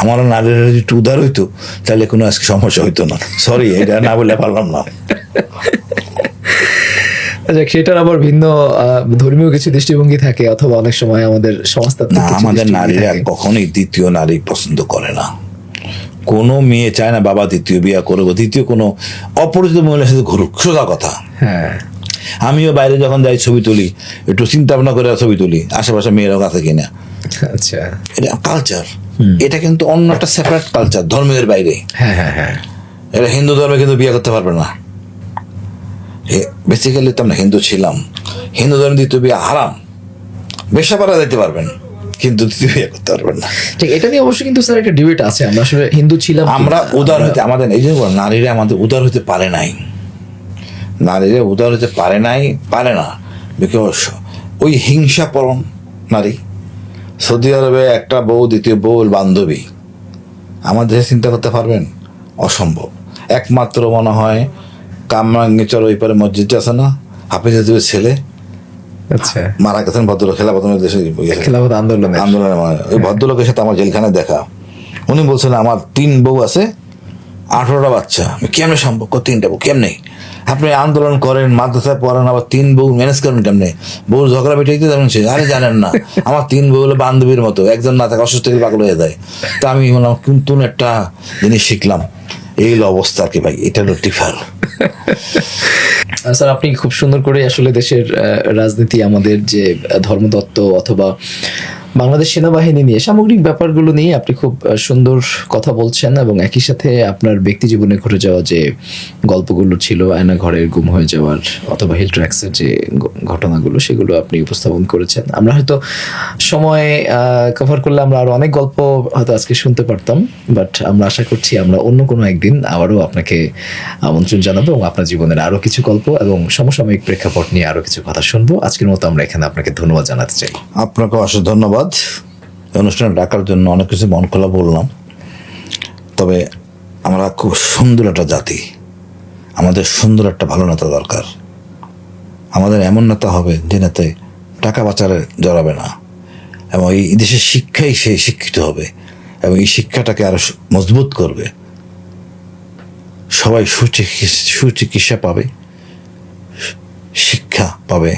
আমার নারীরা যদি একটু উদার হইতো, তাহলে কোনো আজকে সমস্যা হইতো না। সরি, এটা না বলে পারলাম না। আচ্ছা, সেটার আবার ভিন্ন ধর্মীয় কিছু দৃষ্টিভঙ্গি থাকে, অথবা অনেক সময় আমাদের সমাজতাত্ত্বিক না, কিছু আমাদের দৃষ্টিভঙ্গি নারীরা থাকে। কখনোই দ্বিতীয় নারী পছন্দ করে না। কোনো মেয়ে চায় না বাবা দ্বিতীয় বিয়ে করবো, দ্বিতীয় কোনো অপরিচিত মহিলার সাথে ঘুরুক, সোজা কথা। হ্যাঁ, আমিও বাইরে যখন যাই ছবি তুলি, একটু চিন্তা ভাবনা করে ছবি তুলি, আশেপাশে মেয়েরাও কাছে কিনা। আচ্ছা, এটা কালচার, এটা কিন্তু অন্য একটা সেপারেট কালচার, ধর্মের বাইরে। হ্যাঁ হ্যাঁ হ্যাঁ, এটা হিন্দু ধর্মে কিন্তু বিয়ে করতে পারবে না। বেসিক্যালি তো আমরা হিন্দু ছিলাম, হিন্দু ধর্মে দ্বিতীয় বিয়ে হারাম। বেশাপাড়া যেতে পারবেন, কিন্তু দ্বিতীয় বিয়ে করতে পারবেন না। ঠিক। এটা নিয়ে অবশ্যই কিন্তু স্যার একটা ডিবেট আছে, আমরা আসলে হিন্দু ছিলাম, আমরা উদার হইতে, আমাদের এই জন্য নারীরা আমাদের উদার হইতে পারে নাই, নারীরা উদার হইতে পারে নাই, পারে না। বিকজ ওই হিংসাপরণ নারী। সৌদি আরবে একটা বউ দ্বিতীয় বউর বান্ধবী, আমাদের চিন্তা করতে পারবেন? অসম্ভব। একমাত্র মনে হয় কামরাঙ্গিচর ওই পারে মসজিদটা আছে না, হাফিজের দুই ছেলে আচ্ছা, মারা গেছেন ভদ্রলোক, খেলাফত দেশে খেলাফত আন্দোলনে। আন্দোলনে। ওই ভদ্রলোকের সাথে আমার জেলখানায় দেখা। উনি বলছেন আমার 3 বউ আছে, 18টা বাচ্চা। কেমনে সম্ভব? 3টা বউ কেমনে? আপনি আন্দোলন করেন, মাদ্রাসায় পড়েন, আবার 3 বউ ম্যানেজ করেন কেমনে? বউর ঝগড়া মিটাইতে যাবেন সে? আরে জানেন না, আমার 3 বউ হলো বান্ধবীর মতো, একজন না থাকে অসুস্থ হয়ে পাগল হয়ে যায়। তা আমি বললাম কিন্তু একটা জিনিস শিখলাম, এই হলো অবস্থা আর কি ভাই, এটা হলো টিফার। স্যার, আপনি খুব সুন্দর করে আসলে দেশের রাজনীতি, আমাদের যে ধর্মতত্ত্ব অথবা বাংলাদেশ সেনাবাহিনী নিয়ে সামগ্রিক ব্যাপারগুলো নিয়ে আপনি খুব সুন্দর কথা বলছেন, এবং একই সাথে আপনার ব্যক্তি জীবনে ঘটে যাওয়া যে গল্পগুলো ছিল, আয়না ঘরের গুম হয়ে যাওয়ার অথবা হিল ট্র্যাক্সের যে ঘটনাগুলো, সেগুলো আপনি উপস্থাপন করেছেন। আমরা হয়তো সময় কভার করলে আমরা আরো অনেক গল্প হয়তো আজকে শুনতে পারতাম, বাট আমরা আশা করছি আমরা অন্য কোনো একদিন আবারও আপনাকে আমন্ত্রণ জানাবো, এবং আপনার জীবনের আরো কিছু গল্প এবং সমসাময়িক প্রেক্ষাপট নিয়ে আরো কিছু কথা শুনবো। আজকের মতো আমরা এখানে আপনাকে ধন্যবাদ জানাতে চাই। আপনাকে অশেষ ধন্যবাদ এই অনুষ্ঠানে ডাকার জন্য। অনেক কিছু মন খোলা বললাম, তবে আমরা খুব সুন্দর একটা জাতি, আমাদের সুন্দর একটা ভালো নেতা দরকার। আমাদের এমন নেতা হবে যে নেতায় টাকা পাচারে জড়াবে না, এবং এই দেশের শিক্ষাই সে শিক্ষিত হবে, এবং এই শিক্ষাটাকে আরো মজবুত করবে। সবাই সুচিকিৎসা পাবে, শিক্ষা পাবে,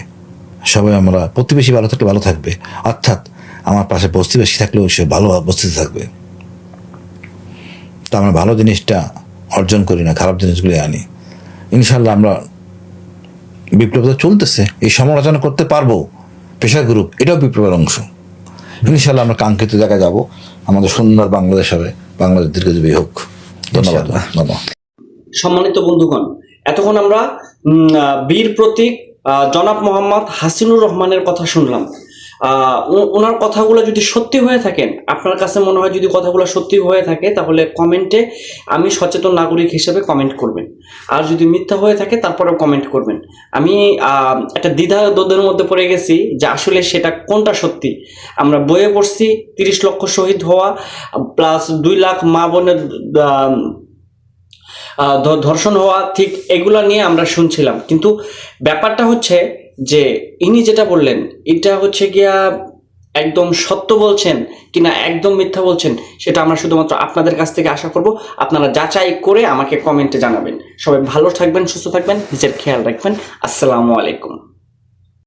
সবাই আমরা প্রতিবেশী ভালো থাকলে ভালো থাকবে, অর্থাৎ আমার পাশে প্রতিবেশী থাকলেও সে ভালো অবস্থিত থাকবে। তা আমরা ভালো জিনিসটা অর্জন করি না, খারাপ জিনিসগুলি আনি। ইনশাল্লাহ আমরা বিপ্লব তো চলতেছে, এই সমালোচনা করতে পারবো, প্রেশার গ্রুপ এটাও বিপ্লবের অংশ। ইনশাল্লাহ আমরা কাঙ্ক্ষিত জায়গায় যাব, আমাদের সুন্দর বাংলাদেশ হবে, বাংলাদেশ দীর্ঘজীবী হোক। ধন্যবাদ। ধন্যবাদ। সম্মানিত বন্ধুগণ, এতক্ষণ আমরা বীর প্রতীক জনাব মোহাম্মদ হাসিনুর রহমানের কথা শুনলাম। ওনার কথাগুলো যদি সত্যি হয়ে থাকেন, আপনার কাছে মনে হয় যদি কথাগুলো সত্যি হয়ে থাকে, তাহলে কমেন্টে আমি সচেতন নাগরিক হিসেবে কমেন্ট করবেন। আর যদি মিথ্যা হয়ে থাকে তারপরেও কমেন্ট করবেন। আমি একটা দ্বিধাদ্বন্দ্বের মধ্যে পড়ে গেছি যে আসলে সেটা কোনটা সত্যি। আমরা বইয়ে পড়ছি 30 লক্ষ শহীদ হওয়া প্লাস 2 লাখ মা বোনের ধর্ষণ হওয়া, ঠিক এগুলা নিয়ে আমরা শুনছিলাম। কিন্তু ব্যাপারটা হচ্ছে যে ইনি যেটা বললেন এটা হচ্ছে গিয়া একদম সত্য বলছেন কিনা একদম মিথ্যা বলছেন, সেটা আমরা শুধুমাত্র আপনাদের কাছ থেকে আশা করব। আপনারা যাচাই করে আমাকে কমেন্টে জানাবেন। সবাই ভালো থাকবেন, সুস্থ থাকবেন, নিজের খেয়াল রাখবেন। আসসালামু আলাইকুম।